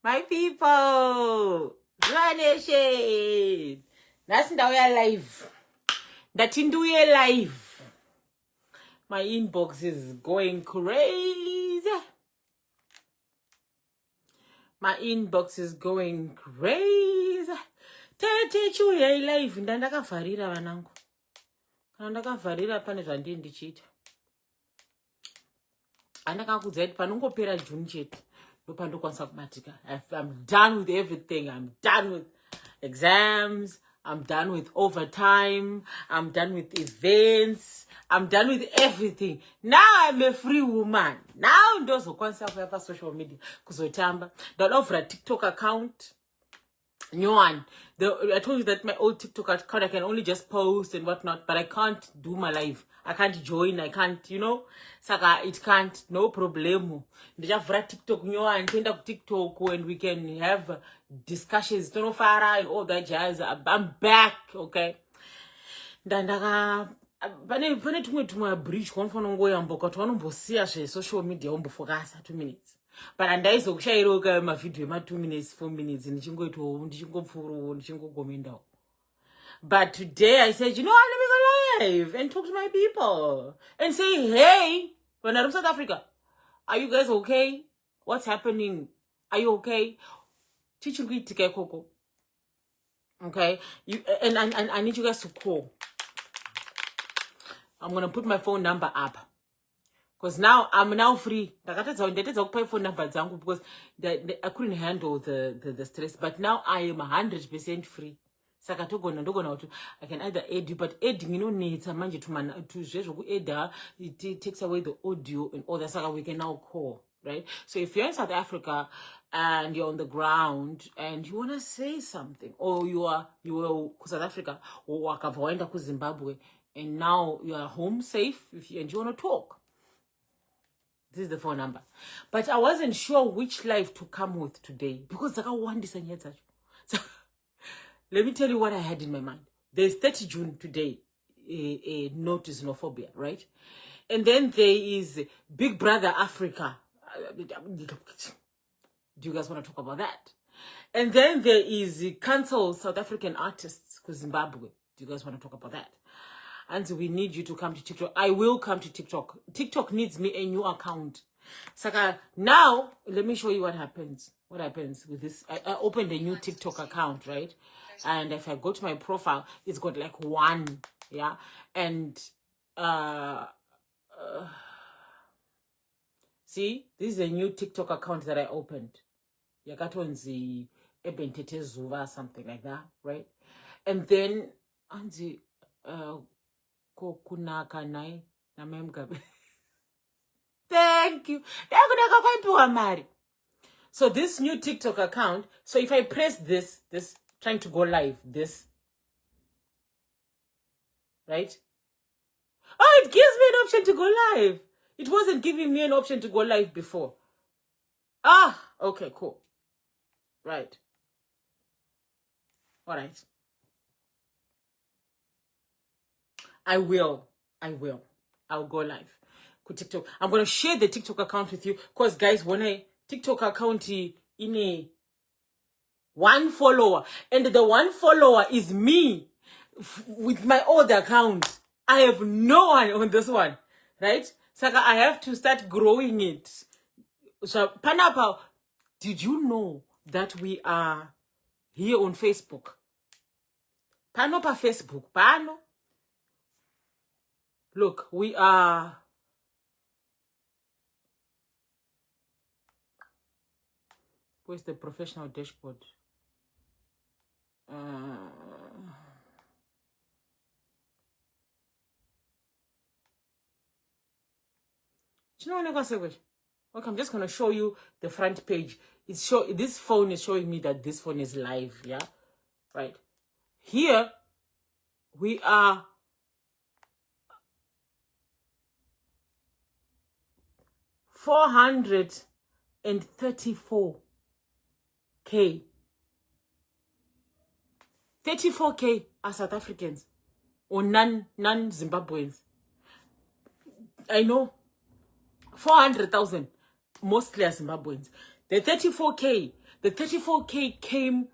My people, Nation. That's now we are live. That in we are live. My inbox is going crazy. My inbox is going crazy. Tete Otaura live. Ndandakavarira vanangu. Ndandakavarira pane zvandiri ndichiita. Andakakudzai panongopera June chete. I'm done with everything. I'm done with exams. I'm done with overtime. I'm done with events. I'm done with everything. Now I'm a free woman. Now those who concept for social media. Kuzotamba. Don't offer a TikTok account. New one. I told you that my old TikTok account, I can only just post and whatnot, but I can't do my live. I can't join. I can't, Saka, it can't. No problem. Just for TikTok, new one. Send up TikTok and we can have discussions. Don't know Farah and all that jazz. I'm back, okay? Dandaka. Pane tumwe bridge konfana ngoyamba kuti vanombosiya social media wombofokasa 2 minutes. But andaizokushairoka mavideo ema 2 minutes 4 minutes ndichingoitawo ndichingopfuurawo ndichingogomendawo. But today I said, let me go live and talk to my people and say, hey, when I'm South Africa, are you guys okay? What's happening? Are you okay? Tete Otaura Maonero Koko. Okay, and I need you guys to call. I'm gonna put my phone number up because now I'm now free. I pay phone number because I couldn't handle the stress. But now I am 100% free. I can either add you, but adding needs a man to add. It takes away the audio and all that. So we can now call, right? So if you're in South Africa and you're on the ground and you wanna say something, or you are South Africa or Zimbabwe, and now you are home safe and you want to talk. This is the phone number. But I wasn't sure which live to come with today because I got one design. So let me tell you what I had in my mind. There's 30 June today, a notice xenophobia, right? And then there is Big Brother Africa. Do you guys want to talk about that? And then there is cancel South African artists for Zimbabwe. Do you guys want to talk about that? And so we need you to come to TikTok. I will come to TikTok. TikTok needs me a new account. Saka, now, let me show you what happens. What happens with this. I opened a new TikTok account, right? And if I go to my profile, it's got like 1, yeah? And, see, this is a new TikTok account that I opened. Yakatonzi Tete Zuva, something like that, right? And then, Anzi, thank you. So this new TikTok account, so if I press this trying to go live, this, right? Oh, it gives me an option to go live. It wasn't giving me an option to go live before. Ah, okay, cool. Right. All right. I will. I'll go live. TikTok. I'm going to share the TikTok account with you. Because, guys, when I TikTok account in a 1 follower. And the 1 follower is me with my old account. I have no one on this one. Right? So I have to start growing it. So, Panapa, did you know that we are here on Facebook? Panapa Facebook. Pano. Look, we are. Where's the professional dashboard? Do you know what I'm going to say? Okay, I'm just going to show you the front page. This phone is showing me that this phone is live, yeah? Right. Here, we are 434K. 34K are South Africans or non-Zimbabweans. I know 400,000 mostly are Zimbabweans. The 34K, The 34K came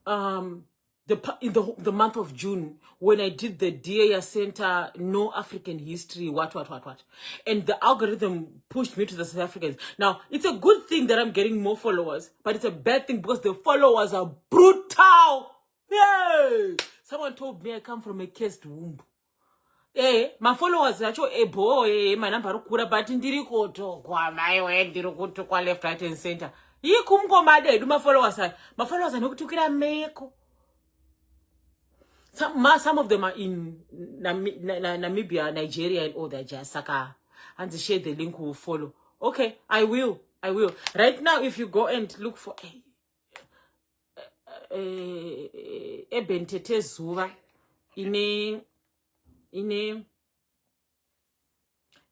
in the month of June when I did the DAIA Center, No African History, what. And the algorithm pushed me to the South Africans. Now, it's a good thing that I'm getting more followers, but it's a bad thing because the followers are brutal. Yay! Someone told me I come from a cursed womb. My followers are boy, my number kura but ndiri koto kwa my way ndiri koto kwa left, right and center. Yikumko made do my followers are nokutukira meko. Some of them are in Namibia, Nigeria, and all that jazz. Saka, and to share the link who will follow. Okay, I will. Right now, if you go and look for Tete Zuva,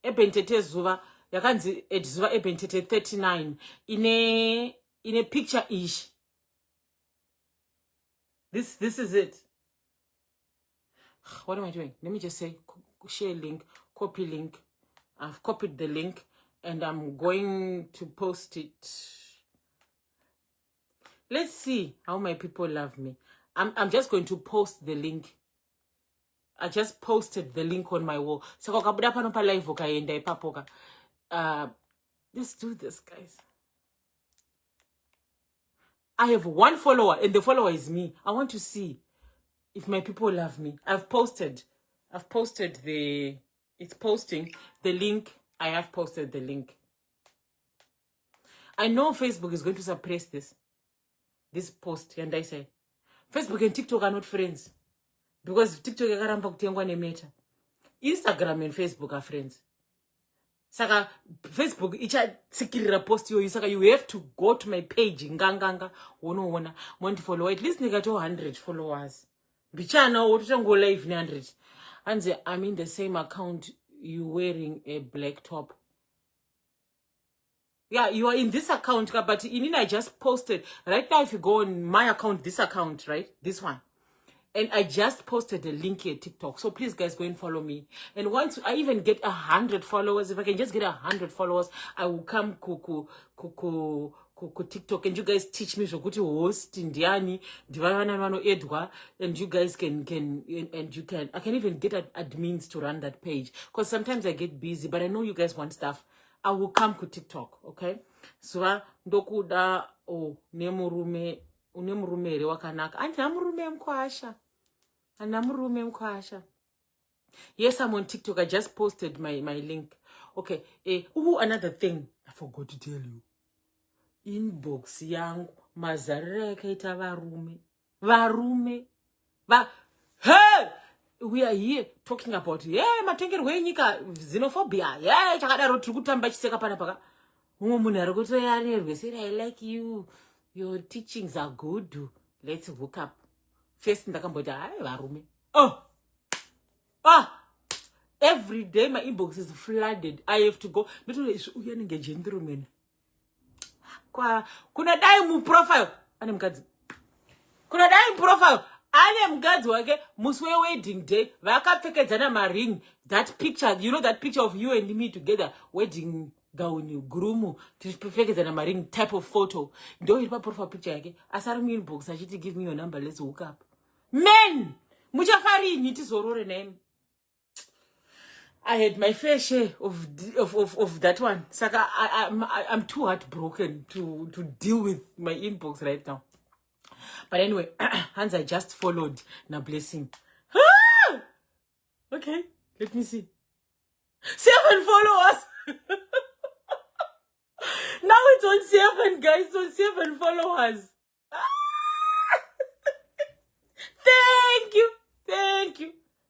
Tete Zuva, yakanzi Zuva Tete 39 in a picture ish. This is it. What am I doing? Let me just say share link, copy link. I've copied the link and I'm going to post it. Let's see how my people love me. I'm just going to post the link. I just posted the link on my wall. So let's do this, guys. I have one follower and the follower is me. I want to see if my people love me. I've posted it's posting the link. I have posted the link. I know Facebook is going to suppress this post, and I say Facebook and TikTok are not friends because TikTok yakaramba kutengwa neMeta. Instagram and Facebook are friends. Saka Facebook ichasikirira post yo saka you have to go to my page nganganga wonoona want to follow at least nigga 200 followers. Bichana wotango live 100. And I'm in the same account you wearing a black top. Yeah, you are in this account, but I just posted. Right now, if you go on my account, this account, right? This one. And I just posted a link here, TikTok. So please, guys, go and follow me. And once I even get 100 followers, if I can just get 100 followers, I will come TikTok, and you guys teach me to host Indiani, Edwa, and you guys can I can even get admins to run that page. Because sometimes I get busy, but I know you guys want stuff. I will come to TikTok, okay? So ndokuda nemurume wakanaka. Anamurume mkwasha. Yes, I'm on TikTok. I just posted my link. Okay. Another thing I forgot to tell you. Inbox yangu mazarira yakaita varume. Hey! We are here talking about matengerwo enyika xenophobia. Chakadaro tiri kutamba chiseka pana paka. Munhu ari kutoyarerwe say I like you. Your teachings are good. Let's hook up. First ndakamboti varume. Every day my inbox is flooded. I have to go. Uyanenge gentleman. Kuna dai mu profile. Ane mukadzi. Kuna dai mu profile. Ane mukadzi wake muswe wedding day. Vakapfekedzana maring. That picture, you know that picture of you and me together. Wedding gown, groom. Tipfekedzana maring type of photo. Ndo iri pa profile picture yake. Asari mu inbox achiti give me your number, let's hook up. Men! Muchafarini tizorore name. I had my fair share of that one. Saka, I'm too heartbroken to deal with my inbox right now. But anyway, Hans, I just followed na blessing. Okay, let me see. 7 followers. Now it's on 7, guys. It's on 7 followers.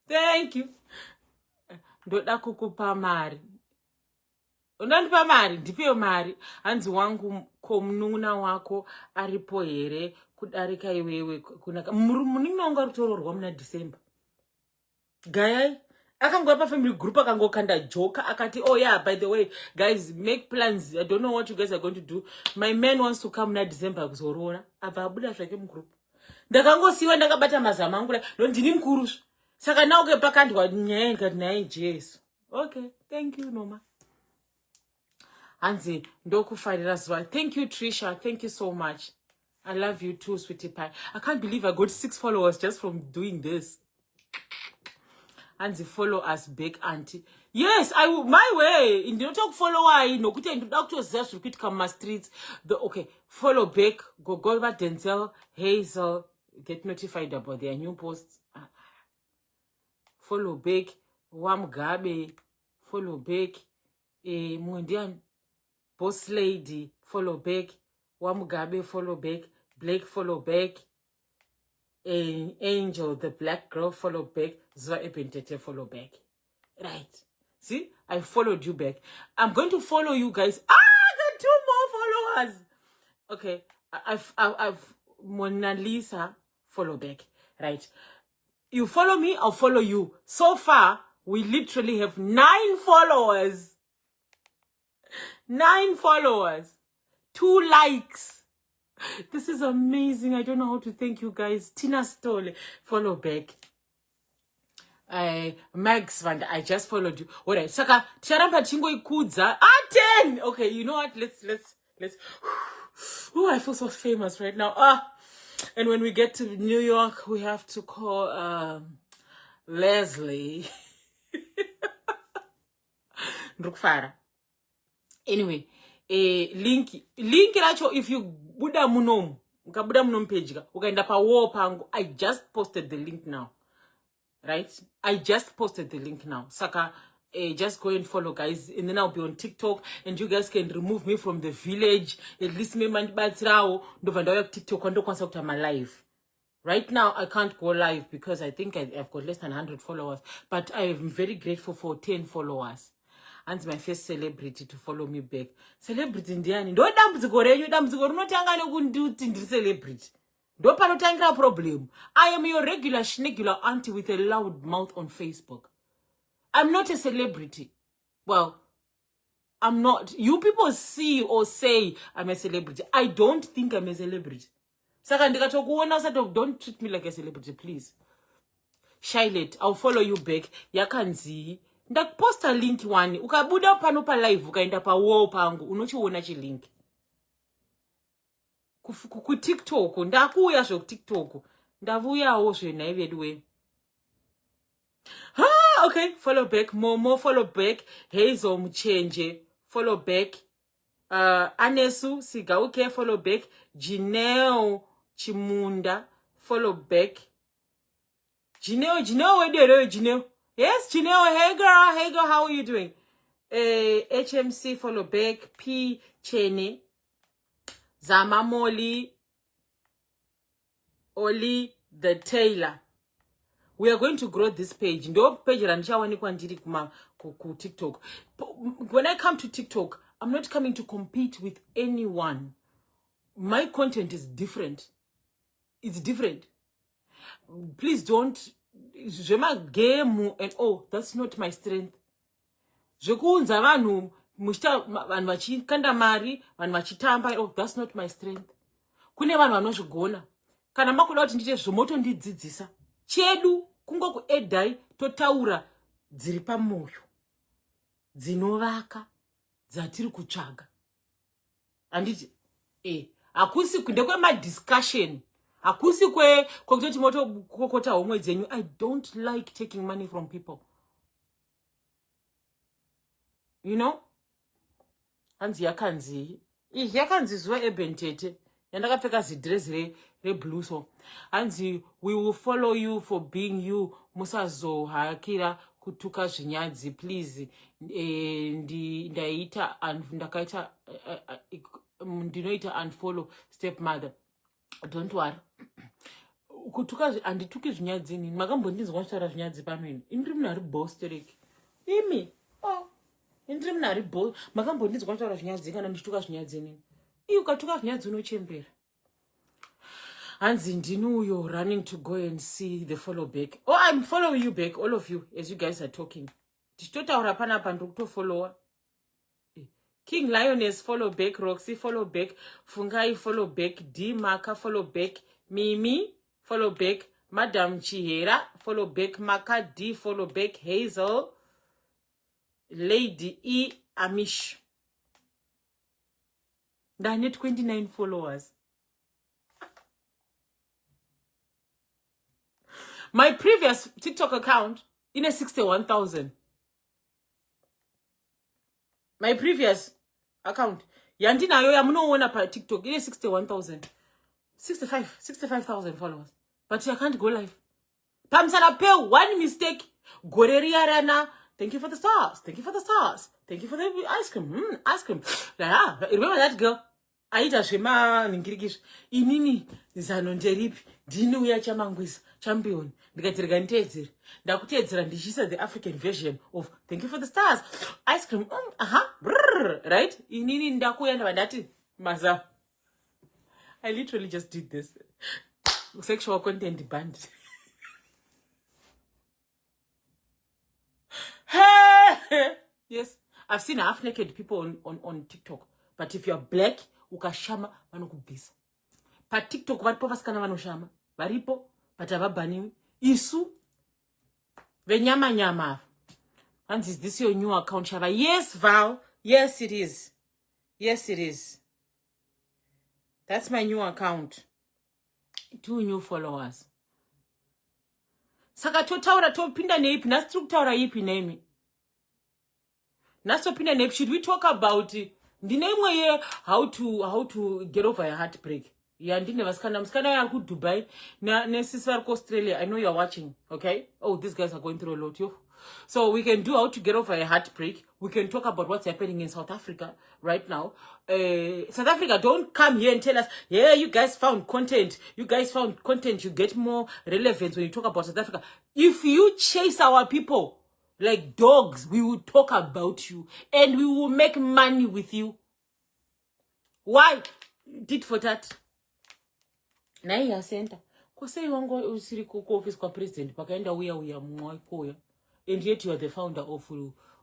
Thank you. Ndoda kukupa mari. Unandipa mari, ndipe mari. Hanzi wangu komununa wako aripo here kudarika iwewe kunaka. Muninonga rutororwa muna December. Gayai akangwa pa family group akangokanda joke akati by the way guys, make plans. I don't know what you guys are going to do. My man wants to come na December kuzorora. Ababuda zvake mu group. Ndakangosiwa ndakabata mazama angu ndini mkuru. Saka now ke pakandwa nyaya ngati naye Jesu. Okay, thank you Noma. Hanzi ndokufarira Zuva. Thank you Trisha, thank you so much. I love you too, sweetie pie. I can't believe I got 6 followers just from doing this. And they follow us back, auntie. Yes, I will, my way. In the talk follow I no kuti introduction just repeat come streets. The okay, follow back, go over Denzel, Hazel, get notified about their new posts. Follow back, Wamgabe, follow back, Mundian, Boss Lady, follow back, Wamgabe, follow back, Blake, follow back. Angel, the black girl, follow back. Zuva Tete, follow back. Right. See, I followed you back. I'm going to follow you guys. The 2 more followers. Okay. I've Mona Lisa, follow back. Right. You follow me, I'll follow you. So far, we literally have 9 followers. 9 followers. 2 likes. This is amazing. I don't know how to thank you guys. Tina Stolle, follow back. Max Van, I just followed you. Alright, Saka, Charamba Chingo Ikudza. 10! Okay, you know what? Let's. Oh, I feel so famous right now. And when we get to New York, we have to call Leslie. Ndrukfara. Anyway, link racho if you buda munom, ukabuda munom page ka, ukaenda pa wall pangu. I just posted the link now. Right? I just posted the link now. Saka, just go and follow, guys, and then I'll be on TikTok, and you guys can remove me from the village. At least me man batrao ndovandayo TikTok ando kwanza kutama live. Right now, I can't go live because I think I've got less than 100 followers. But I am very grateful for 10 followers. And my first celebrity to follow me back. Celebrity ndiani. Ndo dambudziko renyu, dambudziko rinotanga nekunduti ndiri celebrity. Ndo panotangira problem. I am your regular schnegular auntie with a loud mouth on Facebook. I'm not a celebrity. Well, I'm not. You people see or say I'm a celebrity. I don't think I'm a celebrity. Saka ndikatokuona sato, don't treat me like a celebrity, please. Charlotte, I'll follow you back. Yakanzi. Ndakuposta link one. Ukabuda pano pa live, ukaenda pa wall pangu, unochiona chi link. Ku TikTok, ndakuya zvo ku TikTok. Ndavuyawo zve naivedwe. Okay, follow back. More follow back. Hazel Mchenje, follow back. Anesu Sigauke, follow back. Jineo Chimunda, follow back. Jineo, where do you Jineo? Yes, Jineo, hey girl, how are you doing? HMC, follow back. P. Cheney, Zama Molly, Oli the Tailor. We are going to grow this page. Ndo page randichawanikwa ndiri ku TikTok. When I come to TikTok, I'm not coming to compete with anyone. My content is different. It's different. Please don't. Jema game and that's not my strength. Jokunza vanhu mushita vanhu vachikanda mari, vanhu vachitamba, that's not my strength. Kune vanhu vanozvigona. Kana makuda kuti ndite zvomoto ndidzidzisa. Chedu kungo kuedai totaura dziri pamoyo. Dzinovaka dzatiri kutsvaga. Anditi akusi ndekwe ma discussion. Akusi kwekutoti moto kokota homwe dzenyu. I don't like taking money from people. You know? Hanzi yakanzi Zuva Tete. Yandakapfeka zidress re blue so. Hanzi, we will follow you for being you. Musazo hakira kutuka zvinyadzi, please. Ndinoita unfollow stepmother. Don't worry. Kutuka andituki zvinyadzi nini. Makambondinzwa kutaura zvinyadzi pamweni. Indiri munhu boss tereki. Imi. Indiri munhu boss. Makambondinzwa kutaura zvinyadzi kana ndituka zvinyadzi nini. Ukatuka zvinyadzi unochembera. Hanzi ndinuyo running to go and see the follow back. I'm following you back, all of you, as you guys are talking. Tichitotaura panapa ndokutofollowa. King Lioness, follow back. Roxy, follow back. Fungai, follow back. D. Maka, follow back. Mimi, follow back. Madam Chihera, follow back. Maka D, follow back. Hazel. Lady E. Amish. I need 29 followers. My previous TikTok account in a 61,000. My previous account. Yandinayo yamunoona pa TikTok in a 61,000. 65,000 followers. But I can't go live. Pamsana pay one mistake. Goreria rana. Thank you for the stars. Thank you for the stars. Thank you for the ice cream. Ice cream. Yeah, remember that girl? Aita shema ningirikish. Inini zanonderipi. Dinu ya chamangwisa. Champion. Ndikatirika ntedzeri. Ndakutedzera ndishisa the African version of Thank you for the stars. Ice cream. Right? Inini ndakuya ndabandati maza. I literally just did this. Sexual content banned. Yes, I've seen half-naked people on TikTok. But if you're black, ukashama vanokubvisa. Pa TikTok varipo vasikana vanoshama. Varipo, but avabhaniwi. Isu, venyama nyama. And is this your new account, Shava? Yes, Val. Yes, it is. Yes, it is. That's my new account. 2 new followers. Saka totaura topinda neipi. Nasi kutaura ipi nemi. Nasopinda neipi. Should we talk about how to get over a heartbreak? Yeah, ndine vaskana ya ku Dubai na nesisi vari Australia. I know you're watching, okay? Oh, these guys are going through a lot, yo. So we can do how to get over a heartbreak. We can talk about what's happening in South Africa right now. South Africa, don't come here and tell us, yeah, you guys found content. You guys found content. You get more relevance when you talk about South Africa. If you chase our people like dogs, we will talk about you. And we will make money with you. Why? Did for that. Na ya center. Kose wango usiri ku office kwa president. Pakaenda uya mwa koya. And yet you are the founder of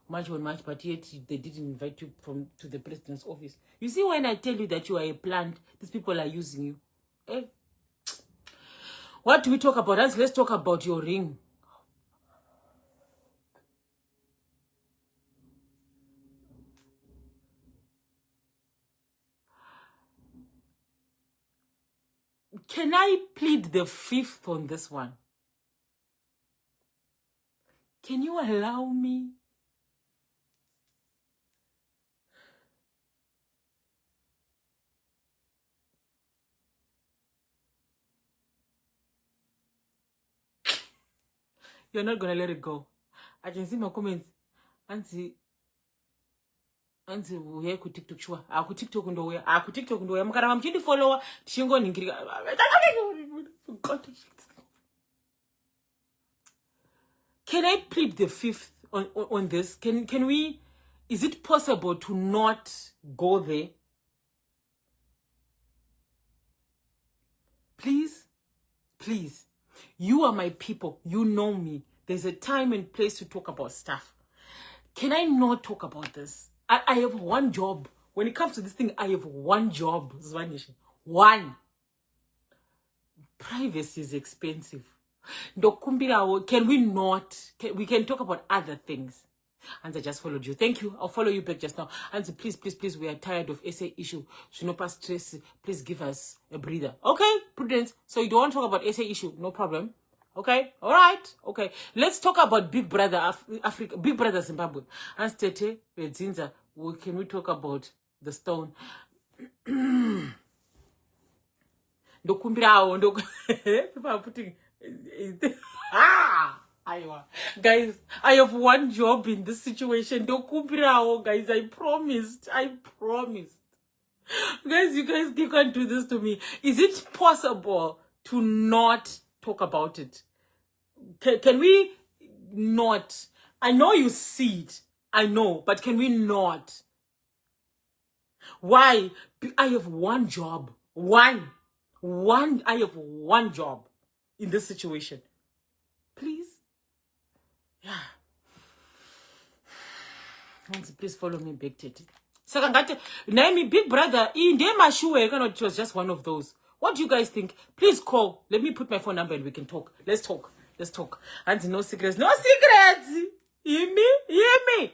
March on March, but yet they didn't invite you to the president's office. You see, when I tell you that you are a plant, these people are using you. Eh? What do we talk about? Let's talk about your ring. Can I plead the 5th on this one? Can you allow me? You're not gonna let it go. I can see my comments. Auntie, we have TikTok shua. Aku TikTok ndo we. Aku TikTok ndo we. Mukara mchindi follower. Tishingo ningiri. Can I plead the 5th on this? Can we? Is it possible to not go there? Please, please. You are my people. You know me. There's a time and place to talk about stuff. Can I not talk about this? I have one job. When it comes to this thing, I have one job. One. Privacy is expensive. Can we not? We can talk about other things. And I just followed you. Thank you. I'll follow you back just now. And please, we are tired of essay issue. Should not pass stress. Please give us a breather. Okay, Prudence. So you don't want to talk about essay issue? No problem. Okay, all right. Okay, let's talk about Big Brother Africa, Big Brother Zimbabwe. And Tete Otaura, can we talk about the stone? People are putting. Guys, I have one job in this situation. Guys, I promised. Guys, you can't do this to me. Is it possible to not talk about it? Can we not? I know you see it. I know, but can we not? Why? I have one job. One. I have one job in this situation. Please? Yeah. Please follow me back, Tete. Sakangate, name Big Brother, it was just one of those. What do you guys think? Please call. Let me put my phone number and we can talk. Let's talk. And no secrets. Hear me.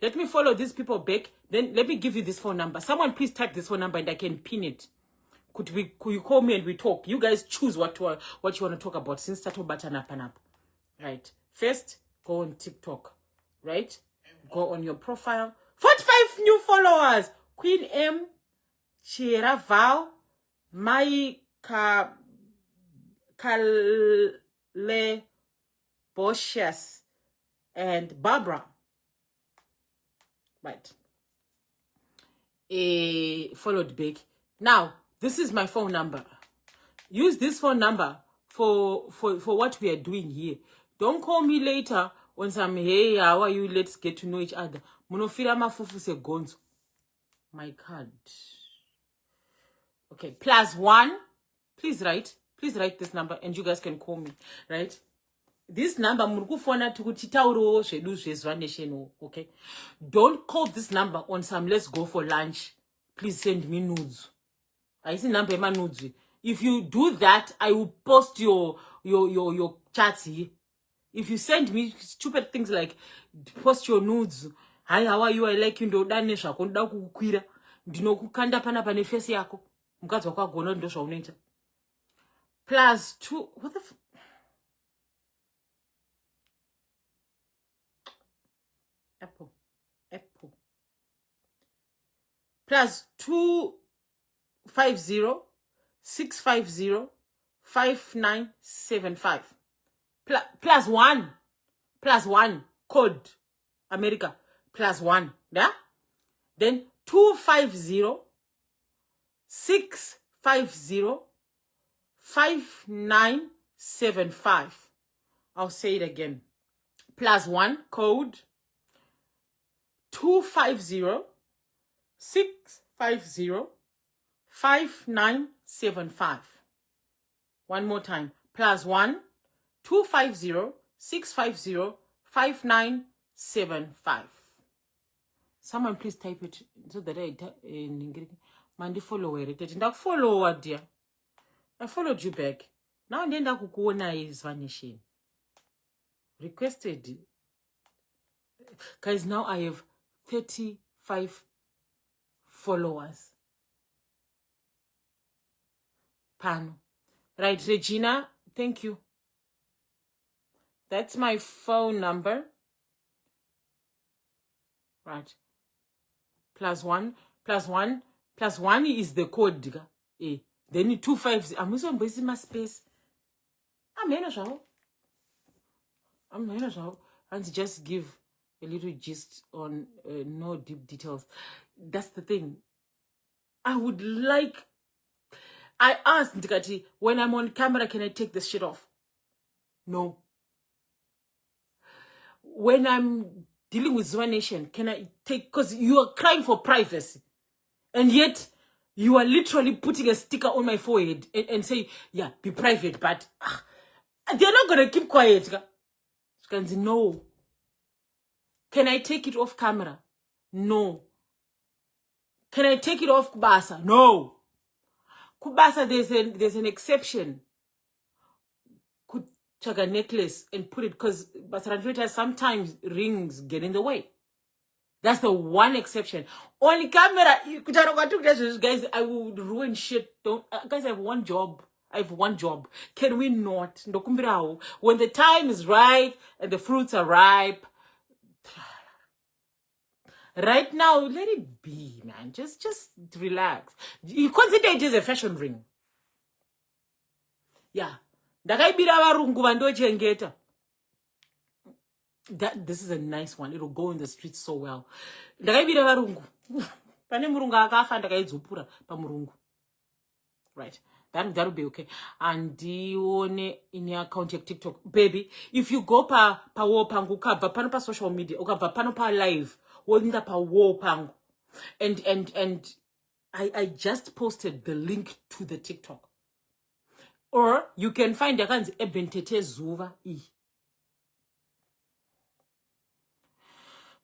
Let me follow these people back. Then let me give you this phone number. Someone please type this phone number and I can pin it. Could you call me and we talk? You guys choose what you want to talk about. Since Tato button up and up. Right. First, go on TikTok. Right? Go on your profile. 45 new followers. Queen M, Chiera Val, Mai Kale Boshias, and Barbara. Right. Followed back. Now, this is my phone number. Use this phone number for what we are doing here. Don't call me later on some, hey, how are you? Let's get to know each other. Munofira mafufu se gonzo. My card. Okay, +1. Please write this number and you guys can call me, right? This number, okay? Don't call this number on some let's go for lunch. Please send me nudes. I see number my nudes. If you do that, I will post your chats here. If you send me stupid things like post your nudes, hi, how are you? I like you. Danesha konda kukwira. Ndinokukanda pana pane face yako. Mukadzi wakagona ndo zvaunoita. +2. What the Apple. +250 650 5975. +1 code America +1. Yeah. Then 250 650 5975. I'll say it again. +1 code 250 650 5975. One more time. +1 250 650 5975. Someone please type it so that I Mandi follow it. Follow dear. I followed you back. Now and then that is vanishing. Requested. Guys, now I have 35 followers. Pano. Right, Regina, thank you. That's my phone number. Right. +1 is the code. Then 250. I'm using my space. I'm and just give a little gist on no deep details. That's the thing. I asked Ndikati, when I'm on camera, can I take this shit off? No. When I'm dealing with Zuva Nation, can I take, because you are crying for privacy. And yet, you are literally putting a sticker on my forehead and say, yeah, be private, but they're not going to keep quiet. No. Can I take it off camera? No. Can I take it off Kubasa? No. Kubasa, there's an exception. Could take a necklace and put it, because sometimes rings get in the way. That's the one exception. On camera, guys, I would ruin shit. Guys, I have one job. Can we not? When the time is right and the fruits are ripe, right now, let it be, man. Just relax. You consider it as a fashion ring. Yeah. This is a nice one. It'll go in the streets so well. Right. That'll be okay. And in your account TikTok. Baby, if you go pa wo pangu kava pano pa social media, ukava pano pa live, wonda pa wo pangu. And I just posted the link to the TikTok. Or you can find the kinds Tete Zuva e.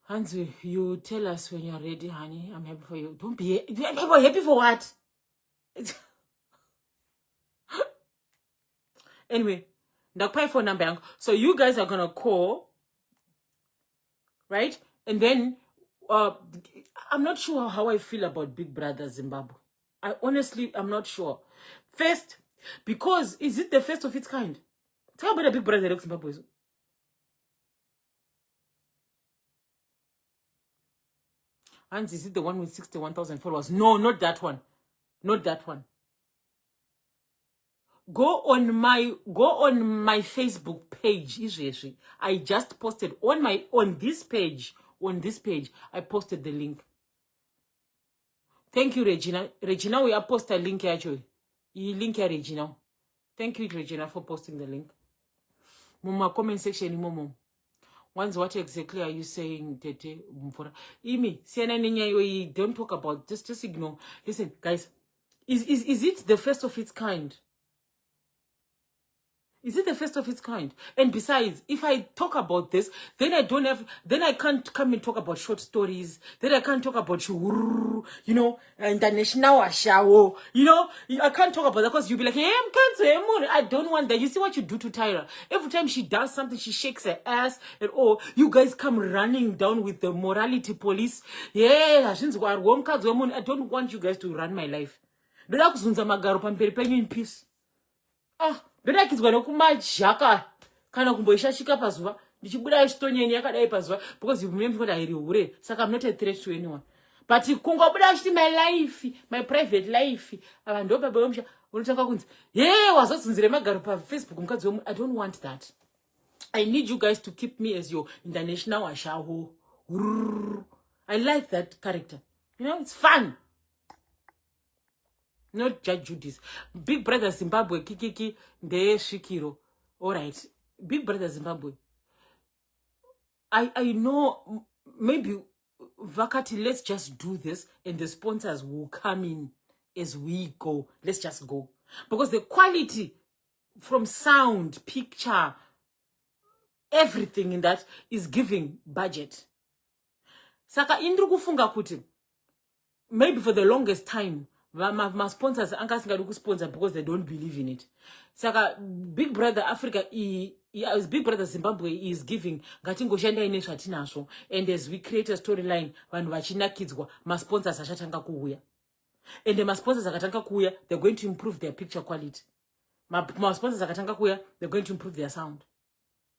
Hansi, you tell us when you're ready, honey. I'm happy for you. Don't be happy for what? Anyway, the phone number. So you guys are gonna call, right? And then I'm not sure how I feel about Big Brother Zimbabwe. I honestly am not sure. First, because is it the first of its kind? Tell me the Big Brother of Zimbabwe. And is it the one with 61,000 followers? No, not that one. Not that one. Go on my Facebook page. I just posted on this page. I posted the link. Thank you, Regina. Regina, we are post a link actually. You link here, Regina. Thank you, Regina, for posting the link. Muma comment section, Momo. Once, what exactly are you saying, Tete? Imi, we don't talk about just ignore. Listen, guys, is it the first of its kind? Is it the first of its kind? And besides, if I talk about this, then I can't come and talk about short stories. Then I can't talk about international show. I can't talk about that because you'll be like, hey, I don't want that. You see what you do to Tyra? Every time she does something, she shakes her ass and you guys come running down with the morality police. Yeah, I don't want you guys to run my life. In peace. Ndodakidzwa nokumajaka kana kumboishashika pazuva ndichibuda chitonyeni yakadai pazuva because you remember that iri hure saka I'm not a threat to anyone but kungobuda chiti my life, my private life ava ndo baba vomsha unotanga kunzi wazodzinzire magaro paFacebook mukadzi womunhu. I don't want that. I need you guys to keep me as your international ashaho. I like that character. It's fun. Not Judge Judy's. Big Brother Zimbabwe, Kikiki, De Shikiro. All right. Big Brother Zimbabwe. I know maybe Vakati, let's just do this and the sponsors will come in as we go. Let's just go. Because the quality from sound, picture, everything in that is giving budget. Saka indru kufunga kuti. Maybe for the longest time, my sponsors angasingadu sponsor because they don't believe in it. Saka Big Brother Africa Big Brother Zimbabwe is giving ngatingoshanda ine zvatinazvo, and as we create a storyline vanhu vachinakidzwa sponsors achatanga kuuya, and the sponsors akatanga kuuya they're going to improve their picture quality. Sponsors akatanga kuuya they're going to improve their sound.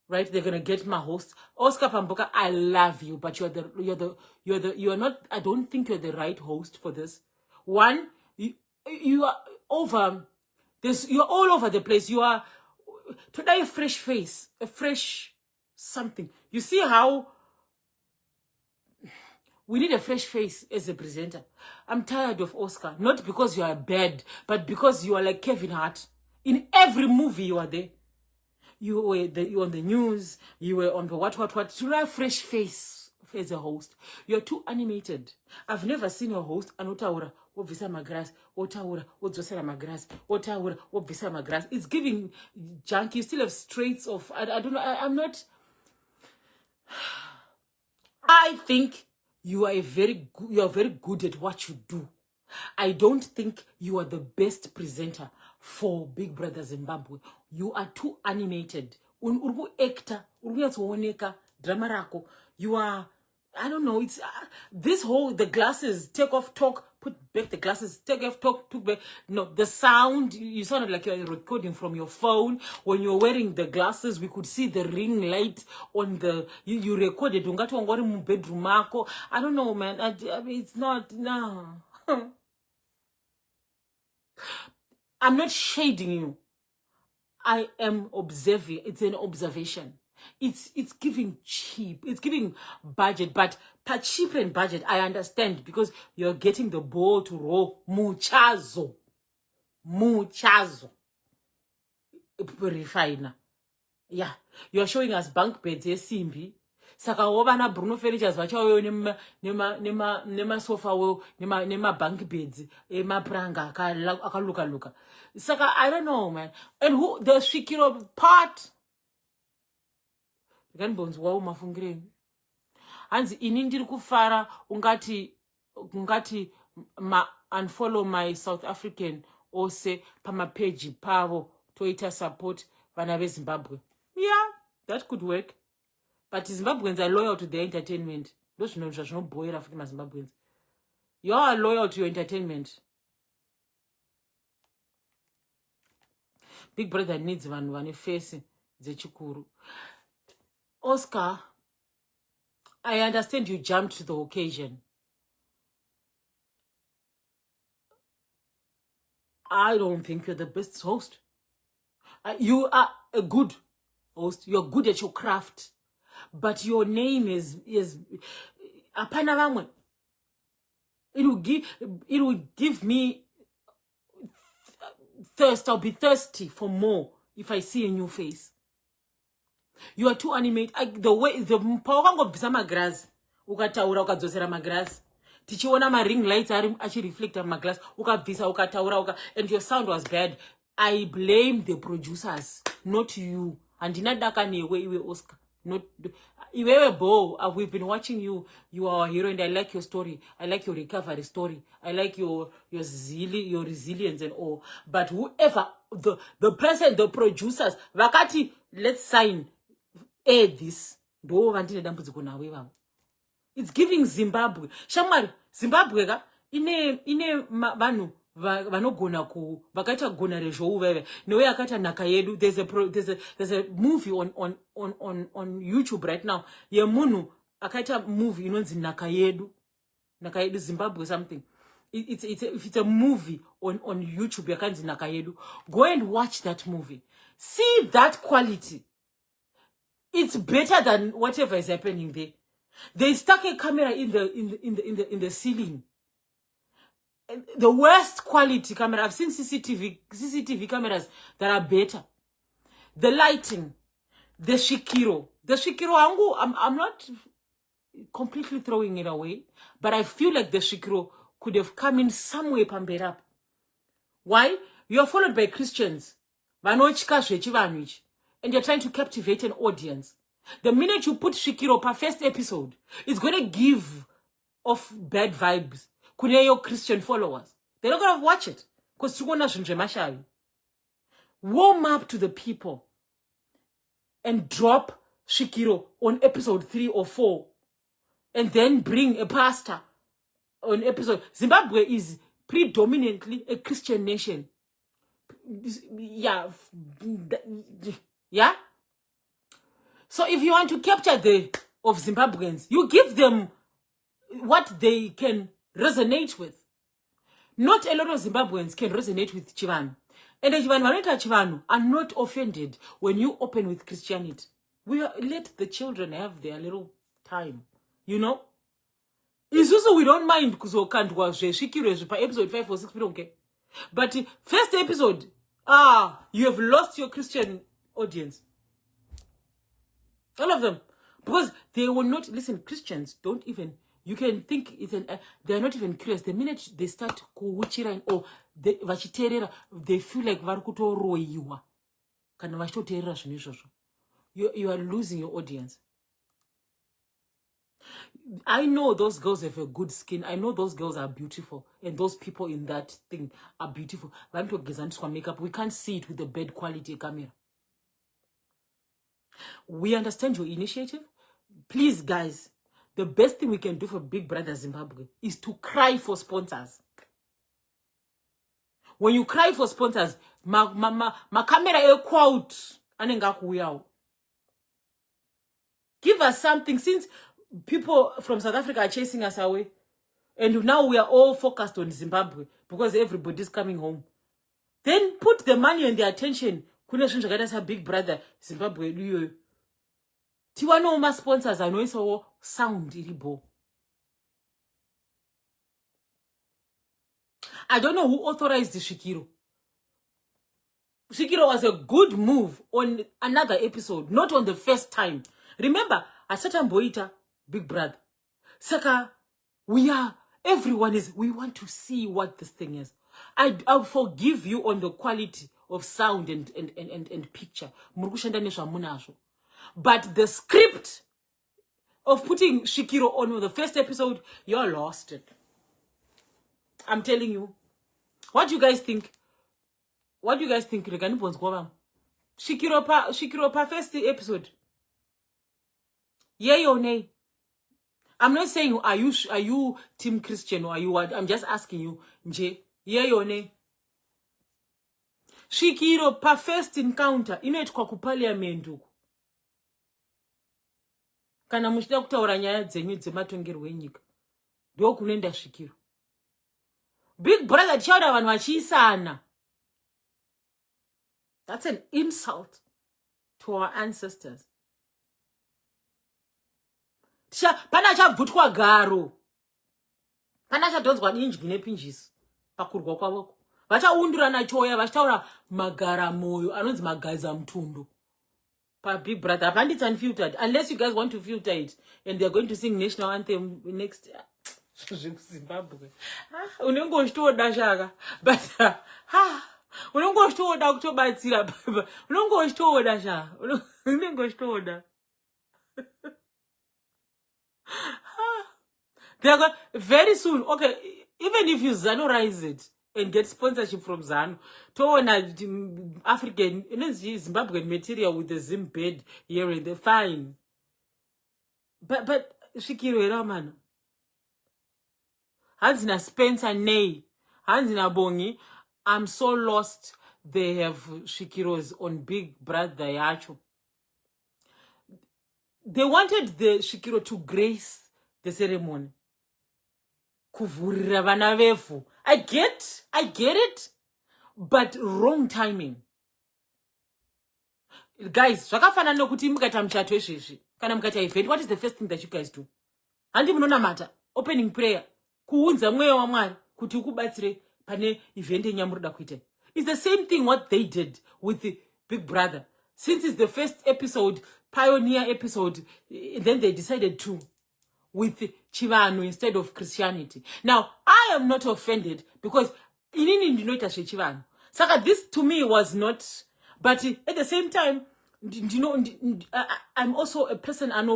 Right? They're gonna get my host. Oscar Pamboka, I love you, but you're not, I don't think you're the right host for this. One, you are over this, you're all over the place. You are today a fresh face, a fresh something. You see how we need a fresh face as a presenter. I'm tired of Oscar, not because you are bad, but because you are like Kevin Hart. In every movie you are there. You were on the news, you were on the what. To have a fresh face as a host. You're too animated. I've never seen a host anotaura obvisa magras, otaura, odzosera magras, otaura, obvisa magras. It's giving junk. You still have straits of I don't know. I'm not. I think you are very good at what you do. I don't think you are the best presenter for Big Brother Zimbabwe. You are too animated. Urgu actor, urgu drama rako. You are, I don't know, it's this whole, the glasses, take off, talk, put back the glasses, take off, talk, put back. No, the sound, you sounded like you're recording from your phone. When you're wearing the glasses, we could see the ring light on the, you recorded, bedroom. I don't know, man. I mean, it's not, no. I'm not shading you. I am observing. It's an observation. It's giving cheap. It's giving budget, but cheap and budget, I understand because you're getting the ball to roll. Muchazo. Refiner. Yeah. You're showing us bunk beds, simbi. Saka wobana Bruno Furnitures vachayo nema sofa wo nema bank beds pranga akaluka. Saka I don't know, man. And who the Shikiro part ganbones wa mafungireni hanzi ini ndiri kufara ungati unfollow my South African ose pama page pavo toita support vana veZimbabwe. Yeah, that could work. But Zimbabweans are loyal to their entertainment. Those no boy after Zimbabweans. You are loyal to your entertainment. Big Brother needs one face zechikuru. Oscar, I understand you jumped to the occasion. I don't think you're the best host. You are a good host. You're good at your craft. But your name is apana vamwe. It will give me thirst. I'll be thirsty for more if I see a new face. You are too animated. The way the power of magras, ukataura ukadzosera magras. Tichiona ma ring lights are actually reflect on my glass. Ukabvisa ukataura and your sound was bad. I blame the producers, not you. And inadaka newe iwe Oscar. Not iwewe Bo. We've been watching you. You are a hero, and I like your story. I like your recovery story. I like your resilience and all. But whoever the person, the producers, vakati, let's sign this. It's giving Zimbabwe. Shamari, Zimbabwe ga ine vanu vanogona ku vakaita gona rezvou veve newe akata nhaka yedu. There's a movie on YouTube right now. Ye munhu akaita movie inonzi nhaka yedu Zimbabwe something. It's a movie on YouTube yakanzi nhaka yedu. Go and watch that movie. See that quality. It's better than whatever is happening there. They stuck a camera in the ceiling. The worst quality camera. I've seen CCTV cameras that are better. The lighting, the shikiro. I'm not completely throwing it away, but I feel like the shikiro could have come in some way pambera. Why? You are followed by Christians. And you're trying to captivate an audience. The minute you put shikiro per first episode, it's going to give off bad vibes. Your Christian followers, they're not going to watch it because warm up to the people and drop shikiro on episode 3 or 4 and then bring a pastor on episode. Zimbabwe is predominantly a Christian nation. Yeah. So if you want to capture of Zimbabweans, you give them what they can resonate with. Not a lot of Zimbabweans can resonate with Chivanu. And the Chivanu are not offended when you open with Christianity. Let the children have their little time. You know? It's also we don't mind because we can't watch episode 5 or 6, we don't care. But first episode, you have lost your Christian audience. All of them. Because they will not, listen, Christians don't even, you can think they're not even curious. The minute they start kuuchira or they feel like varukutoroiwa. You are losing your audience. I know those girls have a good skin. I know those girls are beautiful. And those people in that thing are beautiful. Makeup, we can't see it with the bad quality camera. We understand your initiative. Please, guys, the best thing we can do for Big Brother Zimbabwe is to cry for sponsors. When you cry for sponsors, ma camera quote anenga. Give us something, since people from South Africa are chasing us away. And now we are all focused on Zimbabwe because everybody's coming home. Then put the money and the attention. Big Brother Zimbabwe. Tiwano ma sponsors are no sound iribo. I don't know who authorized the Shikiro. Shikiro was a good move on another episode, not on the first time. Remember, Asata Mboita, Big Brother. Saka, we want to see what this thing is. I'll forgive you on the quality of sound and picture. But the script of putting Shikiro on the first episode, you're lost it. I'm telling you. What do you guys think? What do you guys think? Shikiro pa first episode. Yay or nay? I'm not saying are you Team Christian or are you what? I'm just asking you, Nje, yay or nay? Shikiro pa first encounter inoitwa kuparliament uku. Kana muchida kutaura nyaya dzenyu dzematongerwo enyika. Ndo kunoenda Shikiro. Big brother tichaura vanhu vachiisana. That's an insult to our ancestors. Pana chabvutwa garo. Pana chadonzwa dinjwi nepinjisi pakurwa kwavoko. Vachaundurana choya vachitaura magara moyo anonzi magaza mutundo. Pa Big Brother bandits unfiltered, unless you guys want to filter it and they're going to sing national anthem next Zimbabwe. Unongoshtoda shaka. But unongoshtoda kutobatsira baba. Unongoshtoda shaka. Unongoshtoda. They're going very soon. Okay, even if you Zanorize it and get sponsorship from Zanu, to an African, Zimbabwean material with the Zim bed here and there, fine. But Shikiro Raman, Hansina Spencer Nay, Hansina Bongi, I'm so lost. They have Shikiros on Big Brother Yacho. They wanted the Shikiro to grace the ceremony. Kuvurira vana vefu. I get it, but wrong timing. Guys, zvakafanana nokuti mukaita muchato izvezvi kana mukaita event, what is the first thing that you guys do? Handi munonamata, opening prayer, kuunza mweya waMwari kuti ukubatsire pane event yenyamuroda kuita. It's the same thing what they did with the Big Brother. Since it's the first episode, pioneer episode, then they decided to with Chivano instead of Christianity. Now, I am not offended because inini ndinoita Chivano. Saka, this to me was not, but at the same time, you know, I'm also a person I know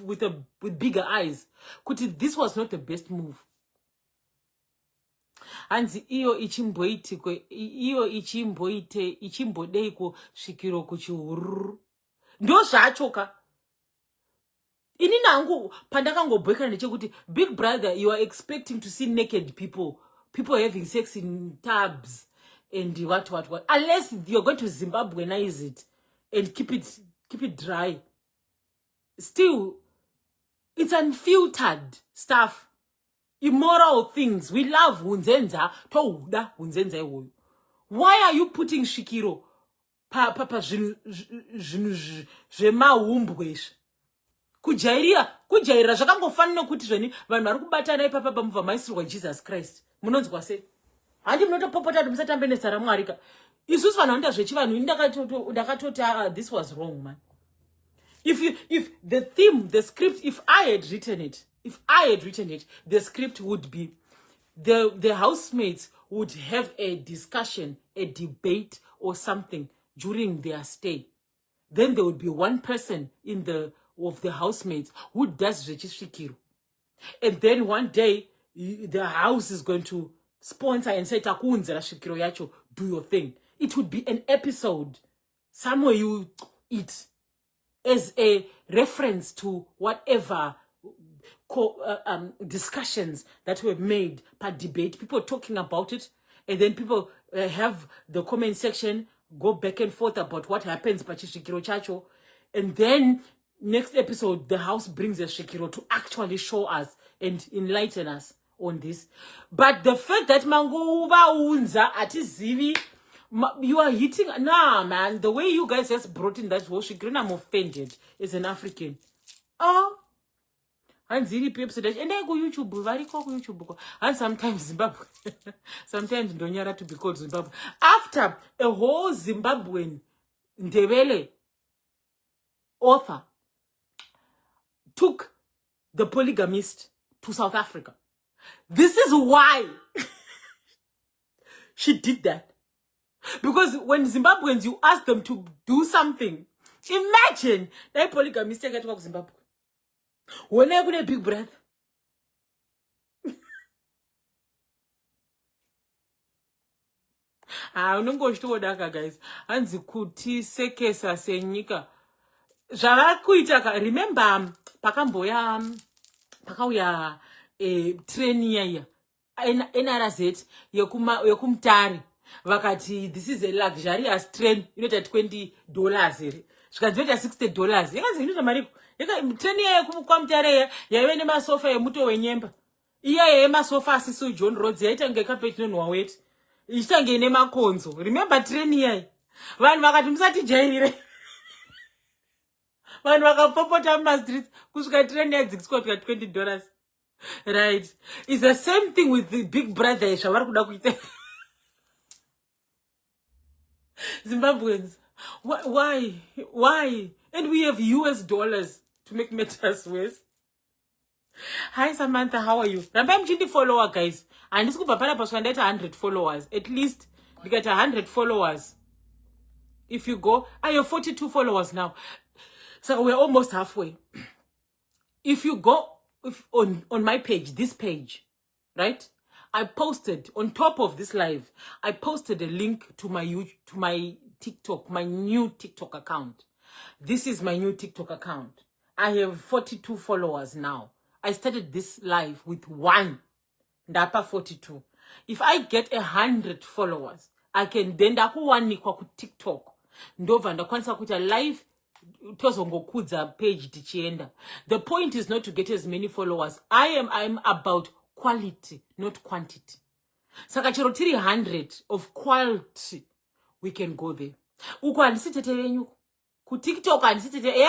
with bigger eyes. Kuti, this was not the best move. Anzi iyo ichimbodeiko Shikiro kuchihururu. Ndo zvachoka. Ini nangu pandakangobweka ndechekuti Big Brother, you are expecting to see naked people having sex in tubs and what unless you're going to Zimbabweanize it and keep it dry. Still, it's unfiltered stuff, immoral things. We love hunzenza touda hunzenza iwoyo. Why are you putting Shikiro pa zvemaumbwe? Kujairira zvakangofanira kuti zveni vanhu vari kubatana ipapa pamubva maisirwa Jesus Christ. Munonzwa sei? Handi munotopopota kuti musatambe nezita raMwari ka. Isusu vanoenda zvechivanhu ndakatoti this was wrong, man. If the theme, the script, if I had written it, the script would be the housemates would have a discussion, a debate or something during their stay. Then there would be one person of the housemates who does Shikiro. And then one day, the house is going to sponsor and say, Takunzera Shikiro Yacho, do your thing. It would be an episode. Somewhere you eat as a reference to whatever discussions that were made per debate. People talking about it. And then people have the comment section go back and forth about what happens by Shikiro Chacho. And then next episode, the house brings a Shikiro to actually show us and enlighten us on this. But the fact that Mango Unza atizivi, you are hitting, nah, man, the way you guys just brought in that whole Shikiro, I'm offended as an African. Oh, and Ziri Pips, and I go YouTube, very cool YouTube, and sometimes Zimbabwe, sometimes Donyara to be called Zimbabwe. After a whole Zimbabwean Ndebele author took the polygamist to South Africa. This is why she did that. Because when Zimbabweans, you ask them to do something, imagine that polygamist get to Zimbabwe. When I go a Big Brother. Unongoshtoda guys. Anzi kuti sekesa senyika. Zvavakuita, remember pakauya train iya NRZ yekumutare vakati this is a luxurious train inoita $20 here zvikanzoita $60 yakanzi inoita mari train iya kwamutare yaive nemasofa emuto wenyemba iya yemasofa asisi John Rhodes yaita nge carpet nonwa wet ichitange ine makonzo remember train iyai vanhu vakati musatijaire vanhu vakapopota mumastreets kusvika train yadzikiswa kusvika $20 right. It's the same thing with the big brother zvavari kuda kuita Zimbabweans. Why? And we have US dollars to make matters worse. Hi Samantha, how are you? Rambai mchindi follower guys. And this kubva pana paswa ndaita 100 followers. At least we get 100 followers. If you go, I have 42 followers now. So we're almost halfway. If you go on my page, this page, right? I posted on top of this live. I posted a link to my TikTok, my new TikTok account. This is my new TikTok account. I have 42 followers now. I started this live with 1. Ndapa 42. If I get 100 followers, I can then ndakuwanikwa ku TikTok. Ndova ndakwanisa kuita live tozongokudza page tichienda. The point is not to get as many followers. I'm about quality, not quantity. Saka chero tiri 100 of quality, we can go there. Uko handisi tete venyu. Ku TikTok handisi tete,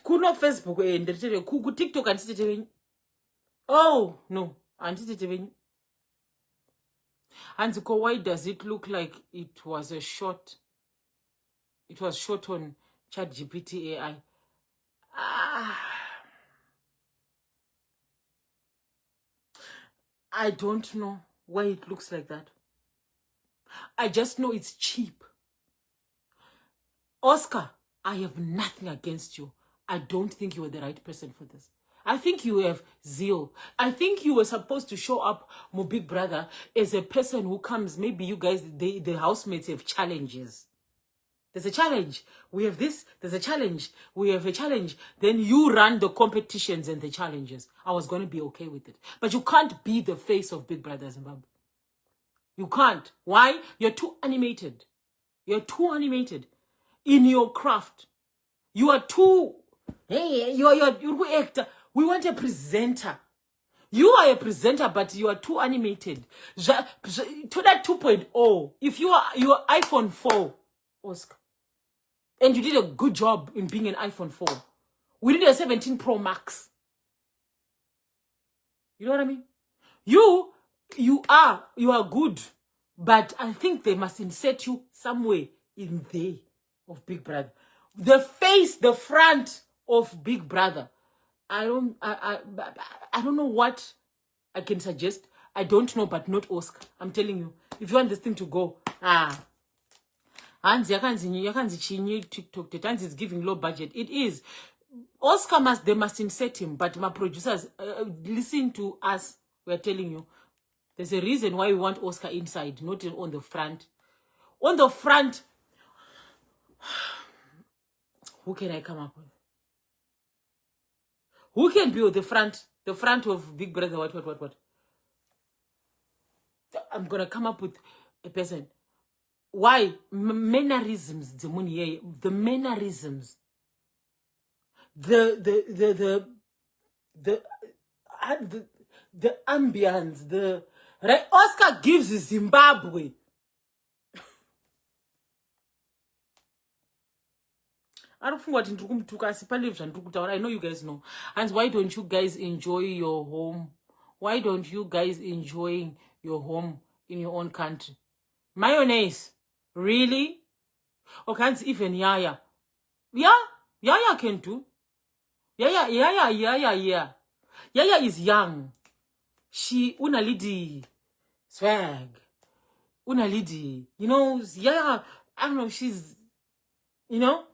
kuno Facebook ndetete ku TikTok handisi tete venyu. Oh, no, handisi tete venyu. Anziko, why does it look like it was shot on ChatGPT AI? I don't know why it looks like that. I just know it's cheap. Oscar, I have nothing against you. I don't think you are the right person for this. I think you have zeal. I think you were supposed to show up, my big brother, as a person who comes. Maybe you guys, the housemates have challenges. There's a challenge. We have this. There's a challenge. We have a challenge. Then you run the competitions and the challenges. I was going to be okay with it. But you can't be the face of Big Brother Zimbabwe. You can't. Why? You're too animated. You're too animated in your craft. You are too... Hey, you're actor. We want a presenter. You are a presenter, but you are too animated. To that 2.0, if you are iPhone 4, Oscar, and you did a good job in being an iPhone 4, we need a 17 Pro Max. You know what I mean? You are good, but I think they must insert you somewhere in there of Big Brother. The face, the front of Big Brother. I don't know what I can suggest. I don't know, but not Oscar. I'm telling you. If you want this thing to go, Hansi yakanzi chinyi TikTok. The Hansi is giving low budget. It is. Oscar they must insert him, but my producers, listen to us. We're telling you. There's a reason why we want Oscar inside, not on the front. On the front, who can I come up with? Who can be on the front of Big Brother? What? I'm gonna come up with a person. Why? Mannerisms, the mannerisms. The ambience, right? Oscar gives Zimbabwe. I don't think what I know you guys know. And why don't you guys enjoy your home? Why don't you guys enjoy your home in your own country? Mayonnaise. Really? Or can't even Yaya? Yeah, Yaya can too. Yaya. Yaya is young. She una lady swag. Una lady. You know, Yaya, I don't know, she's, you know,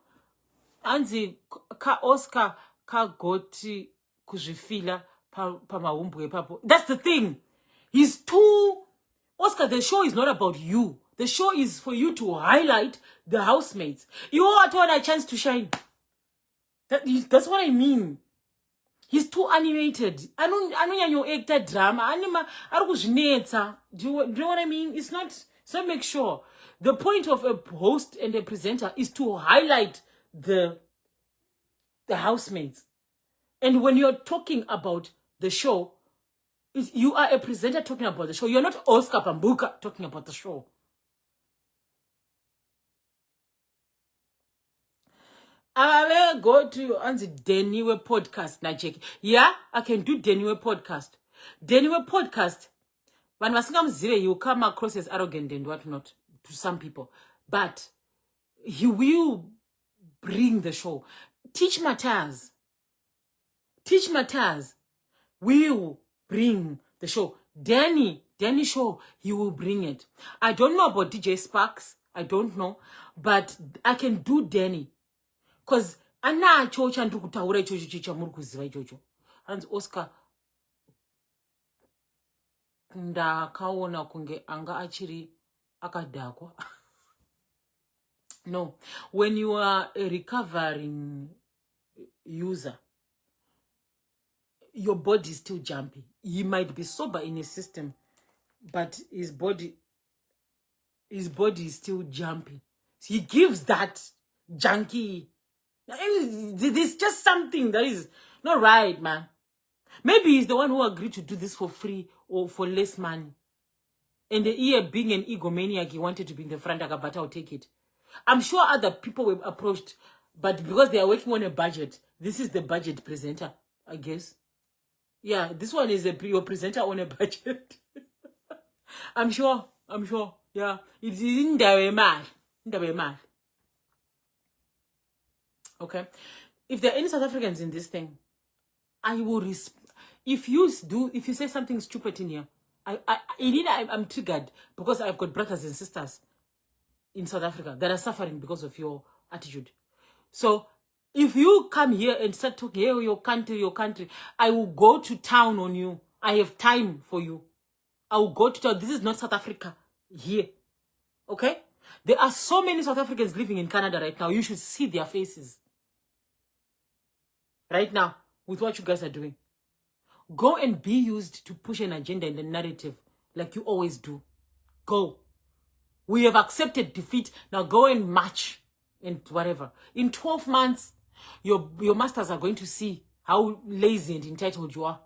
Anzi ka Oscar ka goti kuzvifila pa mahumbwe papo. That's the thing. He's too... Oscar, the show is not about you. The show is for you to highlight the housemates. You all want a chance to shine. That's what I mean. He's too animated. I don't actor drama. Do you know what I mean? It's not make sure. The point of a host and a presenter is to highlight the housemates. And when you're talking about the show, you are a presenter talking about the show. You're not Oscar Pambuka talking about the show. I will go to the Deniwe podcast, Najeki. Yeah, I can do Deniwe podcast. Deniwe podcast. When neMuZimbabwe, you come across as arrogant and whatnot to some people, but he will bring the show. Teach matters. Teach matters. Will bring the show. Danny show, he will bring it. I don't know about DJ Sparks. I don't know, but I can do Danny. Because anacho chandu kutaura ichocho chichamuri kuziva ichocho. And Oscar ndakaona kunge anga achiri akadhakwa. No, when you are a recovering user, your body is still jumpy. He might be sober in his system, but his body is still jumpy. He gives that junky. There's just something that is not right, man. Maybe he's the one who agreed to do this for free or for less money. And the ear being an egomaniac, he wanted to be in the front, but I'll take it. I'm sure other people were approached, but because they are working on a budget, this is the budget presenter, I guess. Yeah, this one is your presenter on a budget. I'm sure. Yeah, it's in the mad. Okay, if there are any South Africans in this thing, I will if you say something stupid in here, I'm triggered because I've got brothers and sisters in South Africa that are suffering because of your attitude. So if you come here and start talking, hey, your country, I will go to town on you. I have time for you. I will go to town. This is not South Africa here. Okay? There are so many South Africans living in Canada right now. You should see their faces. Right now, with what you guys are doing. Go and be used to push an agenda and a narrative like you always do. Go. We have accepted defeat. Now go and march and whatever. In 12 months, your masters are going to see how lazy and entitled you are.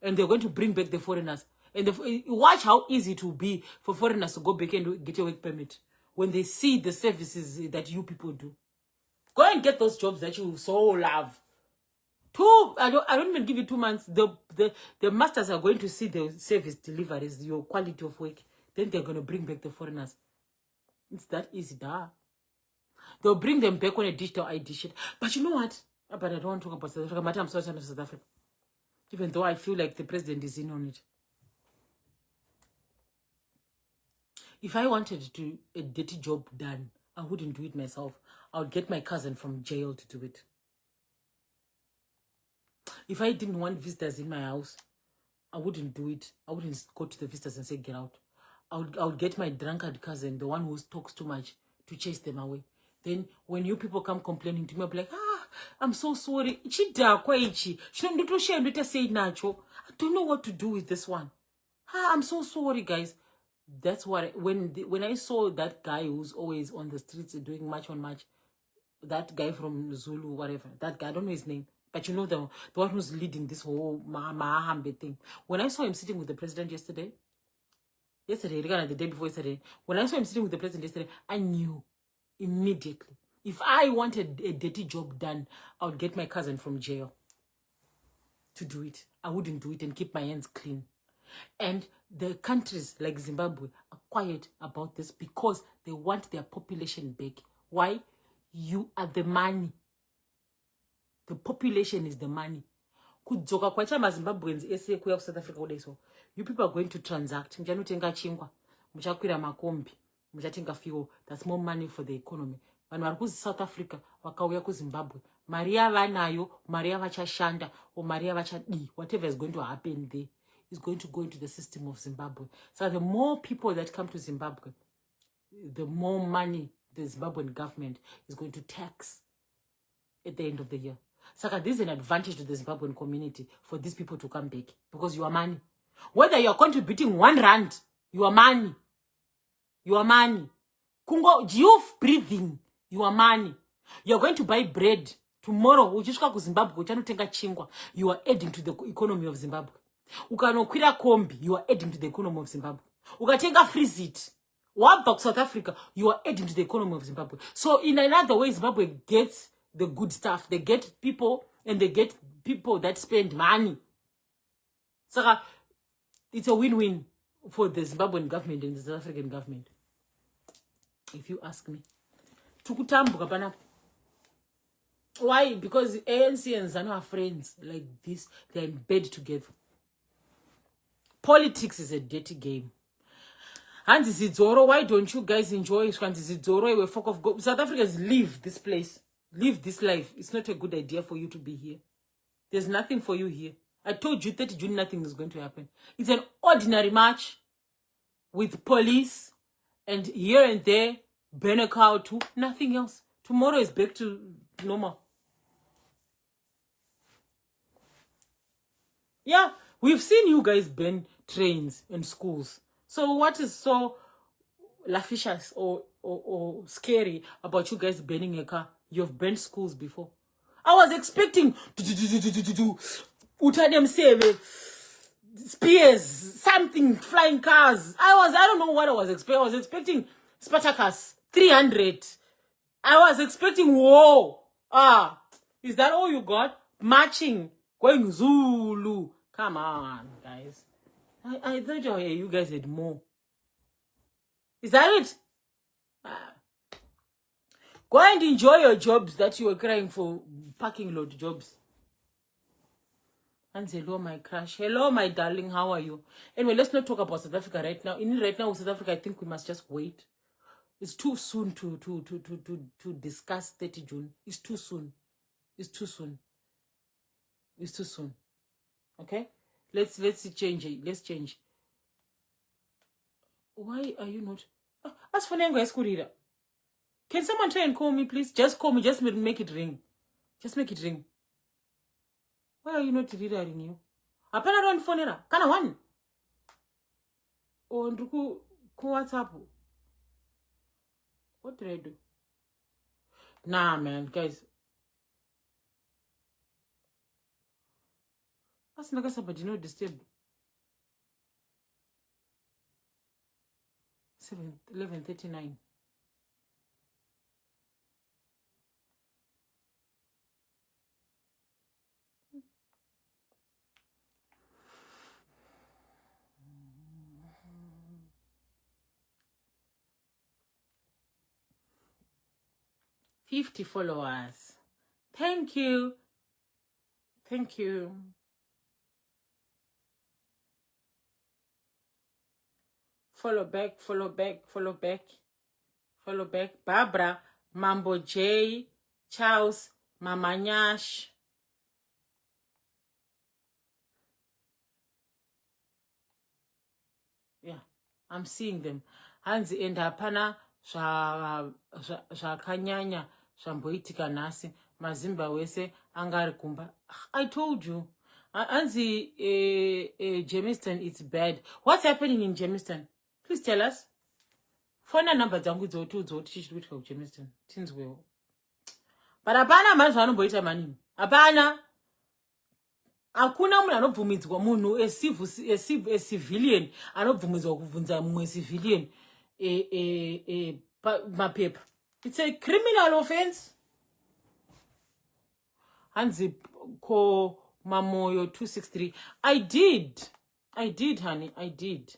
And they're going to bring back the foreigners. And watch how easy it will be for foreigners to go back and get a work permit when they see the services that you people do. Go and get those jobs that you so love. I don't even give you 2 months. The masters are going to see the service deliveries, your quality of work. Then they're going to bring back the foreigners. It's that easy, da. They'll bring them back on a digital ID shit. But you know what? But I don't want to talk about South Africa. But I'm sorry to South Africa. Even though I feel like the president is in on it. If I wanted to do a dirty job done, I wouldn't do it myself. I would get my cousin from jail to do it. If I didn't want visitors in my house, I wouldn't do it. I wouldn't go to the visitors and say, get out. I would get my drunkard cousin, the one who talks too much, to chase them away. Then when you people come complaining to me, I'll be like, I'm so sorry. I don't know what to do with this one. I'm so sorry, guys. That's what when I saw that guy who's always on the streets doing march on march, that guy from Zulu, whatever, that guy, I don't know his name, but you know the one who's leading this whole Mahambe thing. When I saw him sitting with the president yesterday, the day before yesterday, when I saw him sitting with the president yesterday, I knew immediately. If I wanted a dirty job done, I would get my cousin from jail to do it. I wouldn't do it and keep my hands clean. And the countries like Zimbabwe are quiet about this because they want their population back. Why? You are the money. The population is the money. Kudzoka kwaita maZimbabweans ese kuya South Africa kudeso. You people are going to transact. Mchanotenga chingwa, mchakwira makombi, mchatenga fuel. That's more money for the economy. Vanhu vari South Africa vakauya kuZimbabwe. Maria vanayo, Maria vachashanda, or Maria vachadi. Whatever is going to happen there is going to go into the system of Zimbabwe. So the more people that come to Zimbabwe, the more money the Zimbabwean government is going to tax at the end of the year. Saka, this is an advantage to the Zimbabwean community for these people to come back because you are money. Whether you are contributing 1 rand, you are money. You are money. Kungo, you breathing, you are money. You are going to buy bread tomorrow. Uchisvika kuZimbabwe uchanotenga chingwa. You are adding to the economy of Zimbabwe. Ukanokwira kombi, you are adding to the economy of Zimbabwe. Ukatenga freezit. Wabva South Africa, you are adding to the economy of Zimbabwe. So in another way, Zimbabwe gets the good stuff. They get people, and they get people that spend money. So it's a win-win for the Zimbabwean government and the South African government, if you ask me. Tukutambuka pana. Why? Because ANC and ZANU are friends like this. They're in bed together. Politics is a dirty game. And Zidzoro, why don't you guys enjoy Zidzoro? We fuck off. Go. South Africans, leave this place. Live this life. It's not a good idea for you to be here. There's nothing for you here. I told you 30 June, nothing is going to happen. It's an ordinary march with police and here and there, burn a cow too, nothing else. Tomorrow is back to normal. Yeah, we've seen you guys burn trains and schools. So what is so lascivious or scary about you guys burning a car? You've burnt schools before. I was expecting spears, something, flying cars. I don't know what I was expecting. I was expecting Spartacus 300. I was expecting war. Is that all you got? Marching, going Zulu. Come on, guys. I thought you guys had more. Is that it? Go and enjoy your jobs that you were crying for, parking lot jobs. And hello, my crush. Hello, my darling. How are you? Anyway, let's not talk about South Africa right now. Right now, South Africa, I think we must just wait. It's too soon to discuss 30 June. It's too soon. It's too soon. It's too soon. Okay? Let's change it. Let's change. Why are you not? As for Nengo Eskurira. Can someone try and call me, please? Just call me. Just make it ring. Just make it ring. Why are you not reading you? Apana don't phone era. Kana one. Oh, nduku ku WhatsApp. What did I do? Nah, man, guys. That's not somebody no disturb. 11:39. $50 followers. Thank you. Thank you. Follow back, follow back, follow back. Follow back. Barbara, Mambo J, Charles, Mama Nyash. Yeah, I'm seeing them. Hanzi and hapana zvakanyanya zvamboitika nhasi mazimba wese angari kumba. I told you. Hanzi Jamestown, it's bad. What's happening in Jamestown? Please tell us. Phone number dzangu dzotudzo tichikuitika kuJamestown. Tinzwewo. But hapana manje vanomboita manini. Hapana. Hakuna munhu anobvumidzwa munhu a civilian anobvumidzwa kuvhunza mumwe civilian mapepa. It's a criminal offense. Hanzi ko Mamoyo 263. I did, honey. I did.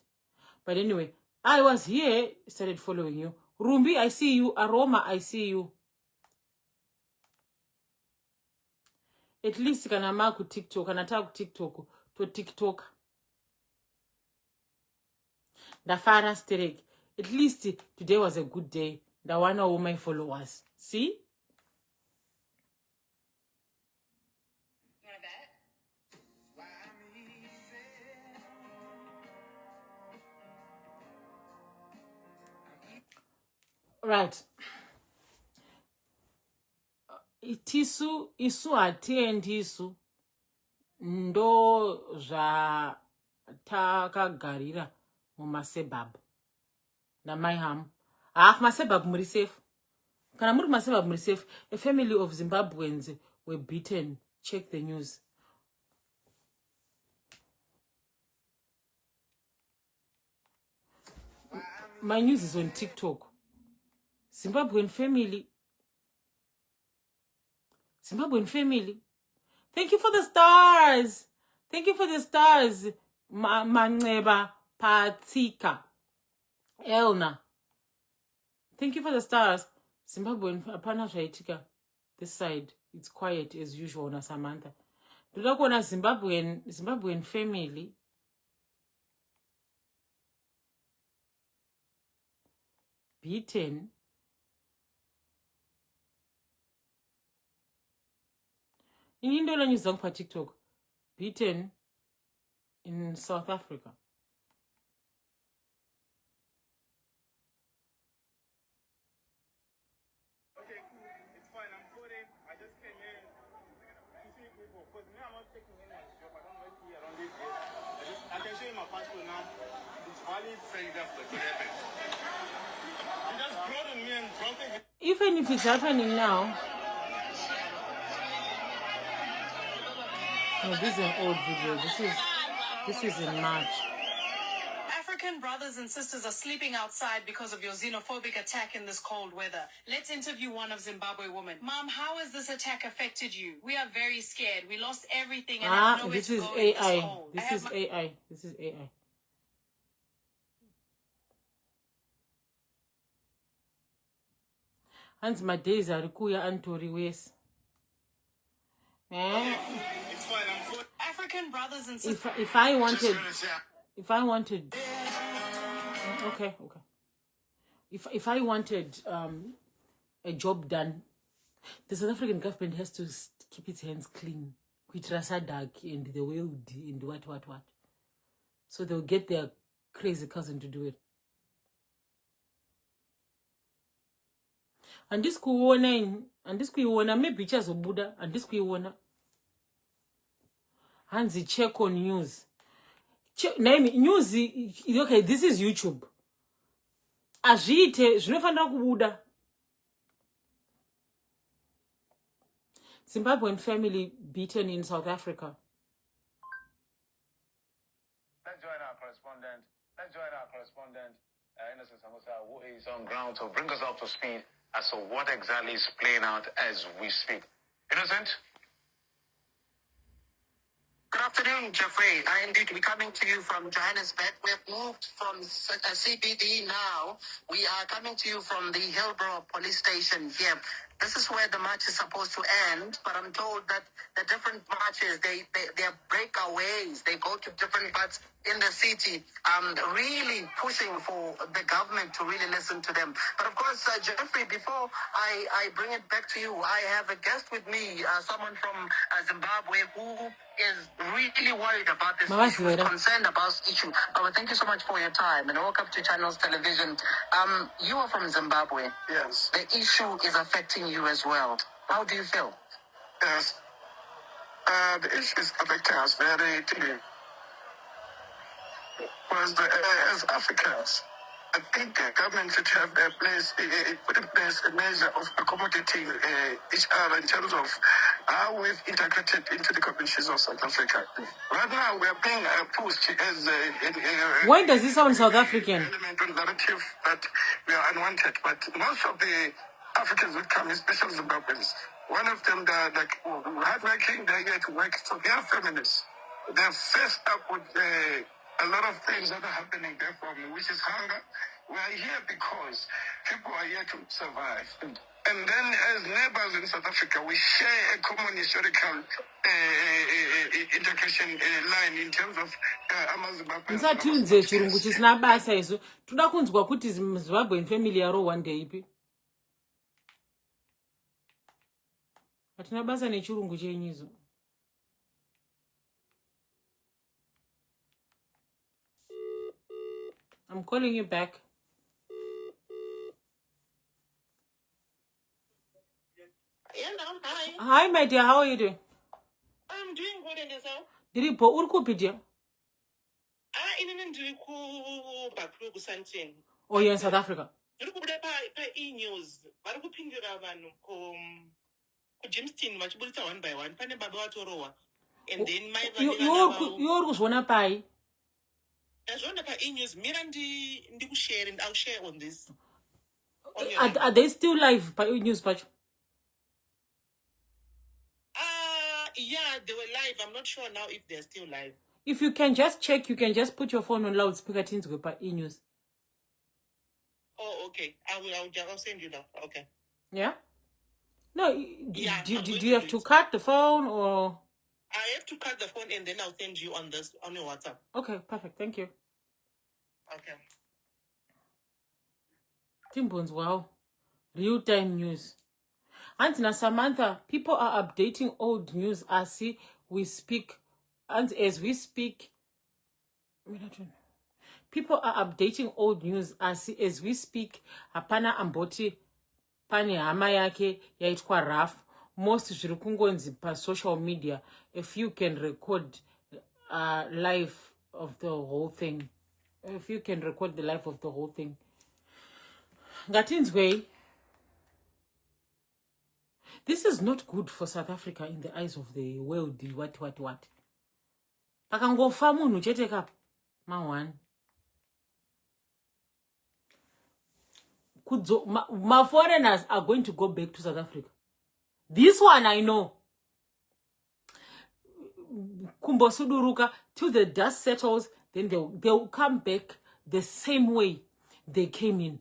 But anyway, I was here, started following you. Rumbi, I see you. Aroma, I see you. At least kana maku TikTok, anataka TikTok, to TikTok. Dafara Sterek. At least today was a good day. The one of my followers. See? Right. tisu isu hatiendi isu ndo zvatakagarira mumasebhabhu namai hamu. Kumasebhabhu muri safe. Kana muri kumasebhabhu muri safe. A family of Zimbabweans were beaten. Check the news. My news is on TikTok. Zimbabwean family. Thank you for the stars. Thank you for the stars. Maneba Patika. Elna. Thank you for the stars. Zimbabwean apana zvaitika. This side, it's quiet as usual na Samantha. Ndoda kuona Zimbabwean family. Beaten. Ini ndola news zangu pa TikTok. Beaten in South Africa. Okay, cool. It's fine. I'm sorry. I just came in to see people. Because me, I'm not taking anyone's job. I don't work here. I don't live here. I can show you my passport now. It's valid. Say that's what happened. You just brought on me and dropped it. Even if it's happening now. No, this is an old video. This is in March. African brothers and sisters are sleeping outside because of your xenophobic attack in this cold weather. Let's interview one of Zimbabwe women. Mom, how has this attack affected you? We are very scared. We lost everything and have nowhere this to is go AI. in this cold. This is AI. Hans my days are kuya antori wes. It's fine. I'm sorry. African brothers and sisters. If I wanted okay. If I wanted a job done, the South African government has to keep its hands clean. Kuitrasadak and the world and what. So they'll get their crazy cousin to do it. And this kuiona maybe chazobuda and this kuiona hands check on news. Name news. Okay, this is YouTube. Azviite zvinofanira kubuda. Zimbabwean family beaten in South Africa. Let's join our correspondent, Innocent Samosa, who is on ground to bring us up to speed as to what exactly is playing out as we speak. Innocent? Good afternoon, Jeffrey. Indeed, we're coming to you from Johannesburg. We have moved from CBD now. We are coming to you from the Hillbrow police station here. This is where the march is supposed to end, but I'm told that the different marches, they are breakaways. They go to different parts in the city, really pushing for the government to really listen to them. But of course, Jeffrey, before I bring it back to you, I have a guest with me, someone from Zimbabwe who is really worried about this issue, is concerned about this issue. Thank you so much for your time and welcome to Channels Television. You are from Zimbabwe. Yes. The issue is affecting you as well. How do you feel? Yes. The issue is affecting us very deeply. Because as Africans, I think the government should have put in place a measure of accommodating each other in terms of how we've integrated into the communities of South Africa. Right now, we are being pushed as Why does this sound South African? Element of narrative that we are unwanted. But most of the Africans would come, especially Zimbabweans. One of them, they're like hardworking, they're here to work. So they are feminists. They're faced up with a lot of things that are happening there for me, which is hunger. We are here because people are here to survive. And then as neighbors in South Africa, we share a common historical integration line in terms of Nsatunze chirungu chisina basa isu. Toda kunzwa kuti Zimbabwean family yaro one day ipi. Atina basa nechirungu chenyizo. I'm calling you back. Hi. my dear. How are you doing? I'm doing good, and yourself? Diripo, urikupi dear? Even doing cool back to Santin. Oh, you're in South Africa. You could have e-news. But I ping you Jimston, much bullet one by one, Pane Babatoroa. And then my You're gonna pay. As one of e-news, Mirandi, do share, and I'll share on this. Are they still live by news patch? Yeah, they were live. I'm not sure now if they're still live. If you can just check, you can just put your phone on loudspeaker to go by e-news. Oh, okay. I'll send you that. Okay. Yeah? No, Yeah, do you have to cut the phone or? I have to cut the phone and then I'll send you on your WhatsApp. Okay, perfect. Thank you. Okay. Timbons, wow. Real-time news. Auntie Samantha, people are updating old news as we speak. And as we speak, people are updating old news as we speak. Hapana amboti pane hama yake yaitwa Raf. Most zviri kungonzi pa social media. If you can record live of the whole thing. If you can record the life of the whole thing. Ngatinzwe. This is not good for South Africa in the eyes of the world. What? Pakangofa munhu chete kapa. Ma1. My foreigners are going to go back to South Africa. This one I know. Kumbosuduruka, till the dust settles, then they'll come back the same way they came in.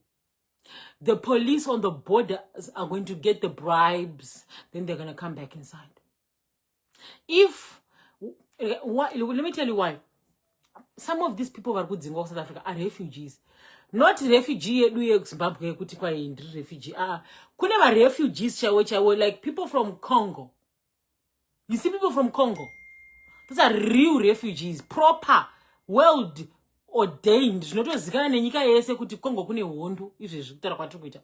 The police on the borders are going to get the bribes. Then they're going to come back inside. Let me tell you why. Some of these people who are good in South Africa are refugees. Not refugee Zimbabwe refugee. Kuna ma refugees chawo like people from Congo. You see people from Congo. Those are real refugees, proper, world ordained. Zvinotozikana nenyika yese kuti Congo kune hondo izvezvi kutaura kwatiri kuita.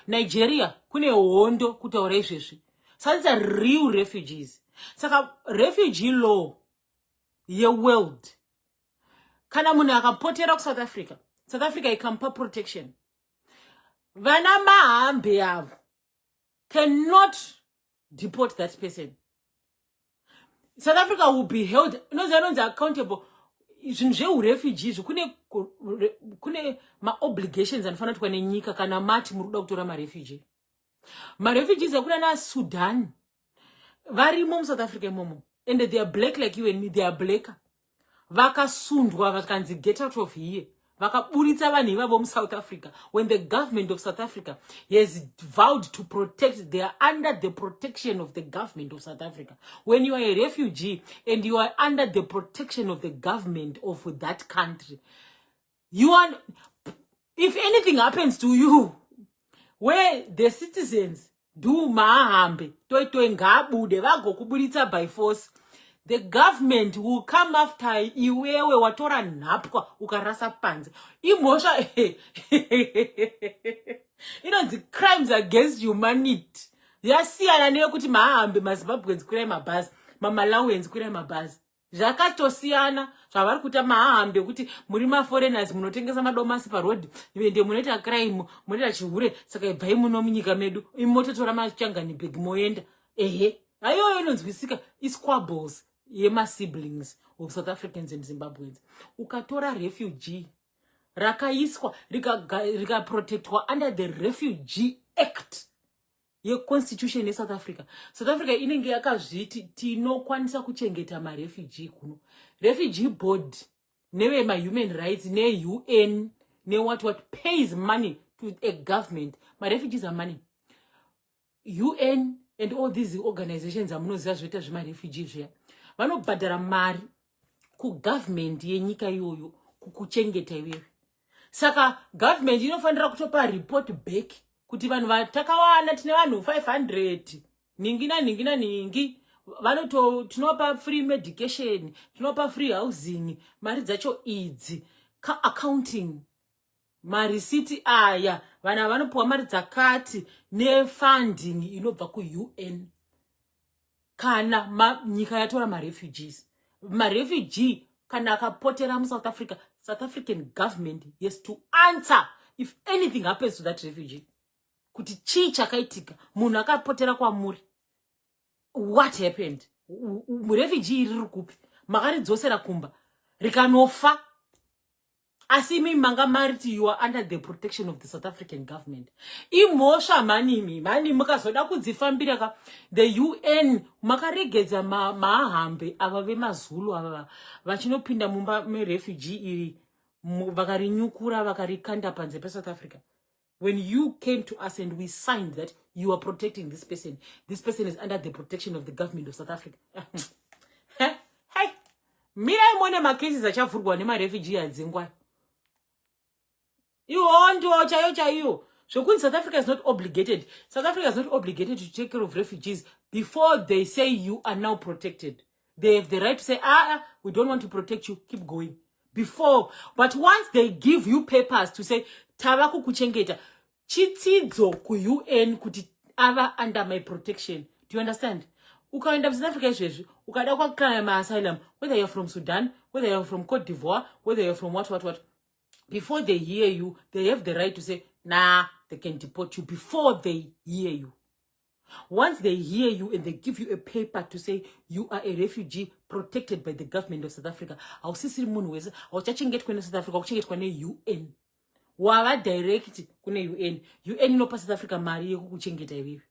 Nigeria kune hondo kutaura izvezvi. So these are real refugees. Saka refugee law ye world. Kana munhu akapotera ku South Africa. South Africa ikampa protection. Vana mahambe avo cannot deport that person. South Africa will be held, accountable. Zvinhu refugees kune ma obligations anofanira kuitwa nenyika kana mati muri kuda kutora marefugee. Marefugees akuna na Sudan varimo mu South Africa imomo, and they are black like you and me. They are black. Vakasundwa vakanzi get out of here. Vakaburitsa vanhu ivavo mu South Africa. When the government of South Africa has vowed to protect, they are under the protection of the government of South Africa. When you are a refugee and you are under the protection of the government of that country, if anything happens to you, where the citizens do mahambe, toitoe ngabude vagokuburitsa by force, the government will come after iwewe watora nhapwa ukarasa panze. Imosha the crimes against humanity. Yasiyana neyekuti mahambe maZimbabweans kurai mabhazi, maMalawians kurai mabhazi. Zvakatosiyana zvavari kuita mahambe kuti muri maforeigners munotengesa madomasi paroad, ende munoita crime, munoita chihure, saka ibvai muno munyika medu, imototora machangani bag moenda. Ayo inonzwisika squabbles yema siblings of South Africans and Zimbabweans. Ukatora refugee rakaiswa rika protectwa under the Refugee Act ye constitution ye South Africa. South Africa inenge yakazviti tinokwanisa kuchengeta ma refugee kuno. Refugee board newe ma human rights ne UN ne what pays money to a government. Ma refugees are money. UN and all these organizations amunoziva zvoita zvema refugees zviya vanobhadhara mari kugovernment yenyika iyoyo kukuchengeta iwewe. Saka government inofanira kutopa report back kuti vanhu vatakawana tine vanhu 500 ningi tinopa free medication, tinopa free housing, mari dzacho idzi accounting marisiti aya vana vanopuwa mari dzakati ne funding inobva ku UN. kana nyika yatora ma-refugees. Ma-refugee kana akapotera South Africa, South African government has to answer if anything happens to that refugee. Kuti chii chakaitika, munhu akapotera kwamuri. What happened? Refugee riri kupi? Makaridzosera kumba. Rikanofa. Asimi manga mariti, you are under the protection of the South African government. Imosha mani mukazoda kudzifambira ka the UN makaregedza mahambe ava vemazulu ava vachinopinda mumba refugee iri vakarinyukura vakarikanda panze pe South Africa. When you came to us and we signed that you are protecting this person is under the protection of the government of South Africa. Hey, mirai mone makesi achavhurwa nemarefugee adzingwa. You want to chayo. So South Africa is not obligated. South Africa is not obligated to take care of refugees before they say you are now protected. They have the right to say, we don't want to protect you, keep going. Before, but once they give you papers to say, tavaku kuchengeta, chitsidzo ku UN kuti ava under my protection. Do you understand? Ukaenda South Africa izvezvi, ukada kwakana ma-asylum, whether you're from Sudan, whether you're from Cote d'Ivoire, whether you're from what. Before they hear you, they have the right to say, nah, they can deport you before they hear you. Once they hear you and they give you a paper to say you are a refugee protected by the government of South Africa, I'll see munhu wese, I'll get kwenye South Africa, I'll get kwenye UN. Wava direct kwenye UN. UN inopa South Africa mari yekukuchengeta ivivi.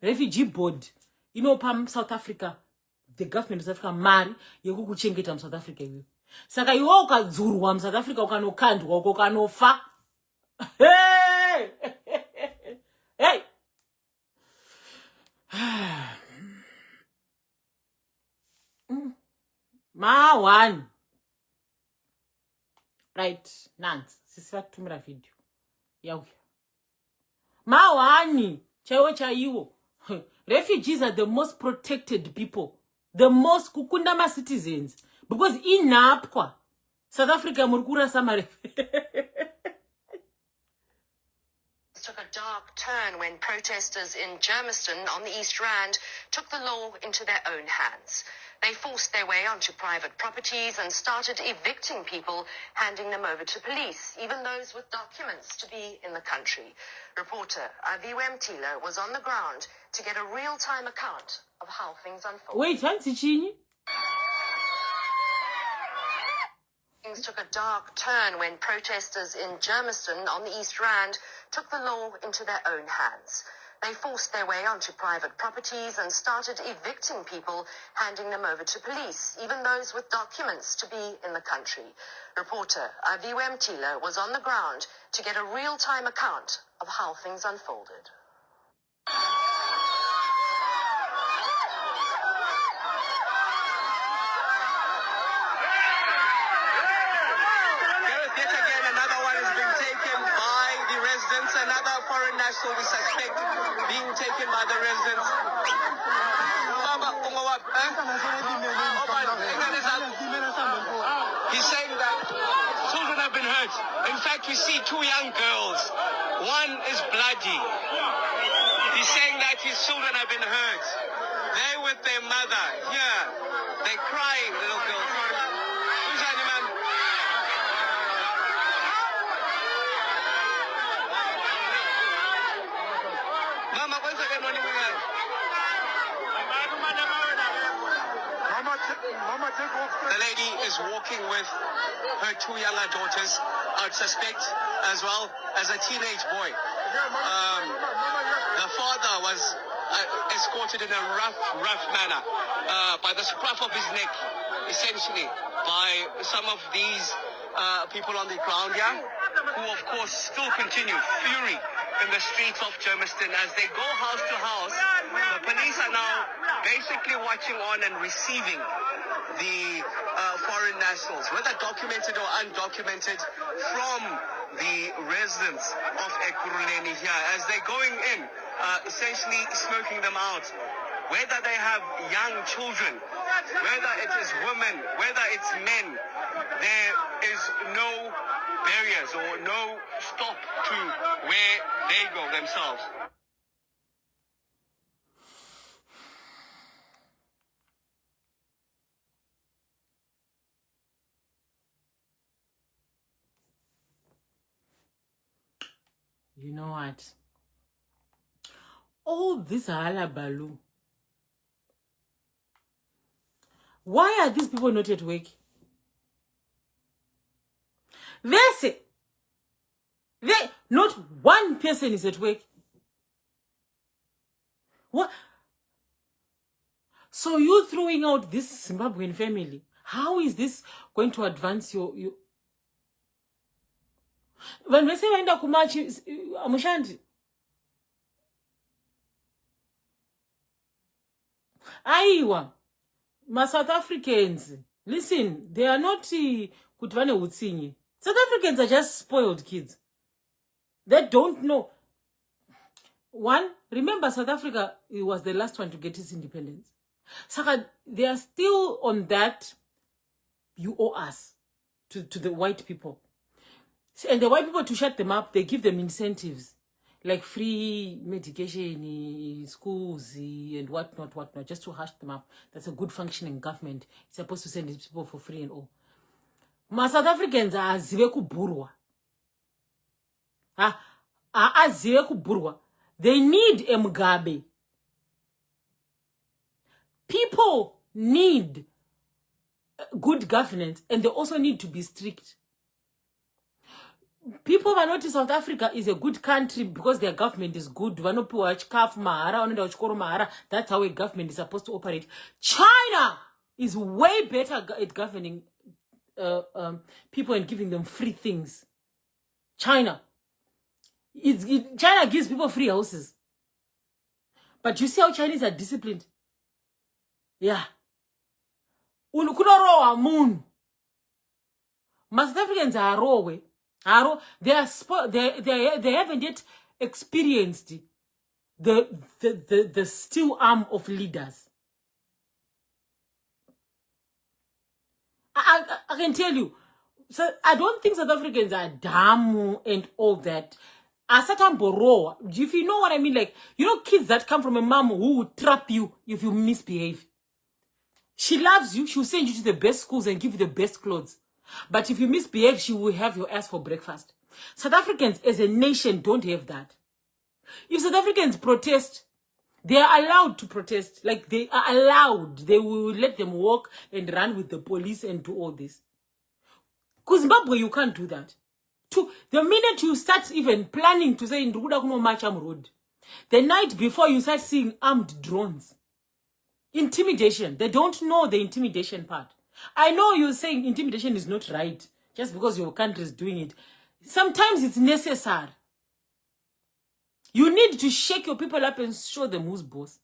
Refugee board inopa South Africa, the government of South Africa mari yekukuchengeta South Africa ivivi. Saka iwe ukadzurwa South Africa ukanokandwa uko kanofa. Hey! Hey! Ma one. Right, Nance. Sisi vatumira video. Yauya. Ma one. Chaiwo. Refugees are the most protected people. The most kukundama citizens. Because inapkwa. South Africa murkura samare. Took a dark turn when protesters in Germiston on the East Rand took the law into their own hands. They forced their way onto private properties and started evicting people, handing them over to police, even those with documents to be in the country. Reporter Aviwe Mtilo was on the ground to get a real-time account of how things unfolded. Wait, Chini? Things took a dark turn when protesters in Germiston on the East Rand took the law into their own hands. They forced their way onto private properties and started evicting people, handing them over to police, even those with documents to be in the country. Reporter Aviwe Mtilo was on the ground to get a real-time account of how things unfolded. Another foreign national we suspect being taken by the residents. He's saying that children have been hurt. In fact, we see two young girls. One is bloody. He's saying that his children have been hurt. They're with their mother here. They're crying, little girls. The lady is walking with her two younger daughters, I would suspect, as well as a teenage boy. The father was escorted in a rough manner by the scruff of his neck, essentially, by some of these people on the ground here, who of course still continue fury in the streets of Germiston as they go house to house. The police are now basically watching on and receiving the foreign nationals, whether documented or undocumented, from the residents of Ekurhuleni here as they're going in, essentially smoking them out. Whether they have young children, whether it is women, whether it's men, there is no barriers or no stop to where they go themselves. You know what? All this halabaloo. Why are these people not at work? Not one person is at work. What? So you throwing out this Zimbabwean family? How is this going to advance your? When we say waenda kumachi, amushandi. Aiwa, ma South Africans. Listen, they are not kutvane utsinyi. South Africans are just spoiled kids. They don't know. One, remember South Africa was the last one to get its independence. So they are still on that. You owe us to the white people. And the white people, to shut them up, they give them incentives like free medication, schools, and whatnot, just to hush them up. That's a good functioning government. It's supposed to send these people for free and all. Ma South Africans are azive kuburwa. Azive kuburwa. They need Mugabe. People need good governance, and they also need to be strict. People who notice South Africa is a good country because their government is good. That's how a government is supposed to operate. China is way better at governing people and giving them free things. China gives people free houses. But you see how Chinese are disciplined? Yeah. Unukunaroa moon. South Africans are raw. They haven't yet experienced the steel arm of leaders. I can tell you. So I don't think South Africans are dumb and all that. If you know what I mean, like, you know, kids that come from a mom who will trap you if you misbehave. She loves you. She will send you to the best schools and give you the best clothes. But if you misbehave, she will have your ass for breakfast. South Africans as a nation don't have that. If South Africans protest, they are allowed to protest. Like, they are allowed. They will let them walk and run with the police and do all this. Because Zimbabwe, you can't do that. The minute you start even planning to say in Macham Road, the night before you start seeing armed drones. Intimidation. They don't know the intimidation part. I know you're saying intimidation is not right just because your country is doing it. Sometimes it's necessary. You need to shake your people up and show them who's boss.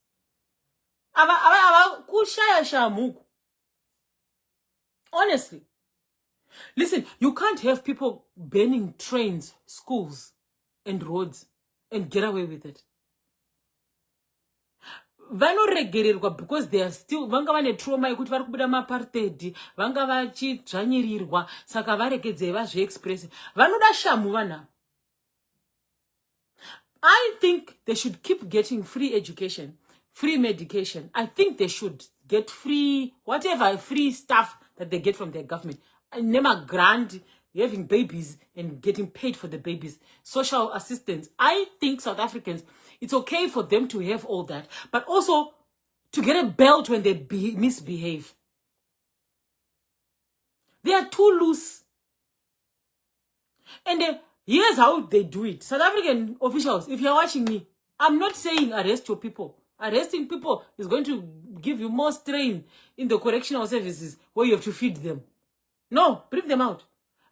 Honestly. Listen, you can't have people burning trains, schools, and roads and get away with it. Vanoregererwa because they are still vanga vane trauma yekuti vari kubuda maapartheid, vanga vachidzvanyirirwa, saka varegedze vazviexpress. Vanoda shamu vana. I think they should keep getting free education, free medication. I think they should get free, whatever free stuff that they get from their government. Nema grant, having babies and getting paid for the babies, social assistance. I think South Africans, it's okay for them to have all that, but also to get a belt when they misbehave. They are too loose. And here's how they do it. South African officials, if you're watching me, I'm not saying arrest your people. Arresting people is going to give you more strain in the correctional services where you have to feed them. No, bring them out.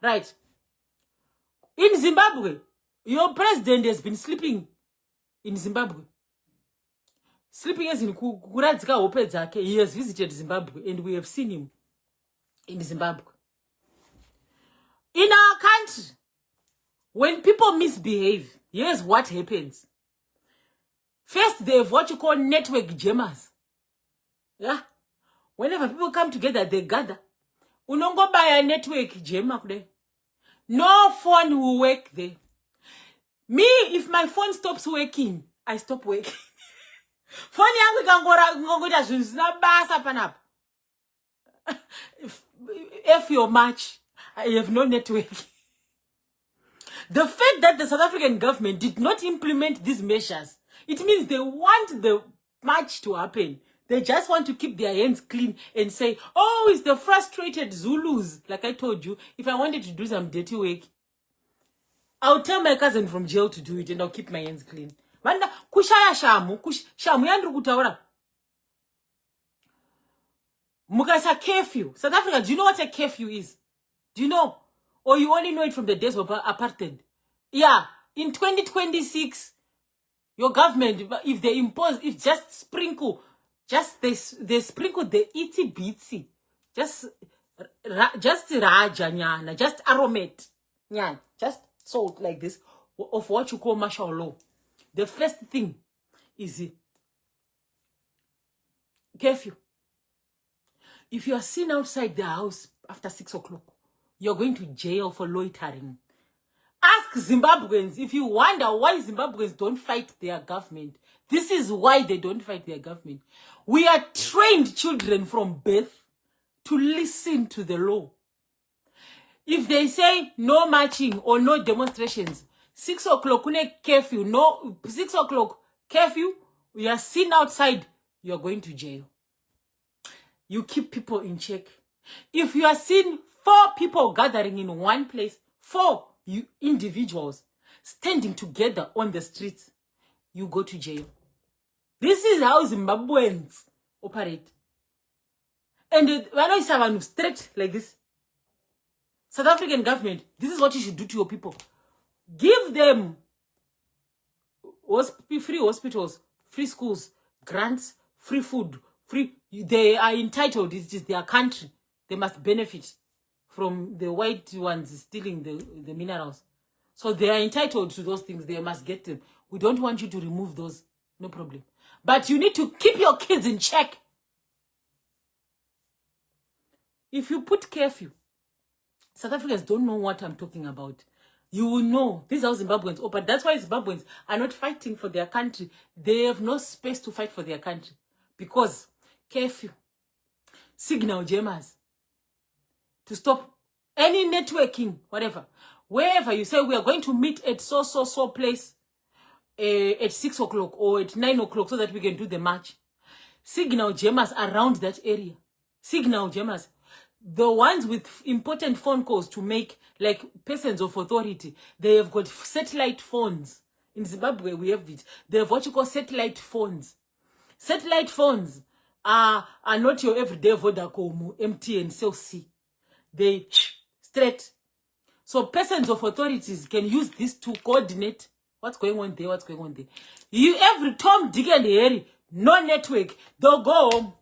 Right. In Zimbabwe, your president has been sleeping in Zimbabwe. Sleeping as in Kuradzika Opedzake. He has visited Zimbabwe and we have seen him in Zimbabwe. In our country, when people misbehave, here's what happens. First, they have what you call network jammers. Yeah? Whenever people come together, they gather. Unongo buy a network jammer there. No phone will work there. Me, if my phone stops working, I stop working. Phone yangu kangora zvinzina basa panapa. If your match, I have no network. The fact that the South African government did not implement these measures, it means they want the march to happen. They just want to keep their hands clean and say, oh, it's the frustrated Zulus. Like I told you, if I wanted to do some dirty work, I'll tell my cousin from jail to do it and I'll keep my hands clean. Manda kushaya shamu, shamu yandru kutaura. Mukasa curfew. South Africa, do you know what a curfew is? Do you know? Or you only know it from the days of apartheid? Yeah, in 2026, your government, if they impose, if just sprinkle, they sprinkle the itty bitsy, just raja nyana, just aromat, nyana, just salt like this of what you call martial law. The first thing is curfew. If you are seen outside the house after 6 o'clock, you're going to jail for loitering. Ask Zimbabweans if you wonder why Zimbabweans don't fight their government. This is why they don't fight their government. We are trained children from birth to listen to the law. If they say no marching or no demonstrations, 6 o'clock, curfew, no, 6 o'clock, curfew, we are seen outside, you are going to jail. You keep people in check. If you are seen 4 people gathering in one place, 4 individuals standing together on the streets, you go to jail. This is how Zimbabweans operate. And when I say I'm straight like this, South African government, this is what you should do to your people. Give them free hospitals, free schools, grants, free food, free. They are entitled. It is their country. They must benefit from the white ones stealing the minerals. So they are entitled to those things. They must get them. We don't want you to remove those. No problem. But you need to keep your kids in check. If you put curfew, South Africans don't know what I'm talking about. You will know. This is how Zimbabweans operate. That's why Zimbabweans are not fighting for their country. They have no space to fight for their country. Because curfew, signal jammers, to stop any networking, whatever. Wherever you say we are going to meet at so place at 6 o'clock or at 9 o'clock so that we can do the march. Signal jammers around that area. Signal jammers. The ones with important phone calls to make, like persons of authority, they have got satellite phones. In Zimbabwe, we have it. They have what you call satellite phones. Satellite phones are not your everyday Vodacom, MTN, Cell C. They straight. So persons of authorities can use this to coordinate what's going on there, what's going on there. You every Tom, Dick, and Harry, no network, they'll go home.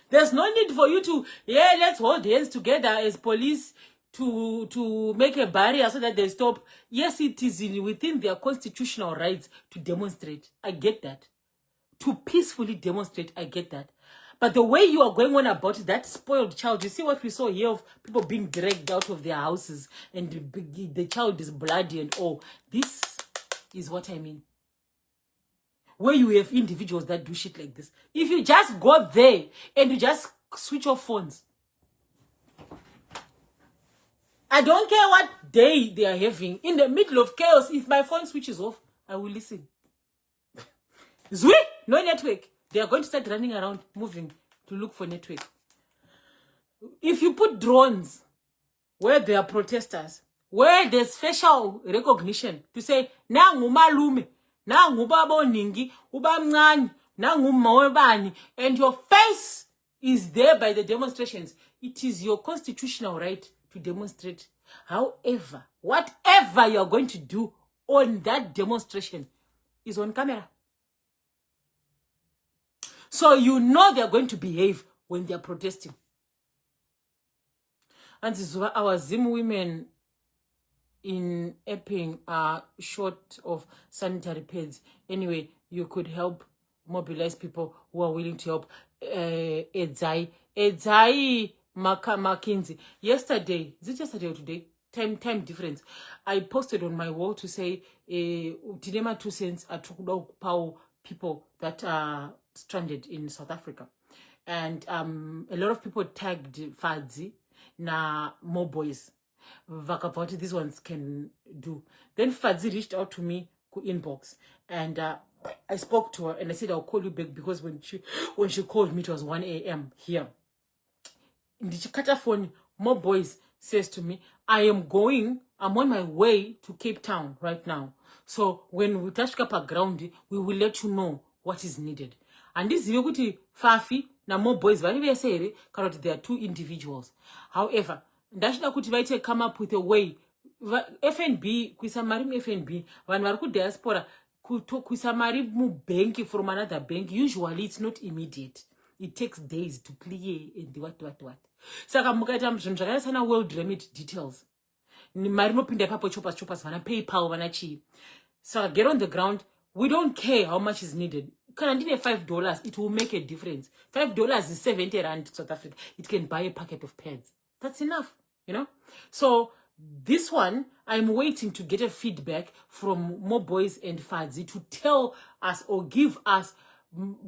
There's no need for you to, let's hold hands together as police to make a barrier so that they stop. Yes, it is within their constitutional rights to demonstrate. I get that. To peacefully demonstrate, I get that. But the way you are going on about that spoiled child, you see what we saw here of people being dragged out of their houses and the child is bloody and all. This is what I mean. Where you have individuals that do shit like this. If you just go there and you just switch off phones. I don't care what day they are having. In the middle of chaos, if my phone switches off, I will listen. Zui, no network. They are going to start running around, moving to look for network. If you put drones where there are protesters, where there's facial recognition to say, nangu malume, nangu baba ningi, uba mncane, nangu mawebani, and your face is there by the demonstrations, it is your constitutional right to demonstrate. However, whatever you're going to do on that demonstration is on camera. So you know they're going to behave when they're protesting. And Zuva, our Zim women in Epping are short of sanitary pads. Anyway, you could help mobilize people who are willing to help. Edzai McKinsey. Yesterday, is it yesterday or today? Time difference. I posted on my wall to say, Tinema 2 cents are power people that are stranded in South Africa. And a lot of people tagged Fadzi na more boys. vakabva kuti these ones can do. Then Fadzi reached out to me ku inbox, and I spoke to her and I said I'll call you back, because when she called me it was 1 a.m. here. Ndichikata phone, more boys says to me, I'm on my way to Cape Town right now. So when we touch up ground, we will let you know what is needed. And this is kuti Fafi na more boys vari vese karoti there are two individuals. However, ndachida kuti vaite come up with a way. FNB kuisa mari mu FNB, vanhu vari ku diaspora kuisa mari mu bank from another bank, usually it's not immediate. It takes days to clear and what. Saka mukaita zvinhu zvakaita sana world remit details. Mari nopinda papo chopas vana PayPal vana chi. So get on the ground. We don't care how much is needed. Kana ndine $5, it will make a difference. $5 is 70 rand South Africa. It can buy a packet of pads. That's enough, you know? So this one, I'm waiting to get a feedback from more boys and Fadzi to tell us or give us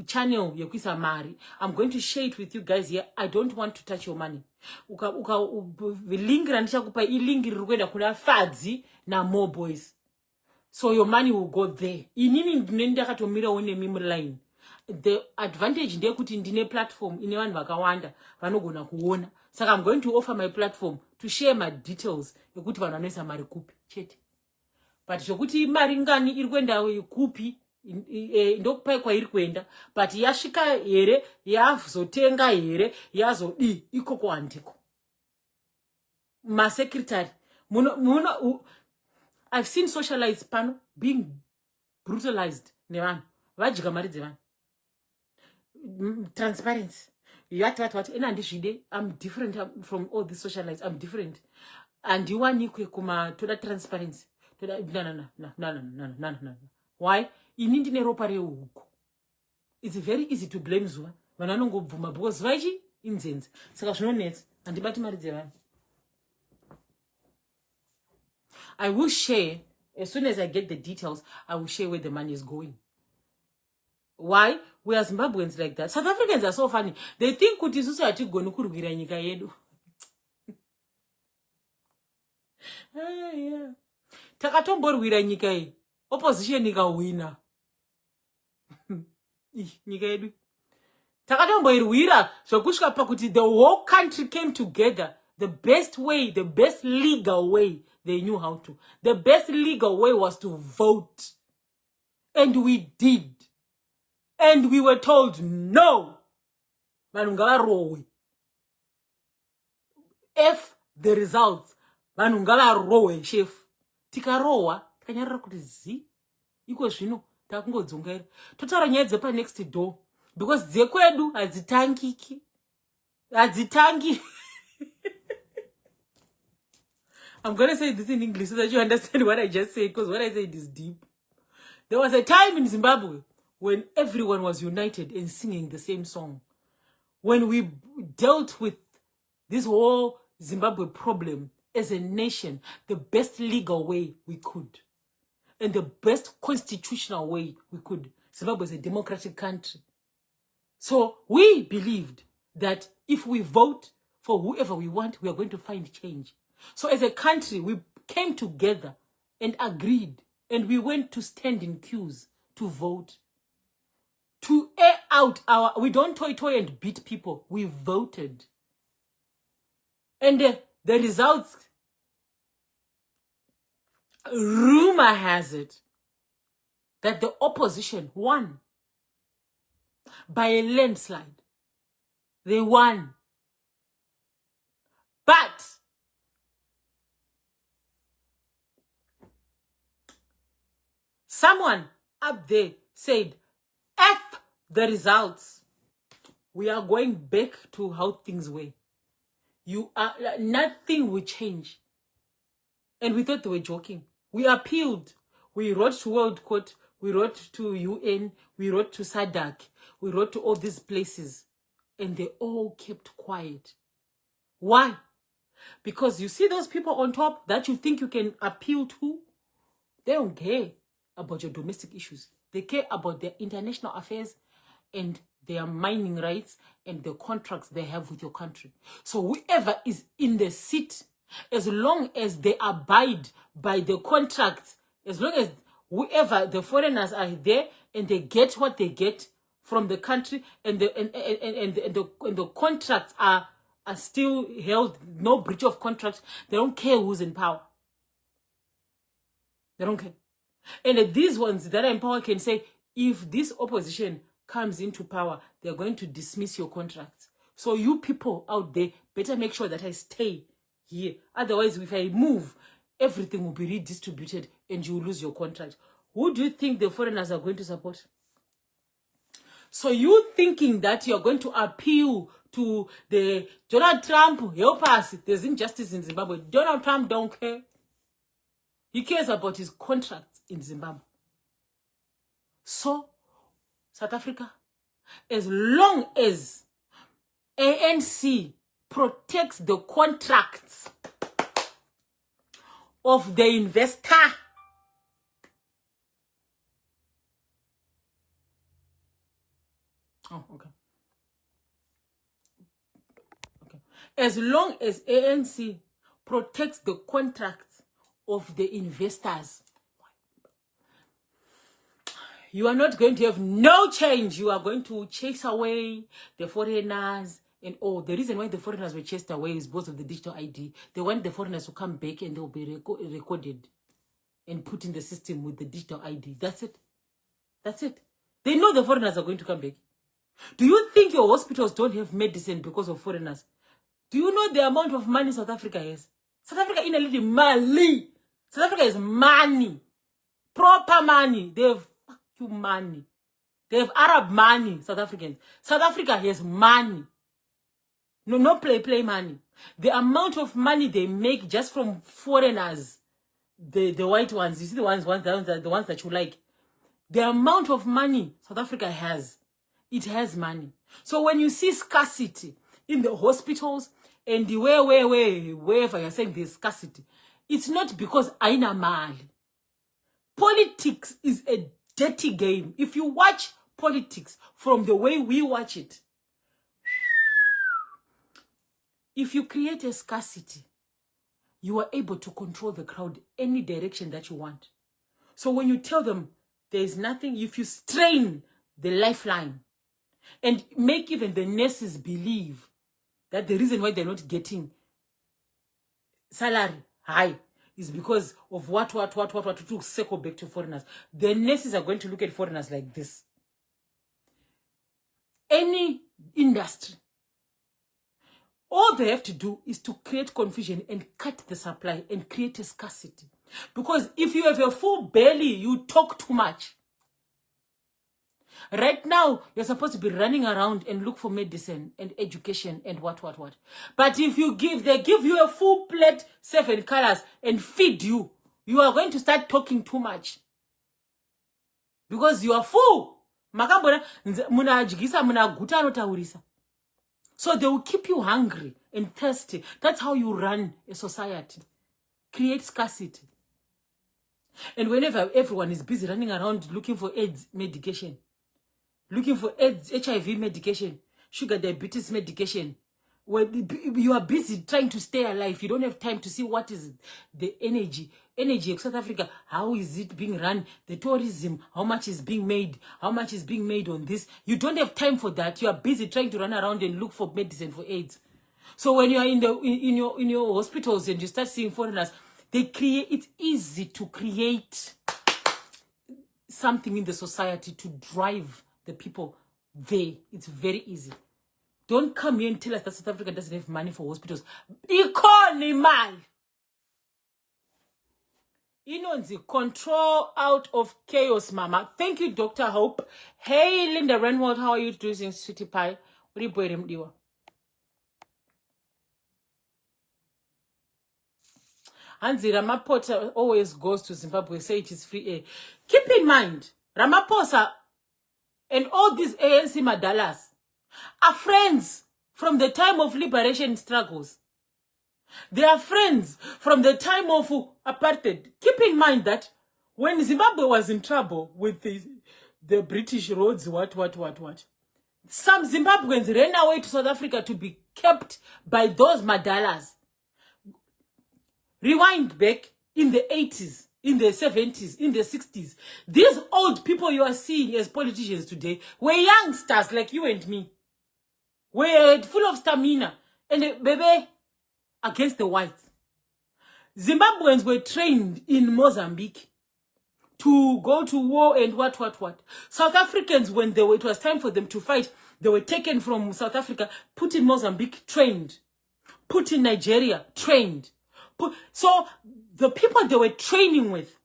channel yokuisa mari. I'm going to share it with you guys here. I don't want to touch your money. Link randichakupa link rikuenda kuna Fadzi na more boys. So your money will go there. Inini ndinenda katomira one meme line. The advantage ndekuti ndine platform ine vanhu vakawanda vanogona kuona. Saka I'm going to offer my platform to share my details yokuti vanhu vanoisa mari kupi chete. But yokuti mari ngani iri kuenda kupi ndokupai kwairi kuenda, but yasvika here, yazotenga here, yazodi ikoko handiko. Ma secretary I've seen socialized pano being brutalized nevanhu vadya mari dzevanhu. Transparency. What? And andizvide, I'm different from all these socialites. I'm different. And you want kuma to that transparency. To that no. Why? Inindine ropa rehuko. It's very easy to blame Zuva. Vananongobvuma because Zuva inzenze. Saka zvinonetsa handibati mari dzevanhu. I will share, as soon as I get the details, I will share where the money is going. Why? We are Zimbabweans like that. South Africans are so funny. They think kuti isusu hatigoni kurwira nyika yedu. Yeah. Takatomborwira nyika iyi. Opposition ikawina. Nyika yedu. Takatomborwira zvokusvika pakuti the whole country came together. The best way, the best legal way they knew how to. The best legal way was to vote. And we did. And we were told, no. If the results, chef. Tikarowa, tikanyarara kuti zi. Iko zvino, takungodzungaira. Totara nyaya dzepa next door. Because dzekwedu hadzitangiki. Hadzitangi. I'm going to say this in English so that you understand what I just said, because what I said is deep. There was a time in Zimbabwe when everyone was united and singing the same song. When we dealt with this whole Zimbabwe problem as a nation, the best legal way we could, and the best constitutional way we could. Zimbabwe is a democratic country. So we believed that if we vote for whoever we want, we are going to find change. So as a country, we came together and agreed, and we went to stand in queues to vote. To air out we don't toy and beat people. We voted. And the results, rumor has it that the opposition won by a landslide. They won. But someone up there said, F the results. We are going back to how things were. Nothing will change. And we thought they were joking. We appealed. We wrote to World Court. We wrote to UN. We wrote to SADC. We wrote to all these places. And they all kept quiet. Why? Because you see those people on top that you think you can appeal to? They don't care about your domestic issues. They care about their international affairs and their mining rights and the contracts they have with your country. So whoever is in the seat as long as they abide by the contracts, as long as whoever the foreigners are there and they get what they get from the country, and the contracts are still held, no breach of contract, they don't care who's in power. They don't care. And these ones that are in power can say, if this opposition comes into power, they're going to dismiss your contracts. So you people out there better make sure that I stay here. Otherwise, if I move, everything will be redistributed and you will lose your contract. Who do you think the foreigners are going to support? So you thinking that you're going to appeal to the Donald Trump, help us, there's injustice in Zimbabwe. Donald Trump don't care. He cares about his contracts in Zimbabwe. So, South Africa, as long as ANC protects the contracts of the investor, oh, okay. Okay. As long as ANC protects the contracts of the investors, you are not going to have no change. You are going to chase away the foreigners and all. The reason why the foreigners were chased away is because of the digital ID. They want the foreigners to come back and they'll be recorded and put in the system with the digital ID. That's it. That's it. They know the foreigners are going to come back. Do you think your hospitals don't have medicine because of foreigners? Do you know the amount of money South Africa has? South Africa in a little Mali. South Africa has money. Proper money. They have money. They have Arab money, South Africans. South Africa has money. No play money. The amount of money they make just from foreigners, the white ones, you see the ones that you like. The amount of money South Africa has, it has money. So when you see scarcity in the hospitals and the wherever you're saying there's scarcity, it's not because aina mali. Politics is a dirty game. If you watch politics from the way we watch it, if you create a scarcity, you are able to control the crowd any direction that you want. So when you tell them there is nothing, if you strain the lifeline and make even the nurses believe that the reason why they're not getting salary high is because of what to circle back to foreigners. The nurses are going to look at foreigners like this. Any industry, all they have to do is to create confusion and cut the supply and create a scarcity. Because if you have a full belly, you talk too much. Right now, you're supposed to be running around and look for medicine and education and what. But if they give you a full plate, 7 colors, and feed you, you are going to start talking too much. Because you are full. So they will keep you hungry and thirsty. That's how you run a society. Create scarcity. And whenever everyone is busy running around looking for AIDS medication, looking for AIDS, HIV medication, sugar diabetes medication, well, you are busy trying to stay alive. You don't have time to see what is the energy of South Africa. How is it being run? The tourism, how much is being made? How much is being made on this? You don't have time for that. You are busy trying to run around and look for medicine for AIDS. So when you are in your hospitals and you start seeing foreigners, it's easy to create something in the society to drive the people there. It's very easy. Don't come here and tell us that South Africa doesn't have money for hospitals. Economy. Inonzi, control out of chaos, mama. Thank you, Dr. Hope. Hey, Linda Renwald, how are you doing, sweetie pie? Hansi Ramaphosa always goes to Zimbabwe, say it is free air. Keep in mind, Ramaphosa and all these ANC madalas are friends from the time of liberation struggles. They are friends from the time of apartheid. Keep in mind that when Zimbabwe was in trouble with the British roads, some Zimbabweans ran away to South Africa to be kept by those madalas. Rewind back in the 80s, in the 70s, in the 60s. These old people you are seeing as politicians today were youngsters like you and me. Were full of stamina and baby against the whites. Zimbabweans were trained in Mozambique to go to war and what. South Africans, when it was time for them to fight, they were taken from South Africa, put in Mozambique, trained. Put in Nigeria, trained. So the people they were training with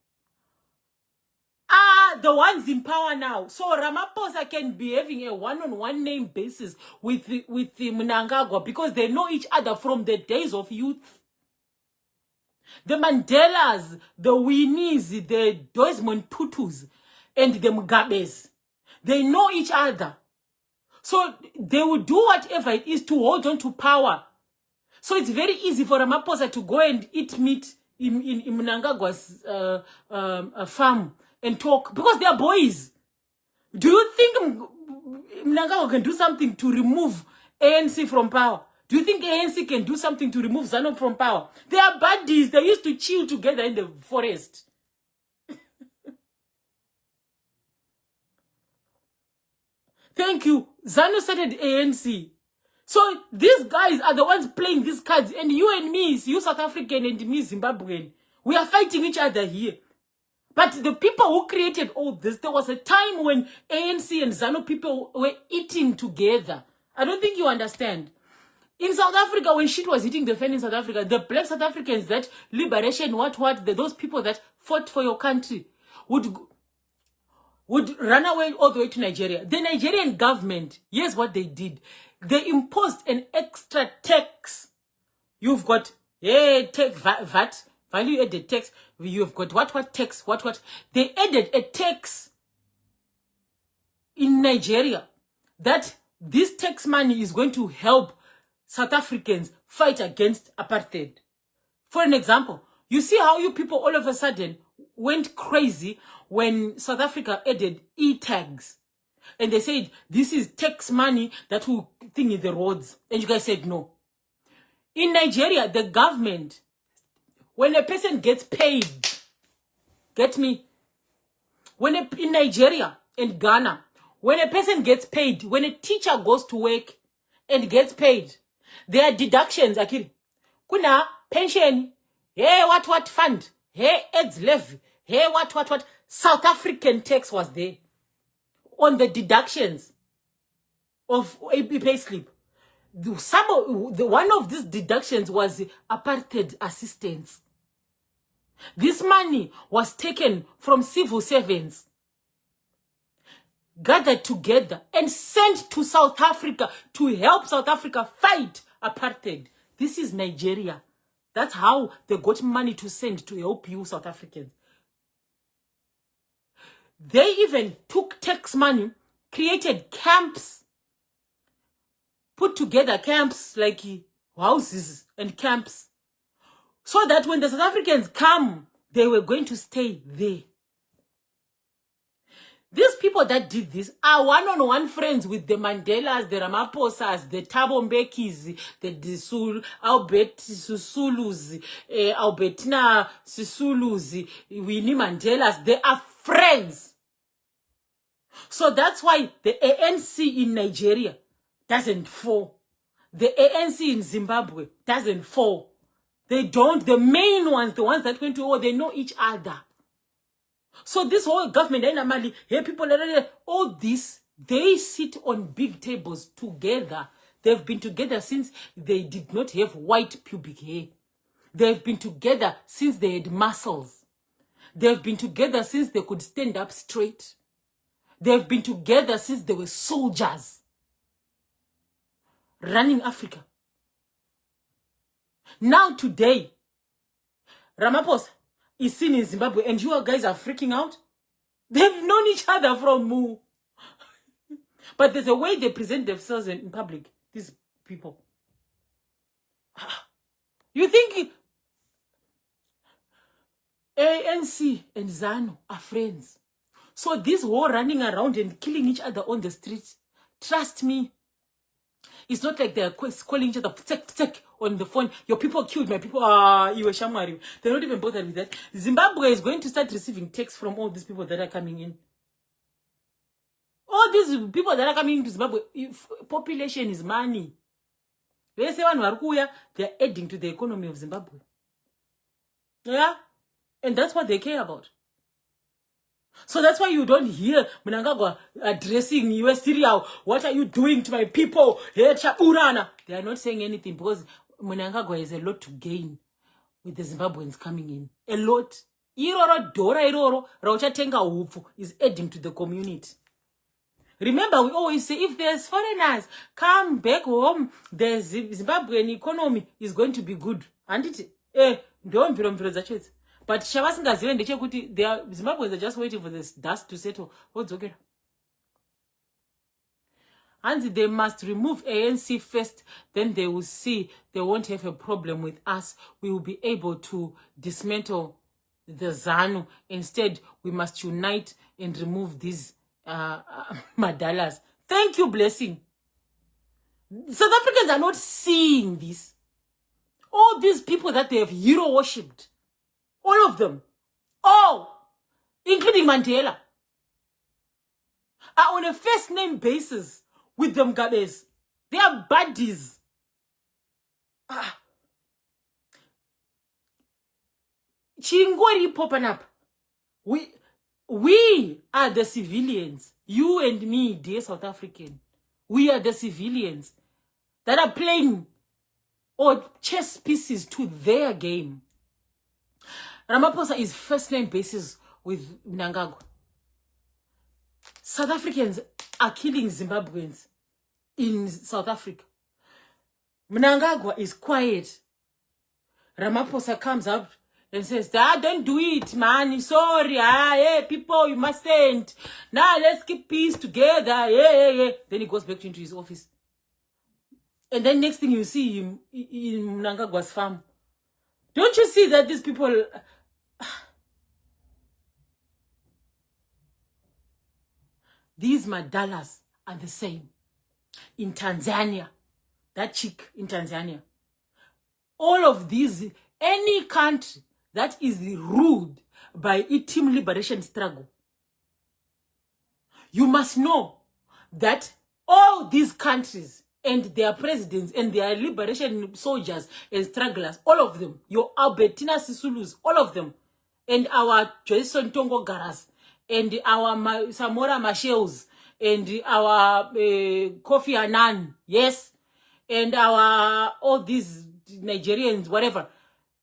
are the ones in power now. So Ramaphosa can be having a one-on-one name basis with the Mnangagwa because they know each other from the days of youth. The Mandelas, the Winnies, the Desmond Tutus, and the Mugabes, they know each other. So they will do whatever it is to hold on to power. So it's very easy for Ramaphosa to go and eat meat in Mnangagwa's farm and talk because they are boys. Do you think Mnangagwa can do something to remove ANC from power? Do you think ANC can do something to remove ZANU from power? They are buddies. They used to chill together in the forest. Thank you. ZANU started ANC. So these guys are the ones playing these cards. And you and me, you South African and me Zimbabwean, we are fighting each other here. But the people who created all this, there was a time when ANC and ZANU people were eating together. I don't think you understand. In South Africa, when shit was hitting the fan in South Africa, the black South Africans, that liberation, those people that fought for your country would run away all the way to Nigeria. The Nigerian government, here's what they did. They imposed an extra tax. You've got, VAT, value added tax. You've got what tax, what. They added a tax in Nigeria that this tax money is going to help South Africans fight against apartheid. For an example, you see how you people all of a sudden went crazy when South Africa added e-tags. And they said, this is tax money that will thing in the roads. And you guys said no. In Nigeria, the government, when a person gets paid, get me? In Nigeria and Ghana, when a person gets paid, when a teacher goes to work and gets paid, there are deductions. Kuna pension, hey, what fund, hey, AIDS levy, hey, what. South African tax was there on the deductions of a pay slip. One of these deductions was apartheid assistance. This money was taken from civil servants, gathered together and sent to South Africa to help South Africa fight apartheid. This is Nigeria. That's how they got money to send to help you South Africans. They even took tax money, created camps, put together camps like houses and camps, so that when the South Africans come, they were going to stay there. These people that did this are one-on-one friends with the Mandelas, the Ramaphosas, the Thabo Mbekis, the Albert Sisulus, Albertina Sisulus, Winnie Mandelas. They are friends. So that's why the ANC in Nigeria doesn't fall. The ANC in Zimbabwe doesn't fall. They don't. The main ones, the ones that went to war, they know each other. So this whole government, people, all this, they sit on big tables together. They've been together since they did not have white pubic hair. They've been together since they had muscles. They've been together since they could stand up straight. They've been together since they were soldiers running Africa. Now today, Ramaphosa is seen in Zimbabwe and you guys are freaking out. They've known each other from Mu. But there's a way they present themselves in public, these people. You think ANC and ZANU are friends? So this whole running around and killing each other on the streets, trust me, It's not like they're calling each other on the phone. Your people killed my people. You were shamwari. They're not even bothered with that. Zimbabwe is going to start receiving texts from all these people that are coming in. All these people that are coming into Zimbabwe, population is money. They say they're adding to the economy of Zimbabwe. Yeah? And that's what they care about. So that's why you don't hear Mnangagwa addressing US Syria. What are you doing to my people? They are not saying anything because Mnangagwa has a lot to gain with the Zimbabweans coming in. A lot. Is adding to the community. Remember, we always say, if there's foreigners, come back home, the Zimbabwean economy is going to be good. And it, don't. But Zimbabweans are just waiting for this dust to settle. What's okay? And they must remove ANC first, then they will see they won't have a problem with us. We will be able to dismantle the ZANU. Instead, we must unite and remove these madalas. Thank you, Blessing. South Africans are not seeing this. All these people that they have hero worshipped. All of them. All. Including Mandela. Are on a first name basis with them Gabes. They are buddies. Chingori popping up. We are the civilians. You and me, dear South African. We are the civilians that are playing or chess pieces to their game. Ramaphosa is first name basis with Mnangagwa. South Africans are killing Zimbabweans in South Africa. Mnangagwa is quiet. Ramaphosa comes up and says, don't do it, man. Sorry. Hey, people, you mustn't. Now, let's keep peace together. Yeah. Then he goes back into his office. And then next thing you see him in Mnangagwa's farm. Don't you see that these people... These madalas are the same. In Tanzania, that chick in Tanzania. All of these, any country that is ruled by a team liberation struggle, you must know that all these countries and their presidents and their liberation soldiers and strugglers, all of them, your Albertina Sisulus, all of them, and our Jason Tongo Garas, and our Samora Machels, and our Kofi Annan, yes, and our all these Nigerians, whatever.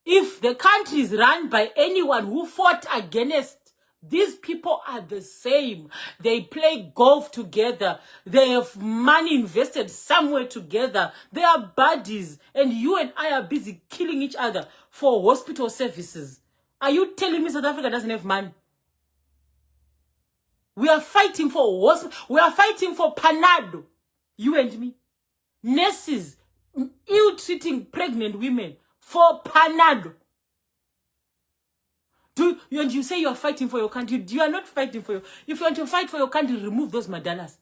If the country is run by anyone who fought against, these people are the same. They play golf together. They have money invested somewhere together. They are buddies. And you and I are busy killing each other for hospital services. Are you telling me South Africa doesn't have money? We are fighting for we are fighting for Panado. You and me. Nurses ill-treating pregnant women for Panado. And you say you are fighting for your country. You are not fighting for your... If you want to fight for your country, remove those madalas.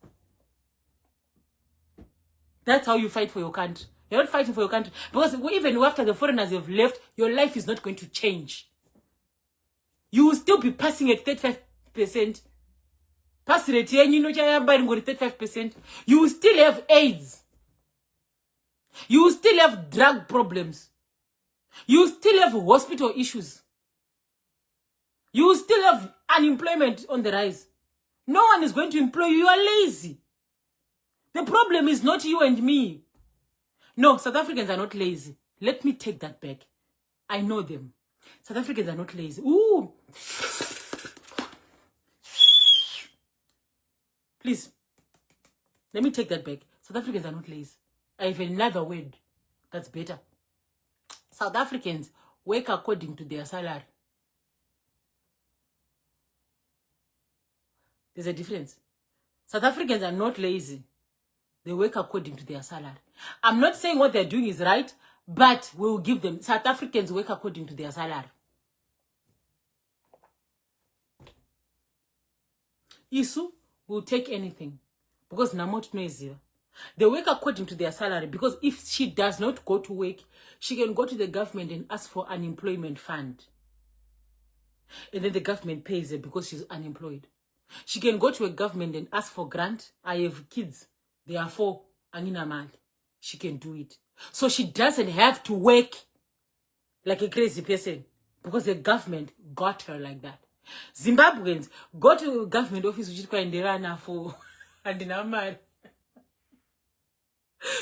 That's how you fight for your country. You're not fighting for your country. Because even after the foreigners have left, your life is not going to change. You will still be passing at 35%. Pass rate, you know, 35%. You will still have AIDS. You will still have drug problems. You will still have hospital issues. You will still have unemployment on the rise. No one is going to employ you. You are lazy. The problem is not you and me. No, South Africans are not lazy. Let me take that back. I know them. South Africans are not lazy. Ooh. Please. Let me take that back. South Africans are not lazy. I have another word that's better. South Africans work according to their salary. There's a difference. South Africans are not lazy. They work according to their salary. I'm not saying what they're doing is right, but we will give them. South Africans work according to their salary. Isu will take anything because Namot Nezviri. They work according to their salary, because if she does not go to work, she can go to the government and ask for unemployment fund. And then the government pays her because she's unemployed. She can go to a government and ask for grant. I have kids. They are 4. Angina mali. She can do it. So she doesn't have to work like a crazy person, because the government got her like that. Zimbabweans go to government office which is quite for and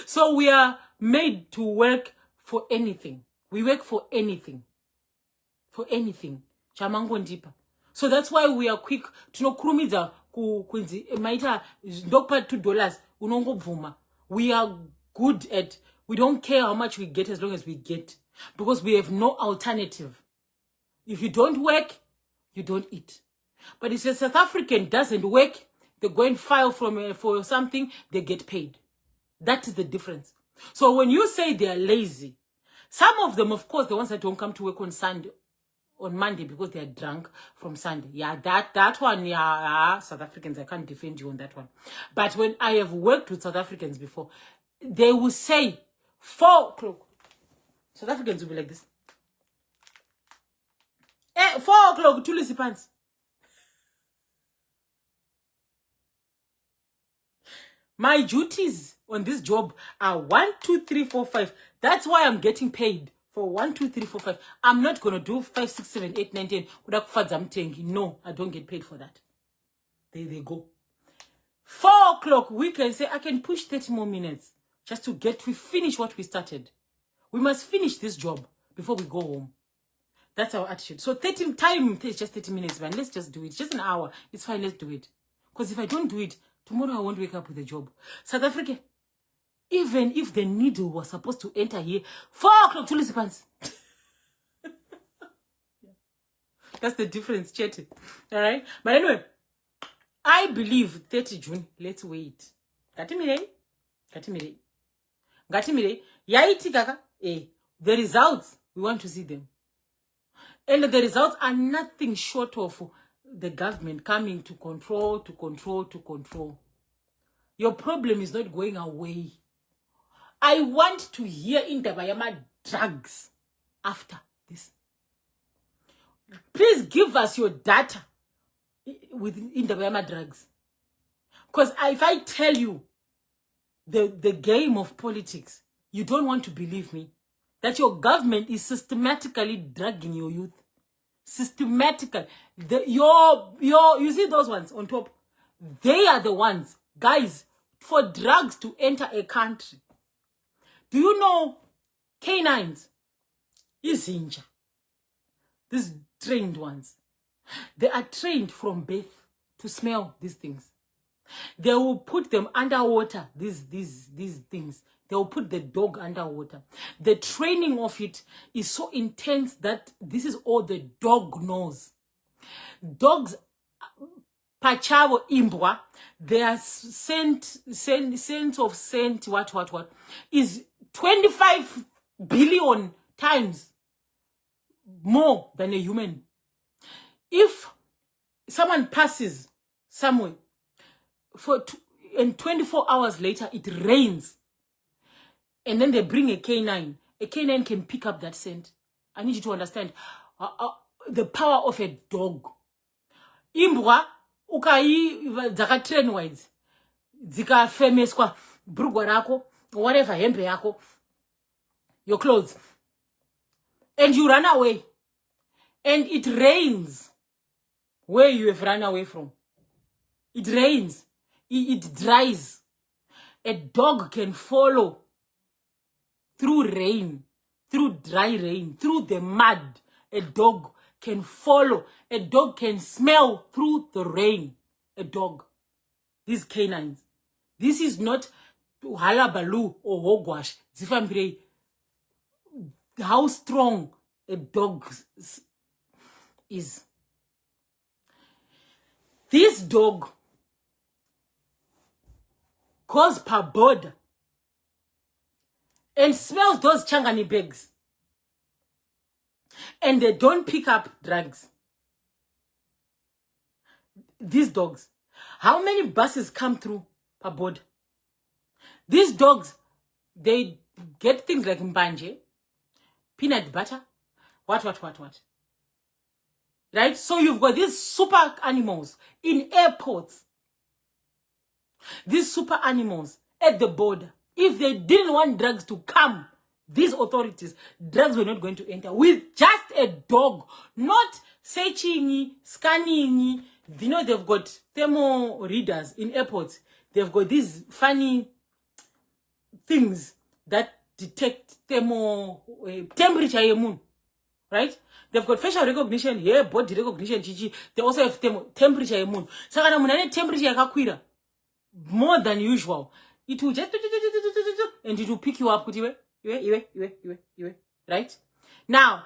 so we are made to work for anything. We work for anything. For anything. Chamango ndipa. So that's why we are quick to know kurumiza kunzi maita ndokpa $2 unongo bvuma. We are good at, we don't care how much we get as long as we get, because we have no alternative. If you don't work, you don't eat. But if a South African doesn't work, they go and file for something, they get paid. That is the difference. So when you say they are lazy, some of them, of course, the ones that don't come to work on Sunday, on Monday, because they are drunk from Sunday. Yeah, that one, yeah, South Africans, I can't defend you on that one. But when I have worked with South Africans before, they will say 4 o'clock. South Africans will be like this. 4 o'clock, tulisi pants. My duties on this job are 1, 2, 3, 4, 5. That's why I'm getting paid for 1, 2, 3, 4, 5. I'm not gonna do 5, 6, 7, 8, 9, 10. No, I don't get paid for that. There they go. 4 o'clock, we can say I can push 30 more minutes just to finish what we started. We must finish this job before we go home. That's our attitude. So 30 time is just 30 minutes, man. Let's just do it. Just an hour. It's fine. Let's do it. Because if I don't do it, tomorrow I won't wake up with a job. South Africa, even if the needle was supposed to enter here, 4 o'clock to listen pants. That's the difference, Chetty. All right? But anyway, I believe 30 June, let's wait. Gatimire. Yaiti kaka. The results, we want to see them. And the results are nothing short of the government coming to control. Your problem is not going away. I want to hear in Dabayama drugs after this. Please give us your data with in Dabayama drugs. Because if I tell you the game of politics, you don't want to believe me. That your government is systematically drugging your youth. Systematically. You see those ones on top? They are the ones, guys, for drugs to enter a country. Do you know canines? Izinja. These trained ones. They are trained from birth to smell these things. They will put them underwater, these things. They will put the dog underwater. The training of it is so intense that this is all the dog knows. Dogs, pachavo imbwa, their sense of scent, what, is 25 billion times more than a human. If someone passes somewhere, and 24 hours later, it rains, and then they bring a canine can pick up that scent. I need you to understand the power of a dog. Imbwa, ukai zaka train wise, zika femeswa, brugwa rako, whatever, hempe yako, your clothes, and you run away, and it rains where you have run away from. It rains, it dries. A dog can follow through rain, through dry rain, through the mud. A dog can follow. A dog can smell through the rain. A dog. These canines. This is not halabaloo or hogwash. Zifambire. How strong a dog is. This dog goes per border and smells those changani bags. And they don't pick up drugs. These dogs. How many buses come through per border? These dogs, they get things like mbanje, peanut butter, what. Right? So you've got these super animals in airports. These super animals at the border. If they didn't want drugs to come, these authorities, drugs were not going to enter with just a dog, not searching, scanning. You know, they've got thermo readers in airports. They've got these funny things that detect temperature ye moon, right? They've got facial recognition here, body recognition, chichi. They also have temperature ye moon. So kana munhu ane temperature yakakwira more than usual, it will just and it will pick you up. Right? Now,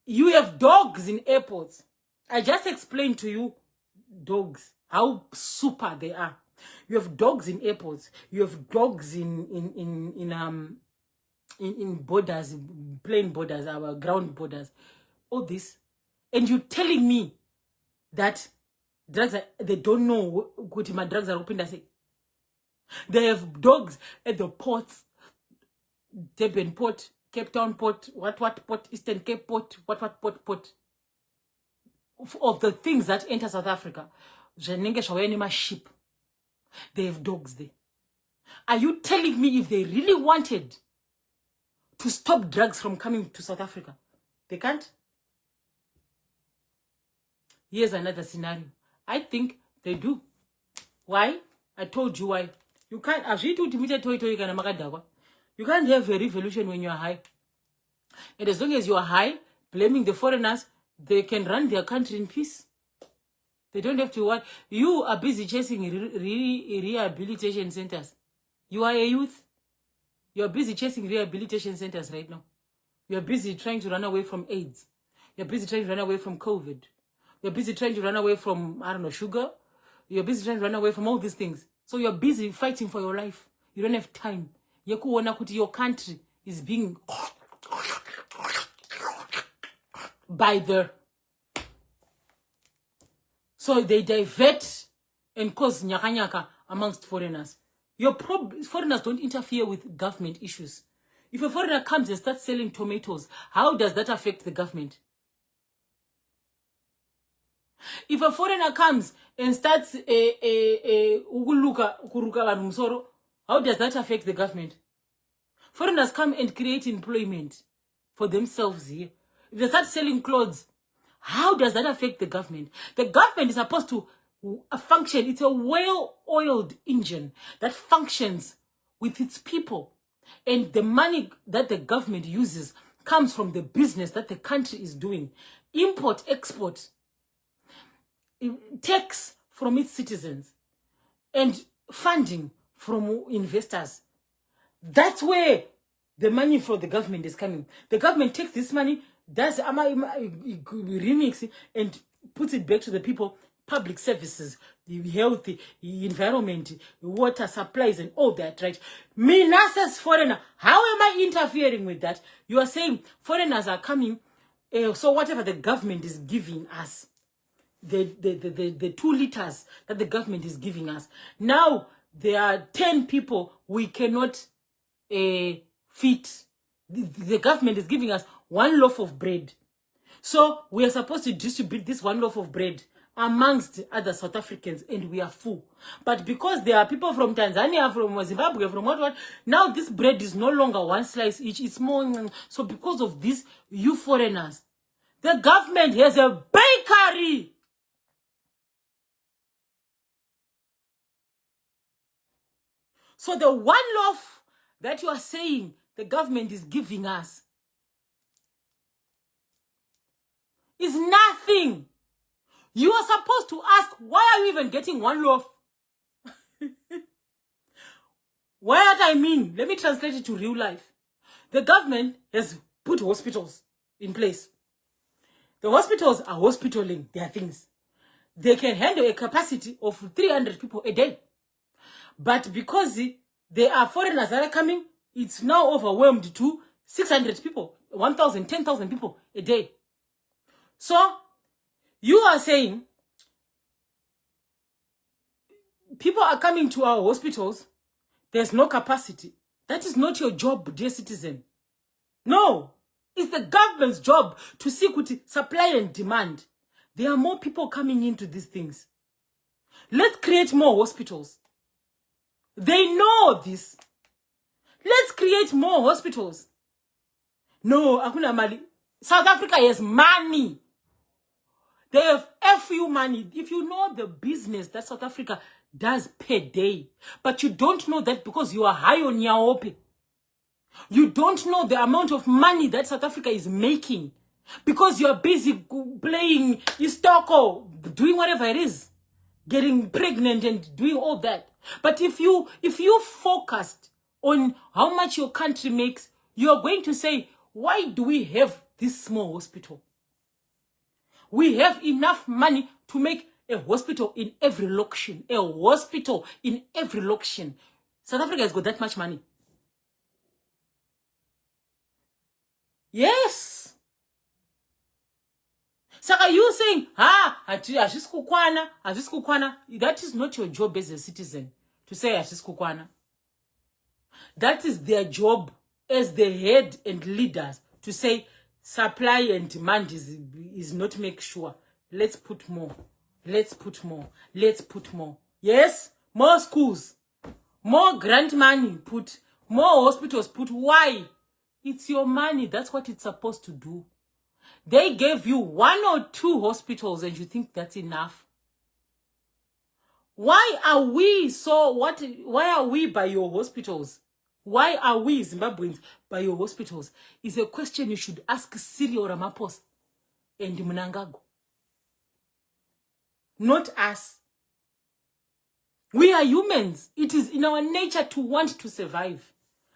you have dogs in airports. I just explained to you dogs, how super they are. You have dogs in airports. You have dogs in borders, plane borders, our ground borders. All this, and you telling me that drugs they don't know what my drugs are open. They have dogs at the ports, Durban port, Cape Town port, what port, Eastern Cape port, what port. Of the things that enter South Africa, ship. They have dogs there. Are you telling me if they really wanted to stop drugs from coming to South Africa, they can't? Here's another scenario. I think they do. Why? I told you why. You can't. You can't have a revolution when you're high. And as long as you are high, blaming the foreigners, they can run their country in peace. They don't have to what. You are busy chasing rehabilitation centers. You are a youth. You are busy chasing rehabilitation centers right now. You are busy trying to run away from AIDS. You're busy trying to run away from COVID. You're busy trying to run away from, I don't know, sugar. You're busy trying to run away from all these things. So you're busy fighting for your life. You don't have time. Your country is being by the... So they divert and cause nyaka amongst foreigners. Foreigners don't interfere with government issues. If a foreigner comes and starts selling tomatoes, how does that affect the government? If a foreigner comes and starts how does that affect the government? Foreigners come and create employment for themselves here. If they start selling clothes, how does that affect the government? The government is supposed to function. It's a well-oiled engine that functions with its people. And the money that the government uses comes from the business that the country is doing. Import, export, tax from its citizens, and funding from investors. That's where the money for the government is coming. The government takes this money, does remix it, and puts it back to the people. Public services, the health, the environment, the water supplies, and all that, right? Me, as foreigner, how am I interfering with that? You are saying foreigners are coming, so whatever the government is giving us, the 2 liters that the government is giving us, now there are 10 people we cannot fit. The government is giving us 1 loaf of bread. So we are supposed to distribute this 1 loaf of bread amongst other South Africans, and we are full. But because there are people from Tanzania, from Zimbabwe, from what, now this bread is no longer 1 slice each, it's more. So because of this, you foreigners, the government has a bakery. So the 1 loaf that you are saying the government is giving us is nothing. You are supposed to ask, why are you even getting 1 loaf? What I mean, let me translate it to real life. The government has put hospitals in place. The hospitals are hospitaling their things. They can handle a capacity of 300 people a day. But because there are foreigners that are coming, it's now overwhelmed to 600 people, 1,000, 10,000 people a day. So, you are saying People are coming to our hospitals. There's no capacity. That is not your job, dear citizen. No. It's the government's job to see with supply and demand. There are more people coming into these things. Let's create more hospitals. They know this. Let's create more hospitals. No, Akuna Mali. South Africa has money. They have FU money. If you know the business that South Africa does per day, but you don't know that because you are high on Yaope. You don't know the amount of money that South Africa is making because you are busy playing Istoko, doing whatever it is, getting pregnant and doing all that. But if you focused on how much your country makes, you're going to say, why do we have this small hospital? We have enough money to make a hospital in every location. A hospital in every location. South Africa has got that much money. Yes. So are you saying, that is not your job as a citizen to say Kukwana. That is their job as the head and leaders to say supply and demand is not make sure. Let's put more. Let's put more. Let's put more. Yes, more schools, more grant money, put more hospitals, put. Why? It's your money. That's what it's supposed to do. They gave you 1 or 2 hospitals and you think that's enough. Why are we by your hospitals? Why are we Zimbabweans by your hospitals? Is a question you should ask Cyril Ramaphosa and Mnangagwa. Not us. We are humans. It is in our nature to want to survive.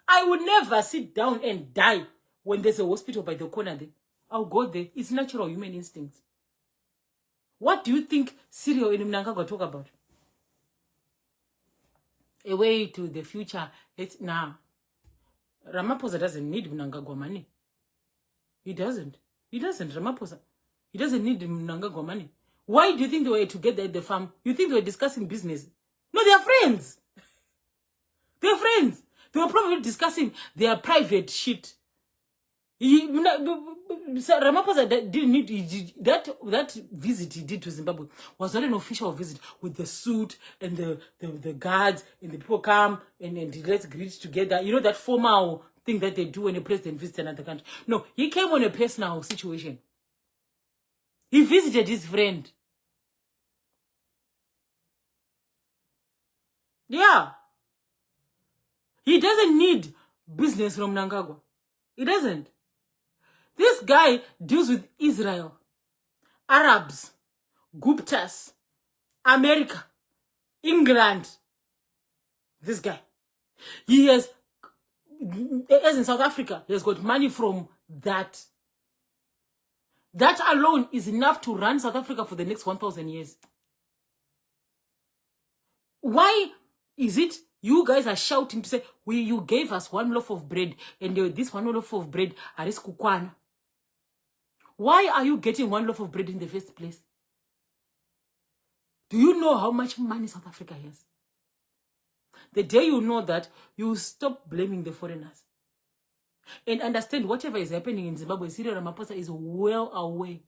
I would never sit down and die when there's a hospital by the corner there. I'll go there. It's natural human instincts. What do you think Cyril and Mnangagwa talk about? A way to the future. It's now. Ramaphosa doesn't need Mnangagwa money. He doesn't. Ramaphosa. He doesn't need Mnangagwa money. Why do you think they were together at the farm? You think they were discussing business? No, they are friends. They are friends. They were probably discussing their private shit. Ramaphosa didn't need that visit he did to Zimbabwe was not an official visit with the suit and the guards and the people come and let's greet together. You know that formal thing that they do when a president visits another country. No, he came on a personal situation. He visited his friend. Yeah. He doesn't need business from Mnangagwa. He doesn't. This guy deals with Israel, Arabs, Guptas, America, England. This guy. He has, as in South Africa, he has got money from that. That alone is enough to run South Africa for the next 1,000 years. Why is it you guys are shouting to say, you gave us 1 loaf of bread and this 1 loaf of bread is kukwana? Why are you getting 1 loaf of bread in the first place? Do you know how much money South Africa has? The day you know that, you stop blaming the foreigners. And understand whatever is happening in Zimbabwe, Cyril Ramaphosa is well away.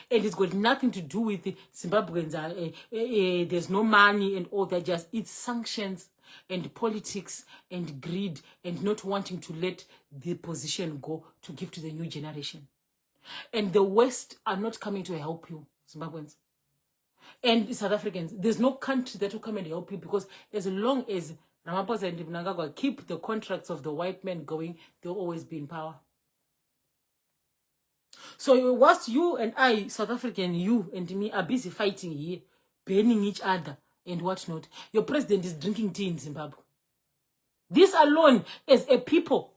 And it's got nothing to do with the Zimbabweans. There's no money and all that. Just it's sanctions and politics and greed and not wanting to let the position go to give to the new generation. And the West are not coming to help you, Zimbabweans. And South Africans, there's no country that will come and help you because as long as Ramaphosa and Mnangagwa keep the contracts of the white men going, they'll always be in power. So whilst you and I, South African, you and me are busy fighting here, burning each other and whatnot, your president is drinking tea in Zimbabwe. This alone, as a people,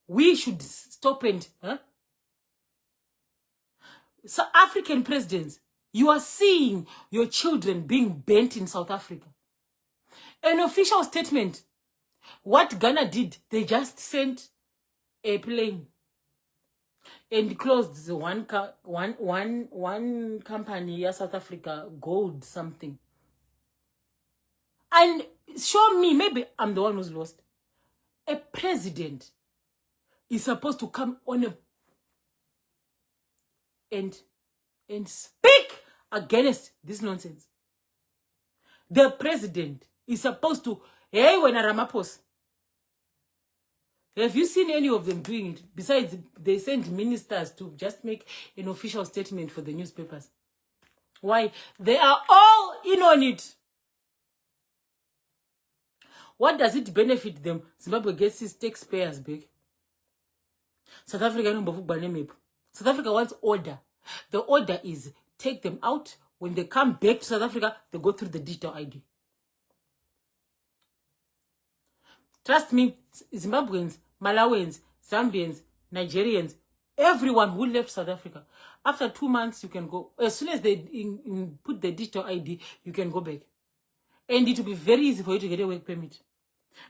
we should stop and... So African presidents, you are seeing your children being burnt in South Africa. An official statement. What Ghana did, they just sent a plane and closed the one company, South Africa, Gold something. And show me, maybe I'm the one who's lost. A president is supposed to come on and speak against this nonsense. The president is supposed to, hey, when Ramaphosa. Have you seen any of them doing it? Besides, they send ministers to just make an official statement for the newspapers. Why? They are all in on it. What does it benefit them? Zimbabwe gets its taxpayers back. South Africa, South Africa wants order. The order is take them out. When they come back to South Africa, they go through the digital ID. Trust me, Zimbabweans, Malawians, Zambians, Nigerians, everyone who left South Africa, after 2 months, you can go. As soon as they put the digital ID, you can go back. And it will be very easy for you to get a work permit.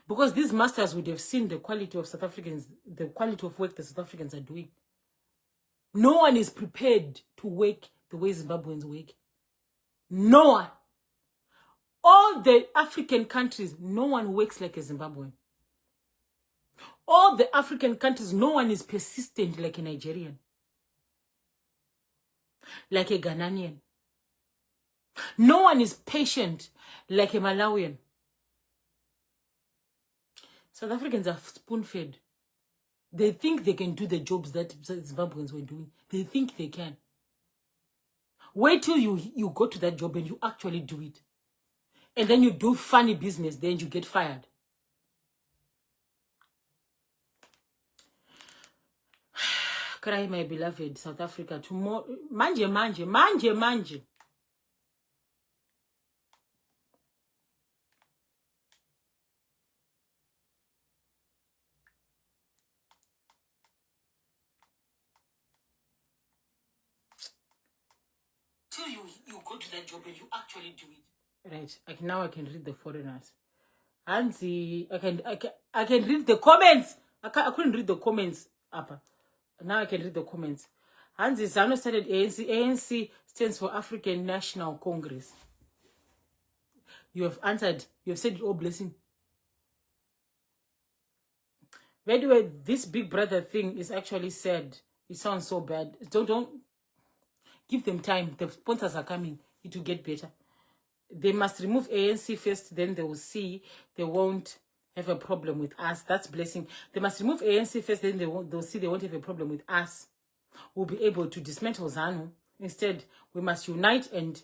Because these masters would have seen the quality of South Africans, the quality of work the South Africans are doing. No one is prepared to work the way Zimbabweans work. No one. All the African countries, no one works like a Zimbabwean. All the African countries, no one is persistent like a Nigerian. Like a Ghanaian. No one is patient like a Malawian. South Africans are spoon-fed. They think they can do the jobs that Zimbabweans were doing. They think they can. Wait till you go to that job and you actually do it. And then you do funny business, then you get fired. Cry, my beloved South Africa. Tomorrow, manje. Till you go to that job and you actually do it. Right. Now I can read the foreigners. Hansi, I can read the comments. I couldn't read the comments up. Now I can read the comments. Hansi Zano started ANC. ANC stands for African National Congress. You have answered. You have said it all, blessing. By the way, this Big Brother thing is actually sad. It sounds so bad. Don't give them time. The sponsors are coming. It will get better. They must remove ANC first, then they will see they won't have a problem with us. That's blessing. They must remove ANC first, then they'll see they won't have a problem with us. We'll be able to dismantle ZANU. Instead, we must unite and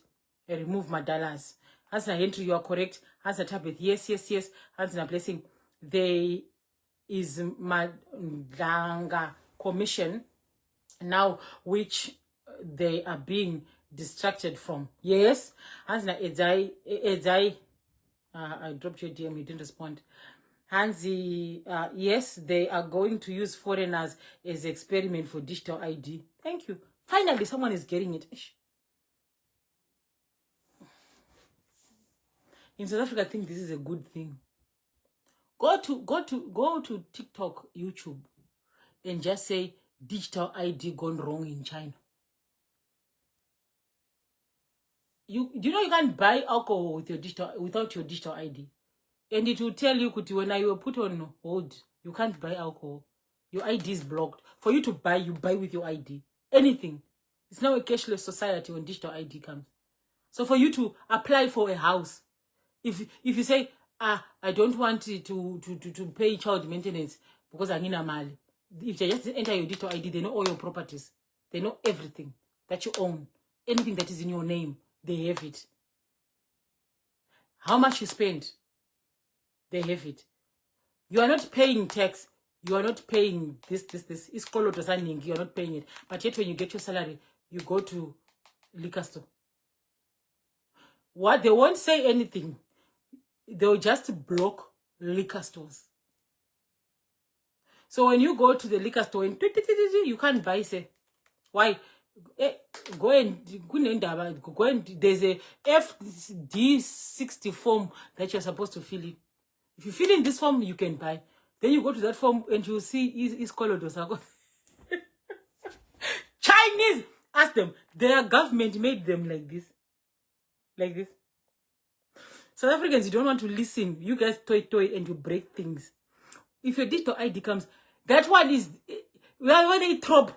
remove Madalas. Hansina Henry, you are correct. Hansina Tabith, yes. Hansina Blessing, there is Madanga Commission now, which they are being distracted from. Yes. Hansina Edzai, I dropped your DM, you didn't respond. Hansi, yes, they are going to use foreigners as experiment for digital ID. Thank you. Finally, someone is getting it. In South Africa, I think this is a good thing. Go to TikTok, YouTube, and just say digital ID gone wrong in China. You know you can't buy alcohol with without your digital ID. And it will tell you when you were put on hold, you can't buy alcohol. Your ID is blocked. For you to buy, you buy with your ID. Anything. It's now a cashless society when digital ID comes. So for you to apply for a house, if you say, I don't want to pay child maintenance because I need a mali. If they just enter your digital ID, they know all your properties. They know everything that you own. Anything that is in your name, they have it. How much you spend, they have it. You are not paying tax. You are not paying this. It's called autosigning. You are not paying it. But yet when you get your salary, you go to liquor store. What? They won't say anything. They'll just block liquor stores. So when you go to the liquor store, and you can't buy, say, why? Go and there's a FD60 form that you're supposed to fill in. If you fill in this form, you can buy. Then you go to that form and you see is called Chinese. Ask them. Their government made them like this. Like this. South Africans, you don't want to listen. You guys toy and you break things. If your digital ID comes, that one is when they trop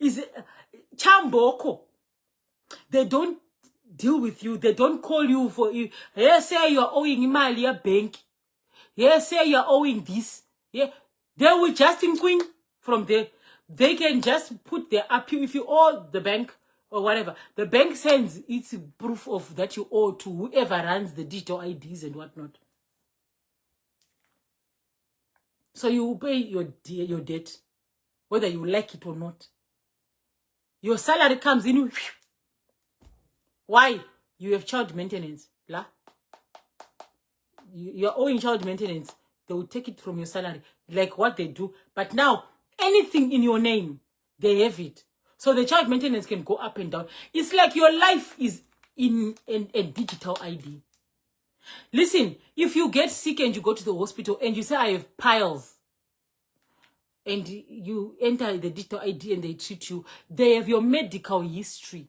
is chamboko. They don't deal with you. They don't call you for you. Here say you are owing Imalia bank. Here say you are owing this. Yeah, they will just queen from there. They can just put their appeal if you owe the bank or whatever. The bank sends its proof of that you owe to whoever runs the digital IDs and whatnot. So you will pay your debt, whether you like it or not. Your salary comes in. Why? You have child maintenance. La? You're owing child maintenance. They will take it from your salary, like what they do. But now, anything in your name, they have it. So the child maintenance can go up and down. It's like your life is in a digital ID. Listen, if you get sick and you go to the hospital and you say, I have piles, and you enter the digital ID and they treat you, they have your medical history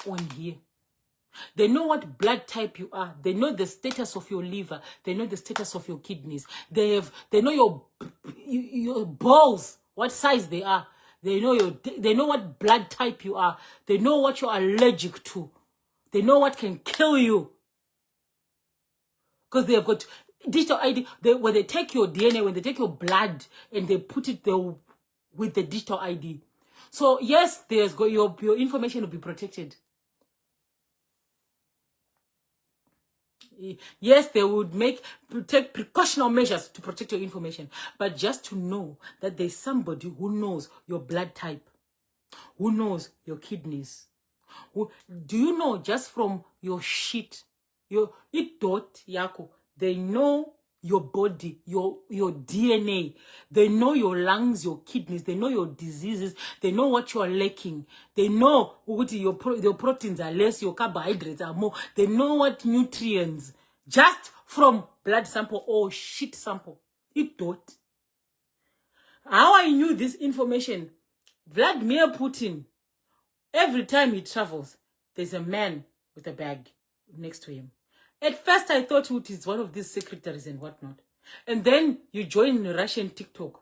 on here. They know what blood type you are. They know the status of your liver. They know the status of your kidneys. They know your balls, what size they are. They know what blood type you are. They know what you're allergic to. They know what can kill you. Because they have got digital ID. When they take your DNA, when they take your blood and they put it there with the digital ID. So yes, your information will be protected. Yes, they would take precautionary measures to protect your information. But just to know that there's somebody who knows your blood type, who knows your kidneys. Do you know just from your shit, your dot yako, they know your body, your DNA. They know your lungs, your kidneys. They know your diseases. They know what you are lacking. They know what your proteins are less, your carbohydrates are more. They know what nutrients. Just from blood sample or shit sample. It dot. How I knew this information? Vladimir Putin, every time he travels, there's a man with a bag next to him. At first, I thought it is one of these secretaries and whatnot. And then you join Russian TikTok.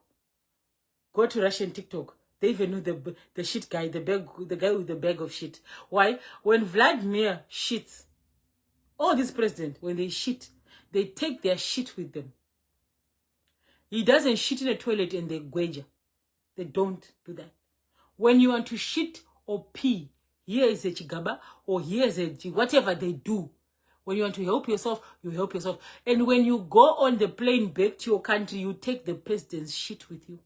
Go to Russian TikTok. They even know the shit guy, the guy with the bag of shit. Why? When Vladimir shits, all these presidents, when they shit, they take their shit with them. He doesn't shit in a toilet and they gweja. They don't do that. When you want to shit or pee, here is a chigaba or here is a whatever they do. When you want to help yourself, you help yourself. And when you go on the plane back to your country, you take the president's shit with you.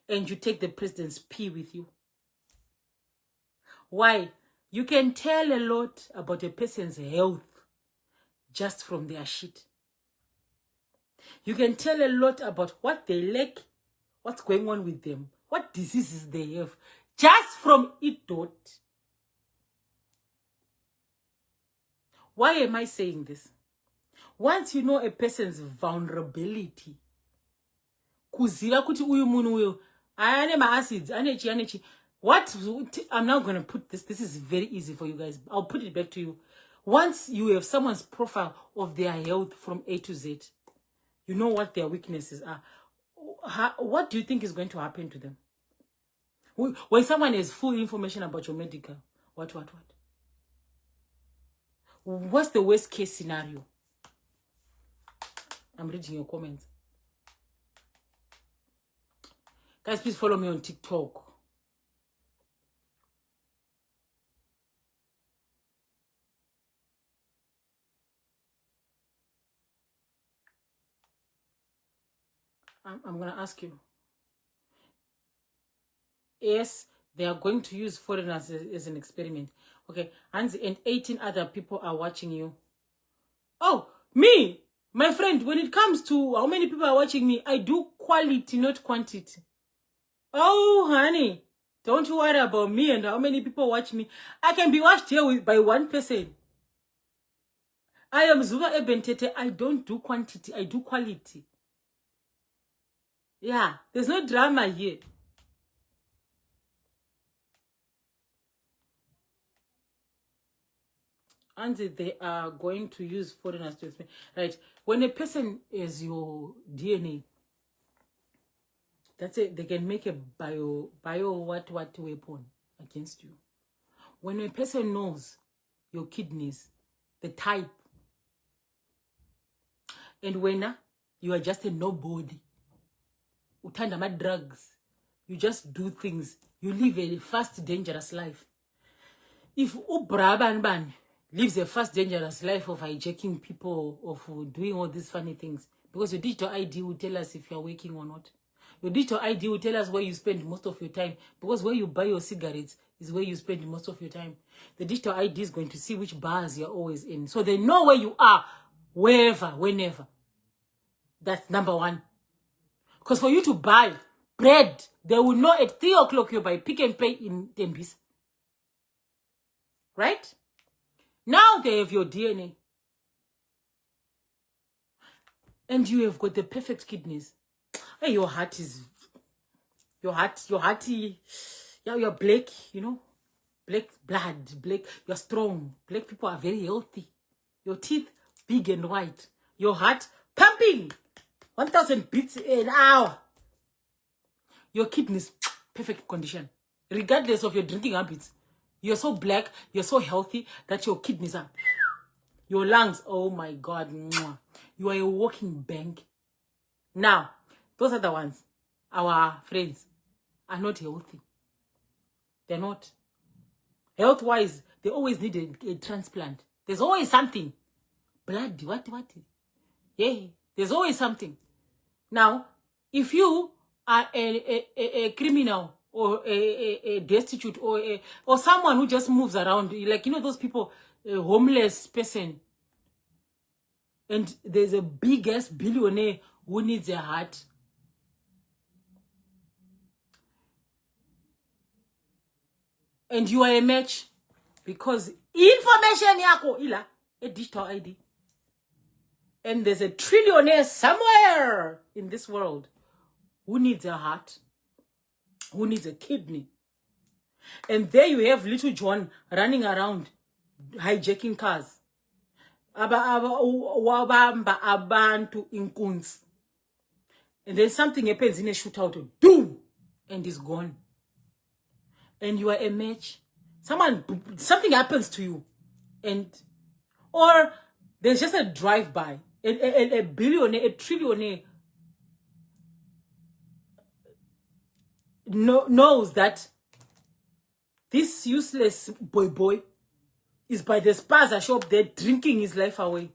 And you take the president's pee with you. Why? You can tell a lot about a person's health just from their shit. You can tell a lot about what they lack, what's going on with them, what diseases they have, just from it dot. Why am I saying this? Once you know a person's vulnerability, kuziva kuti uyu munhu uyu ane ma-acids, anechi. What I'm now going to put this is very easy for you guys. I'll put it back to you. Once you have someone's profile of their health from A to Z, you know what their weaknesses are. What do you think is going to happen to them? When someone has full information about your medical, what? What's the worst case scenario? I'm reading your comments. Guys, please follow me on TikTok. I'm going to ask you. Yes, they are going to use foreigners as an experiment. Okay, and 18 other people are watching you. Oh, me, my friend, when it comes to how many people are watching me, I do quality, not quantity. Oh, honey, don't you worry about me and how many people watch me. I can be watched here by one person. I am Zuva Tete. I don't do quantity, I do quality. Yeah, there's no drama here. And they are going to use foreigners to explain. Right. When a person is your DNA, that's it. They can make a bio what weapon against you. When a person knows your kidneys, the type, and when you are just a nobody, utanda drugs, you just do things, you live a fast, dangerous life. If Ubraban lives a fast, dangerous life of hijacking people, of doing all these funny things, because your digital ID will tell us if you're working or not. Your digital ID will tell us where you spend most of your time, because where you buy your cigarettes is where you spend most of your time. The digital ID is going to see which bars you're always in. So they know where you are, wherever, whenever. That's number one. Because for you to buy bread, they will know at 3 o'clock you buy Pick and Pay in Tembisa. Right? Now they have your DNA. And you have got the perfect kidneys. Hey, your heart is... You're black, you know? Black blood, black. You're strong. Black people are very healthy. Your teeth, big and white. Your heart, pumping. 1,000 beats an hour. Your kidneys, perfect condition. Regardless of your drinking habits. You're so black, you're so healthy that your kidneys are... Your lungs, oh my God. You are a walking bank. Now, those are the ones. Our friends are not healthy. They're not. Health-wise, they always need a transplant. There's always something. Blood, what? Yeah, there's always something. Now, if you are a criminal or a destitute or someone who just moves around, like, you know, those people, a homeless person, and there's a big-ass billionaire who needs a heart. And you are a match because information yako ila a digital ID. And there's a trillionaire somewhere in this world who needs a heart, who needs a kidney. And there you have little John running around hijacking cars. Wabamba abantu inkunzi. And then something happens in a shootout, doom, and he's gone. And you are a match. Something happens to you, or there's just a drive-by. A billionaire, a trillionaire knows that this useless boy is by the spaza shop there drinking his life away.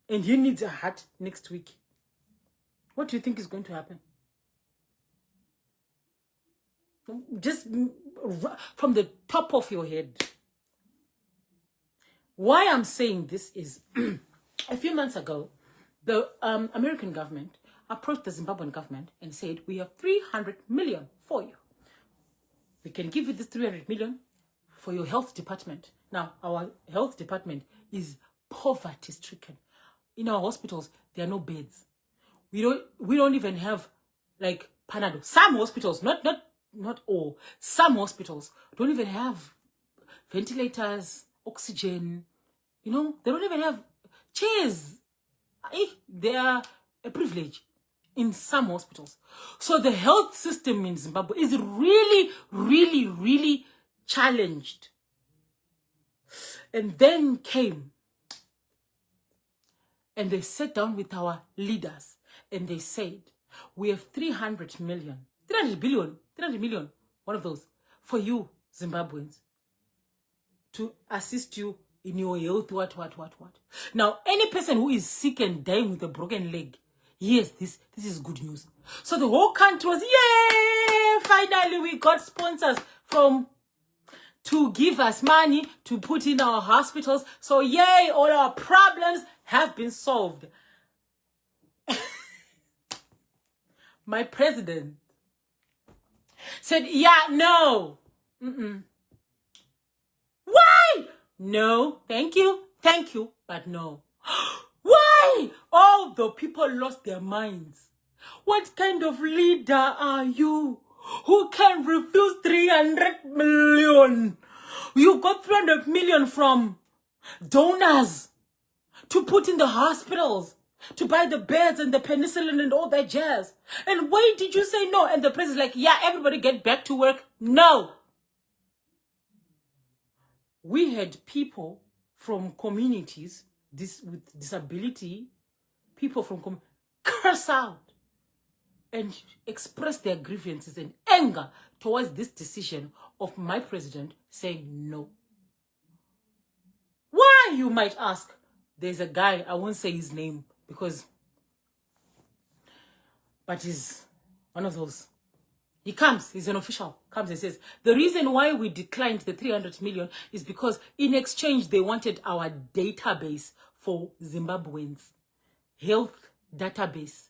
And he needs a heart next week. What do you think is going to happen? Just from the top of your head. Why I'm saying this is a few months ago, the American government approached the Zimbabwean government and said, we have 300 million for you. We can give you this 300 million for your health department. Now, our health department is poverty stricken. In our hospitals, there are no beds. We don't even have like Panado. Some hospitals, not all, some hospitals don't even have ventilators, oxygen, you know, they don't even have chairs. They are a privilege in some hospitals. So the health system in Zimbabwe is really, really, really challenged. And then came, and they sat down with our leaders, and they said, we have 300 million, one of those, for you, Zimbabweans, to assist you in your health, what. Now, any person who is sick and dying with a broken leg, yes, this is good news. So the whole country was, yay! Finally, we got sponsors to give us money to put in our hospitals. So, yay, all our problems have been solved. My president said, yeah, no. Why? No, thank you, but no. Why? Oh, the people lost their minds. What kind of leader are you who can refuse 300 million? You got 300 million from donors to put in the hospitals, to buy the beds and the penicillin and all that jazz. And why did you say no? And the president's like, yeah, everybody get back to work. No. We had people from communities with disability, people from curse out and express their grievances and anger towards this decision of my president saying no. Why, you might ask? There's a guy, I won't say his name but he's one of those. He comes, he's an official, comes and says, the reason why we declined the 300 million is because in exchange, they wanted our database for Zimbabweans, health database.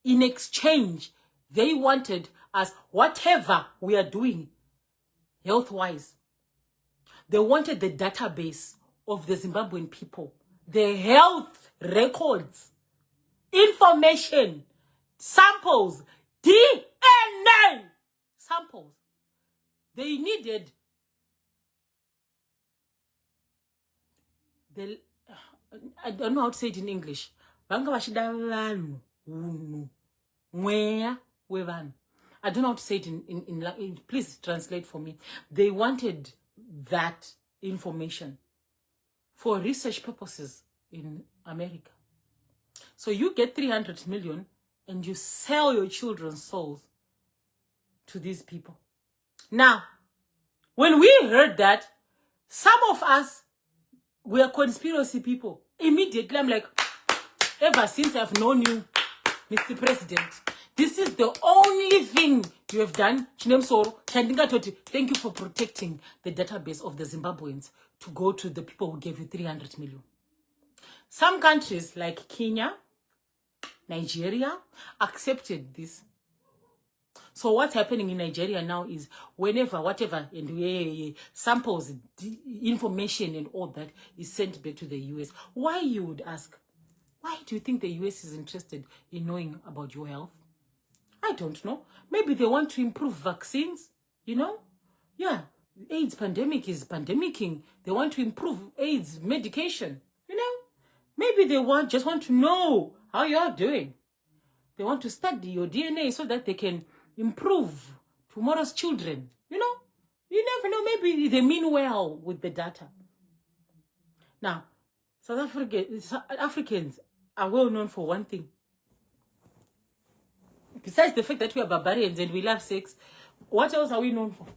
In exchange, they wanted us, whatever we are doing health-wise, they wanted the database of the Zimbabwean people, the health records, information, samples, DNA samples. They needed I don't know how to say it in English. I don't know how to say it in please translate for me. They wanted that information for research purposes in America. So you get 300 million and you sell your children's souls to these people. Now, when we heard that, some of us were conspiracy people. Immediately, I'm like, ever since I've known you, Mr. President, this is the only thing you have done. Thank you for protecting the database of the Zimbabweans to go to the people who gave you 300 million. Some countries like Kenya, Nigeria, accepted this. So what's happening in Nigeria now is whenever, whatever, and samples, information and all that is sent back to the US. Why, you would ask? Why do you think the US is interested in knowing about your health? I don't know. Maybe they want to improve vaccines, you know? Yeah, AIDS pandemic is pandemicking. They want to improve AIDS medication, you know? Maybe they just want to know how you're doing. They want to study your DNA so that they can improve tomorrow's children, you know? You never know. Maybe they mean well with the data. Now, South Africans are well known for one thing. Besides the fact that we are barbarians and we love sex, what else are we known for?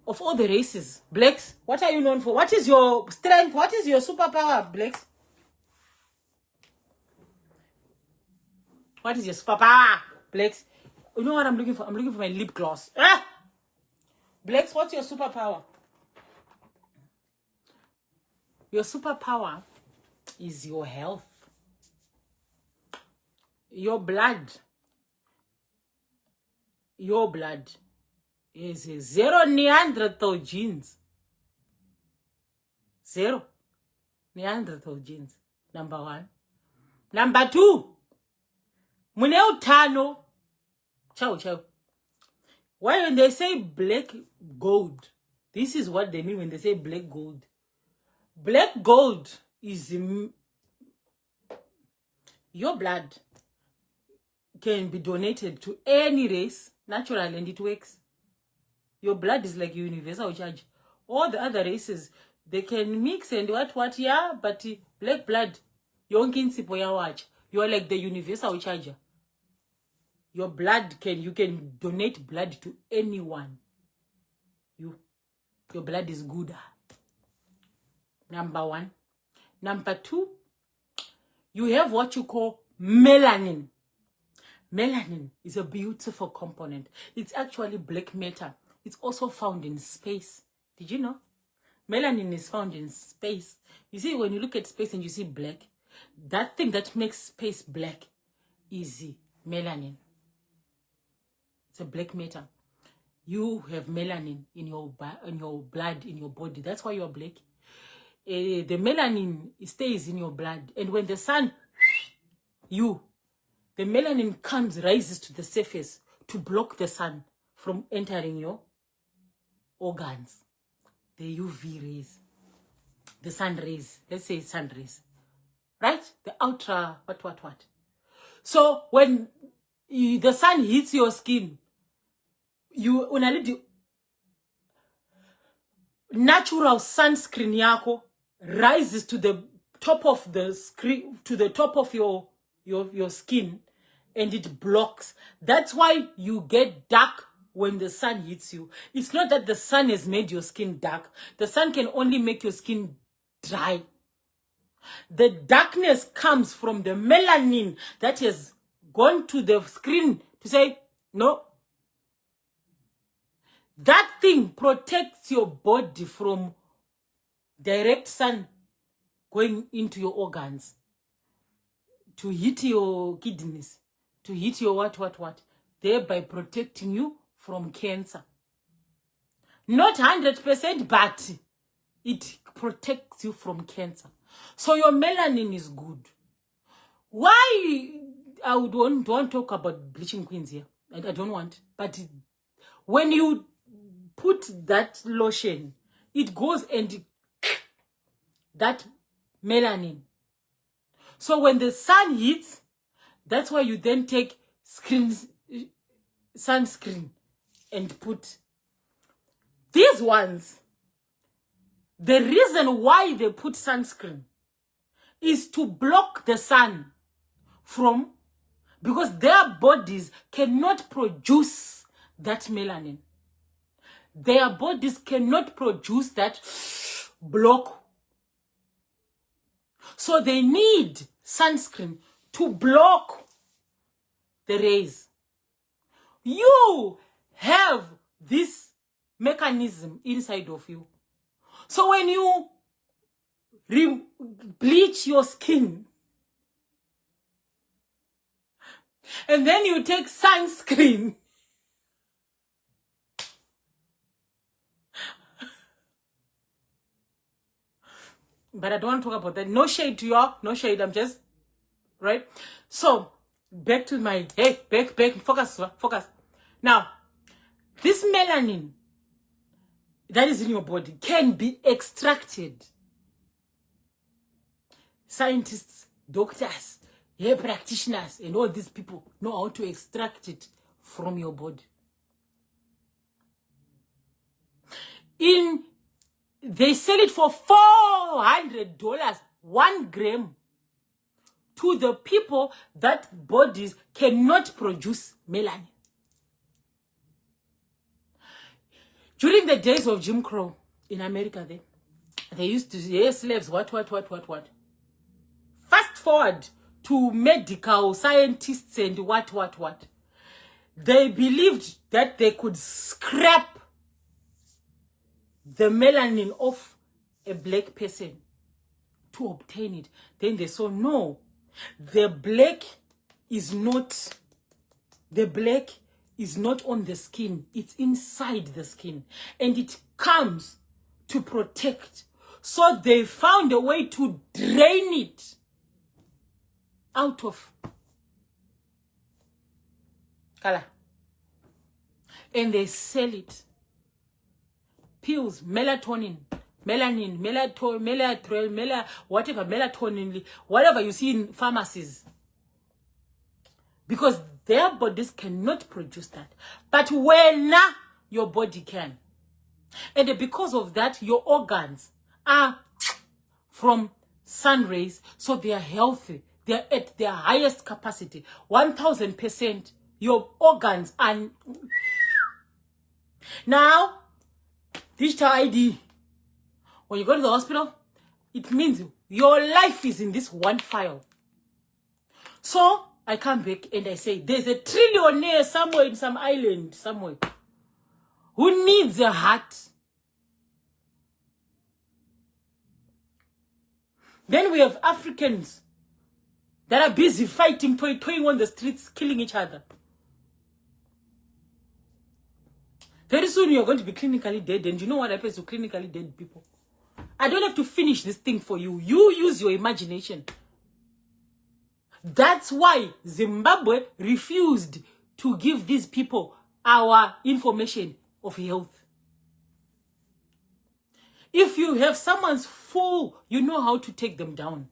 Of all the races, blacks, what are you known for? What is your strength? What is your superpower, blacks? What is your superpower, blacks? You know what I'm looking for? I'm looking for my lip gloss. Ah! Blacks, what's your superpower? Your superpower is your health. Your blood. Your blood is 0 Neanderthal genes. 0 Neanderthal genes. Number 1. Number 2. Mune utano. Ciao. Why when they say black gold? This is what they mean when they say black gold. Black gold is your blood can be donated to any race naturally and it works. Your blood is like universal charge. All the other races, they can mix and what, yeah, but black blood, you are like the universal charger. Your blood you can donate blood to anyone. Your blood is good. Number 1. Number 2, you have what you call melanin. Melanin is a beautiful component. It's actually black matter. It's also found in space. Did you know? Melanin is found in space. You see, when you look at space and you see black, that thing that makes space black is melanin. It's a black matter. You have melanin in your blood, in your body. That's why you're black. The melanin stays in your blood. And when the sun, the melanin rises to the surface to block the sun from entering your organs. the UV rays, the sun rays, let's say sun rays, right? The ultra, what. So when the sun hits your skin, you unalidi natural sunscreen yako rises to the top of the screen, to the top of your skin, and it blocks. That's why you get dark when the sun hits you. It's not that the sun has made your skin dark. The sun can only make your skin dry. The darkness comes from the melanin that has gone to the screen to say, no. That thing protects your body from direct sun going into your organs, to hit your kidneys, to hit your what, thereby protecting you from cancer. Not 100%, but it protects you from cancer. So your melanin is good. Why I would don't talk about bleaching queens here. I don't want. But when you put that lotion, it goes and that melanin. So when the sun hits, that's why you then take sunscreen and put these ones. The reason why they put sunscreen is to block the sun from, because their bodies cannot produce that melanin. Their bodies cannot produce that block. So they need sunscreen to block the rays. You have this mechanism inside of you. So when you bleach your skin and then you take sunscreen, but I don't want to talk about that. No shade to y'all. No shade. I'm just, right? So, back to my, hey, back, focus. Now, this melanin that is in your body can be extracted. Scientists, doctors, hair practitioners, and all these people know how to extract it from your body. They sell it for $400, 1 gram, to the people that bodies cannot produce melanin. During the days of Jim Crow in America, they used to say slaves, what. Fast forward to medical scientists and what. They believed that they could scrap the melanin of a black person to obtain it. Then they saw, no, the black is not on the skin. It's inside the skin. And it comes to protect. So they found a way to drain it out of color. And they sell it. Pills, melatonin, whatever you see in pharmacies. Because their bodies cannot produce that. But when your body can. And because of that, your organs are from sun rays, so they are healthy. They are at their highest capacity. 1000%. Your organs are... Now, digital ID. When you go to the hospital, it means your life is in this one file. So, I come back and I say, there's a trillionaire somewhere in some island, somewhere, who needs a heart. Then we have Africans that are busy fighting, toying on the streets, killing each other. Very soon you're going to be clinically dead, and you know what happens to clinically dead people? I don't have to finish this thing for you. You use your imagination. That's why Zimbabwe refused to give these people our information of health. If you have someone's full, you know how to take them down.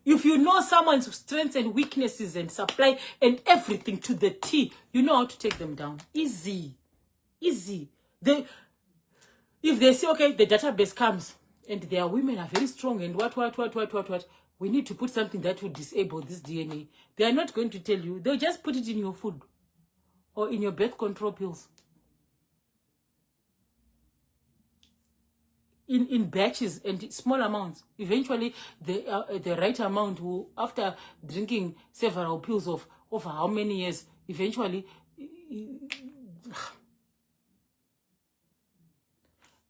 If you know someone's strengths and weaknesses and supply and everything to the T, you know how to take them down. Easy. Easy. If they say, okay, the database comes and their women are very strong and what, we need to put something that will disable this DNA. They are not going to tell you. They'll just put it in your food or in your birth control pills. In batches and small amounts. Eventually, the right amount will, after drinking several pills of over how many years, eventually,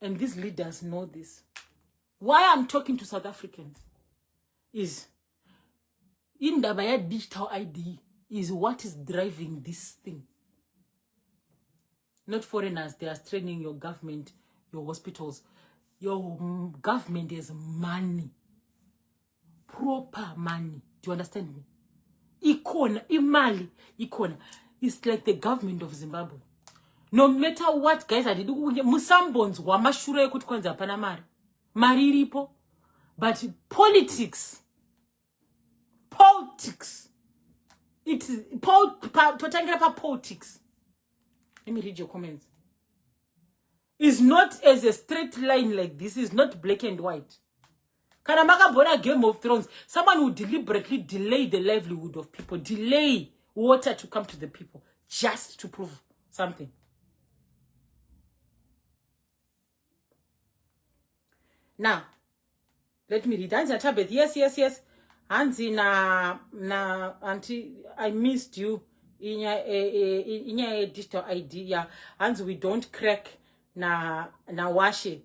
and these leaders know this. Why I'm talking to South Africans is, in the digital ID is what is driving this thing. Not foreigners, they are straining your government, your hospitals. Your government has money. Proper money. Do you understand me? Ikona, imali, ikona. It's like the government of Zimbabwe. No matter what, guys, I did musambons wamashure kuti kwanza hapana mari. Mari iripo. But politics. It's politics. Let me read your comments. Is not as a straight line like this. Is not black and white. Kanamaka Bona Game of Thrones. Someone who deliberately delay the livelihood of people. Delay water to come to the people. Just to prove something. Now, let me read. Hansi Atabeth. Yes. Hansi na auntie, I missed you in your digital ID. Yeah. Hansi, we don't crack na washe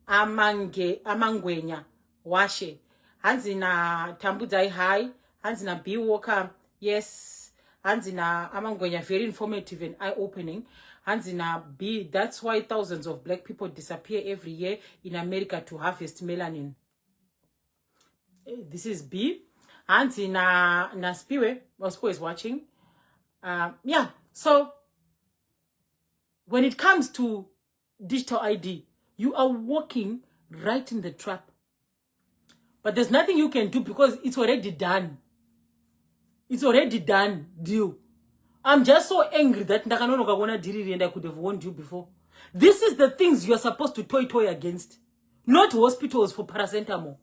amangwenya washe. Hansi na Tambudzai hi. Hansi na B Walker. Yes. Hansi na amangwenya, very informative and eye-opening. Hansi na B, that's why thousands of black people disappear every year in America to harvest melanin. This is B. Hansi na Spiwe, Ospo is watching. Yeah, so when it comes to digital ID, you are walking right in the trap. But there's nothing you can do because it's already done. It's already done, deal. I'm just so angry that I could have warned you before. This is the things you're supposed to toy against. Not hospitals for paracetamol.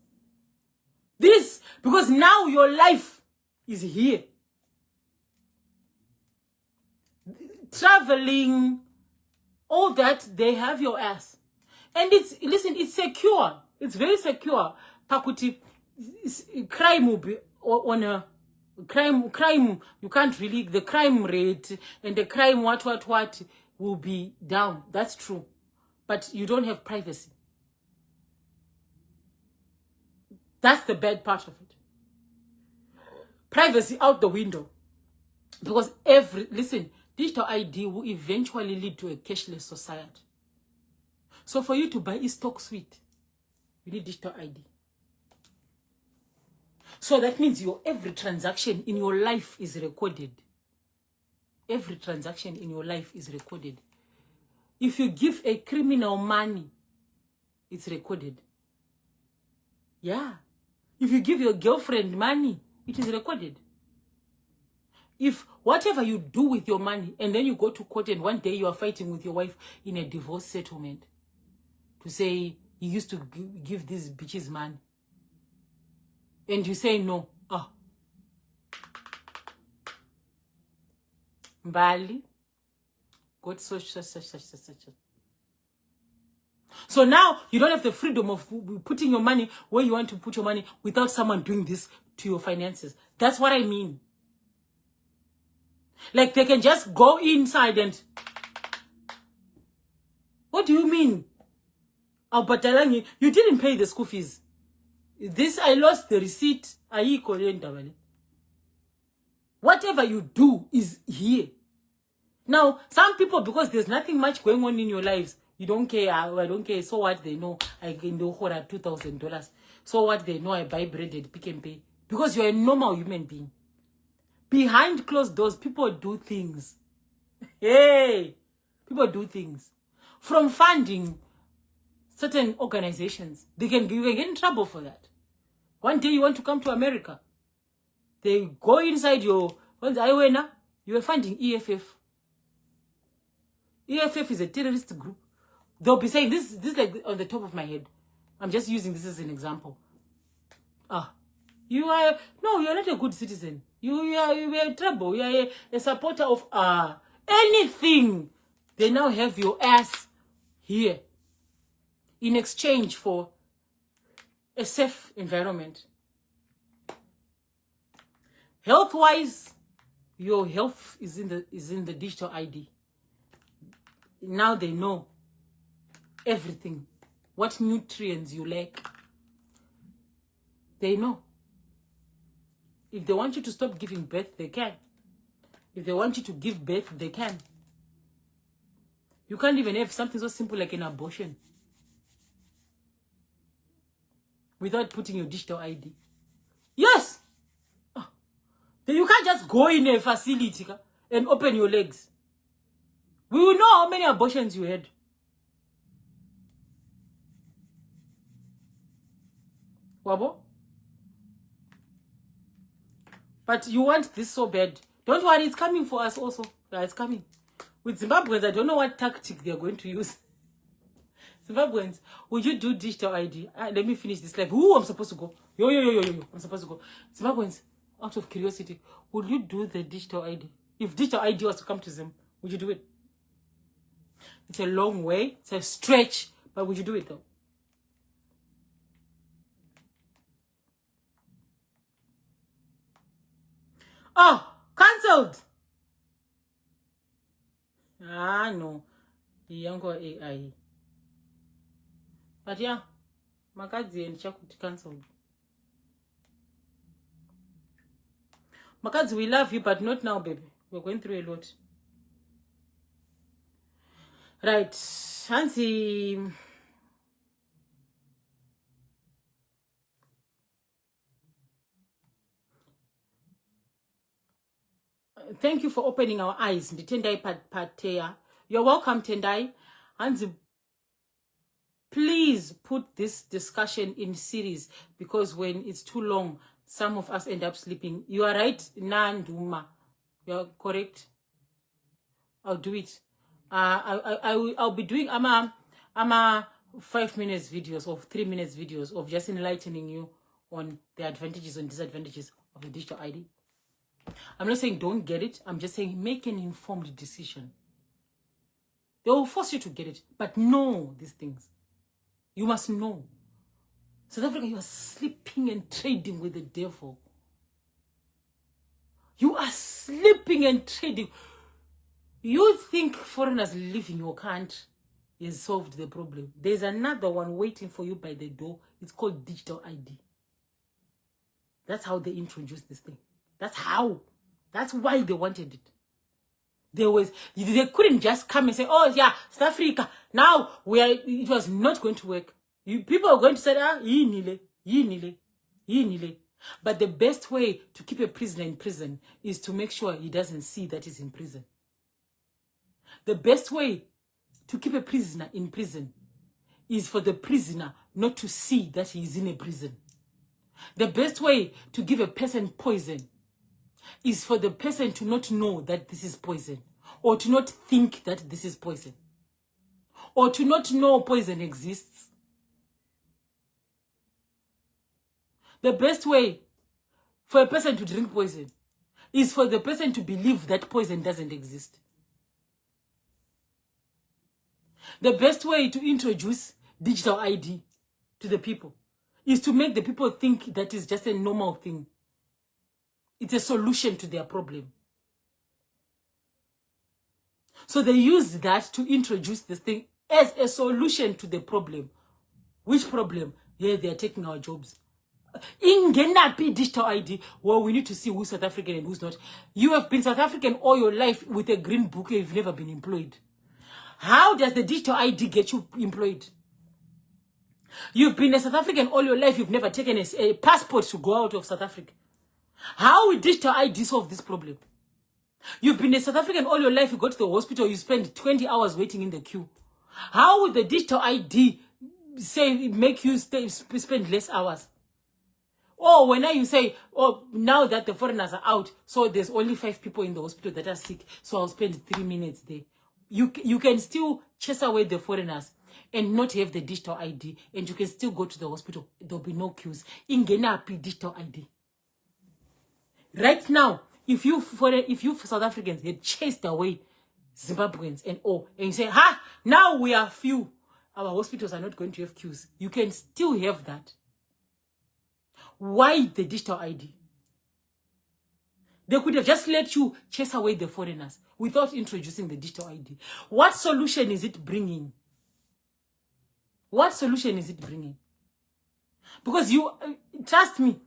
This, because now your life is here. Traveling, all that, they have your ass. And it's secure. It's very secure. Pakuti, crime will be on a crime, you can't really, the crime rate and the crime what will be down. That's true. But you don't have privacy. That's the bad part of it. Privacy out the window. Because digital ID will eventually lead to a cashless society. So for you to buy a stock suite, you need digital ID. So that means your every transaction in your life is recorded. Every transaction in your life is recorded. If you give a criminal money, it's recorded. Yeah. If you give your girlfriend money, it is recorded. If whatever you do with your money, and then you go to court and one day you are fighting with your wife in a divorce settlement to say you used to give these bitches money, and you say no. Oh. Mbali. God such. So now you don't have the freedom of putting your money where you want to put your money without someone doing this to your finances. That's what I mean. Like they can just go inside and... What do you mean? Oh, but you didn't pay the school fees. This, I lost the receipt. Whatever you do is here. Now, some people, because there's nothing much going on in your lives, you don't care. I don't care. So what they know, I can do $2,000. So what they know, I buy bread at Pick and Pay. Because you're a normal human being. Behind closed doors, people do things. Hey! People do things. From funding certain organizations. You can get in trouble for that. One day you want to come to America. They go inside your... You are funding EFF. EFF is a terrorist group. They'll be saying, this is like on the top of my head. I'm just using this as an example. You're not a good citizen. You are in trouble. You are a supporter of anything. They now have your ass here in exchange for a safe environment. Health-wise, your health is in the digital ID. Now they know everything. What nutrients you lack. They know. If they want you to stop giving birth, they can. If they want you to give birth, they can. You can't even have something so simple like an abortion without putting your digital ID. Yes! Then you can't just go in a facility and open your legs. We will know how many abortions you had. Wabo? But you want this so bad. Don't worry, it's coming for us also. Yeah, it's coming. With Zimbabweans, I don't know what tactic they're going to use. Zimbabweans, would you do digital ID? Let me finish this live. Ooh, I'm supposed to go. Yo. I'm supposed to go. Zimbabweans, out of curiosity, would you do the digital ID? If digital ID was to come to Zim, would you do it? It's a long way. It's a stretch. But would you do it though? Oh, cancelled. No. Younger AI. But yeah, Makadzi and Chakuti cancelled. Makadzi, we love you, but not now, baby. We're going through a lot. Right. Hansi. Thank you for opening our eyes. The Tendai Patea. You're welcome, Tendai. Hansi, please put this discussion in series because when it's too long, some of us end up sleeping. You are right, Nanduma. You're correct. I'll do it. I'll be doing I'm a 5 minutes videos or 3 minutes videos of just enlightening you on the advantages and disadvantages of the digital ID. I'm not saying don't get it. I'm just saying make an informed decision. They will force you to get it, but know these things. You must know. South Africa, you are sleeping and trading with the devil. You are sleeping and trading. You think foreigners live in your country has solved the problem. There's another one waiting for you by the door. It's called digital ID. That's how they introduced this thing. That's how. That's why they wanted it. They couldn't just come and say, oh yeah, South Africa, now it was not going to work. People are going to say, yinile. But the best way to keep a prisoner in prison is to make sure he doesn't see that he's in prison. The best way to keep a prisoner in prison is for the prisoner not to see that he is in a prison. The best way to give a person poison is for the person to not know that this is poison, or to not think that this is poison, or to not know poison exists. The best way for a person to drink poison is for the person to believe that poison doesn't exist. The best way to introduce digital ID to the people is to make the people think that is just a normal thing. It's a solution to their problem. So they used that to introduce this thing as a solution to the problem. Which problem? Yeah, they are taking our jobs. In Genapi digital ID, well, we need to see who's South African and who's not. You have been South African all your life with a green book. You've never been employed. How does the digital ID get you employed? You've been a South African all your life. You've never taken a passport to go out of South Africa. How will digital ID solve this problem? You've been a South African all your life. You go to the hospital. You spend 20 hours waiting in the queue. How would the digital ID say make you spend less hours. Or when you say, oh, now that the foreigners are out, so there's only 5 people in the hospital that are sick, so I'll spend 3 minutes there. You can still chase away the foreigners and not have the digital ID, and you can still go to the hospital. There'll be no queues. Ingena digital ID. Right now, if you South Africans had chased away Zimbabweans and you say, now we are few, our hospitals are not going to have queues. You can still have that. Why the digital ID? They could have just let you chase away the foreigners without introducing the digital ID. What solution is it bringing? What solution is it bringing? Because you, trust me,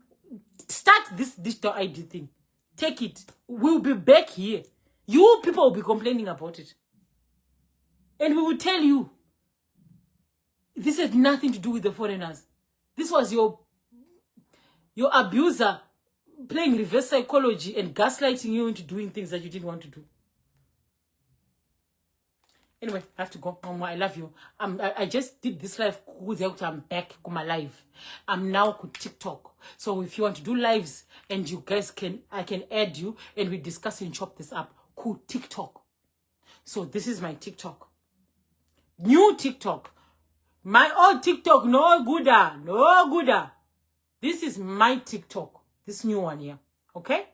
start this digital ID thing. Take it. We'll be back here. You people will be complaining about it. And we will tell you, this had nothing to do with the foreigners. This was your abuser playing reverse psychology and gaslighting you into doing things that you didn't want to do. Anyway, I have to go. Mama, I love you. I just did this live. I'm back to my live. I'm now on TikTok. So if you want to do lives and you guys I can add you and we discuss and chop this up. Cool TikTok. So this is my TikTok. New TikTok. My old TikTok, no gooder. No gooder. This is my TikTok. This new one here. Okay?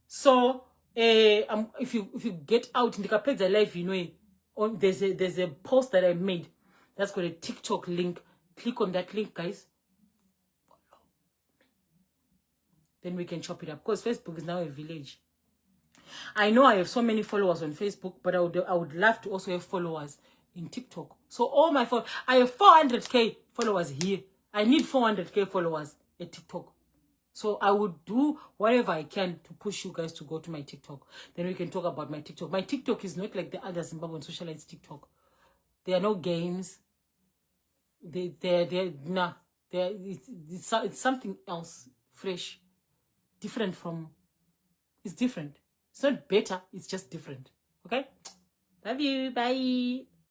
So if you get out in the Kapeza live, you know, there's a post that I made that's got a TikTok link. Click on that link, guys. Then we can chop it up. Because Facebook is now a village. I know I have so many followers on Facebook, but I would love to also have followers in TikTok. So all my followers, I have 400k followers here. I need 400k followers at TikTok. So I would do whatever I can to push you guys to go to my TikTok. Then we can talk about my TikTok. My TikTok is not like the other Zimbabwean socialites TikTok. There are no games. It's something else, fresh, different from. It's different. It's not better. It's just different. Okay. Love you. Bye.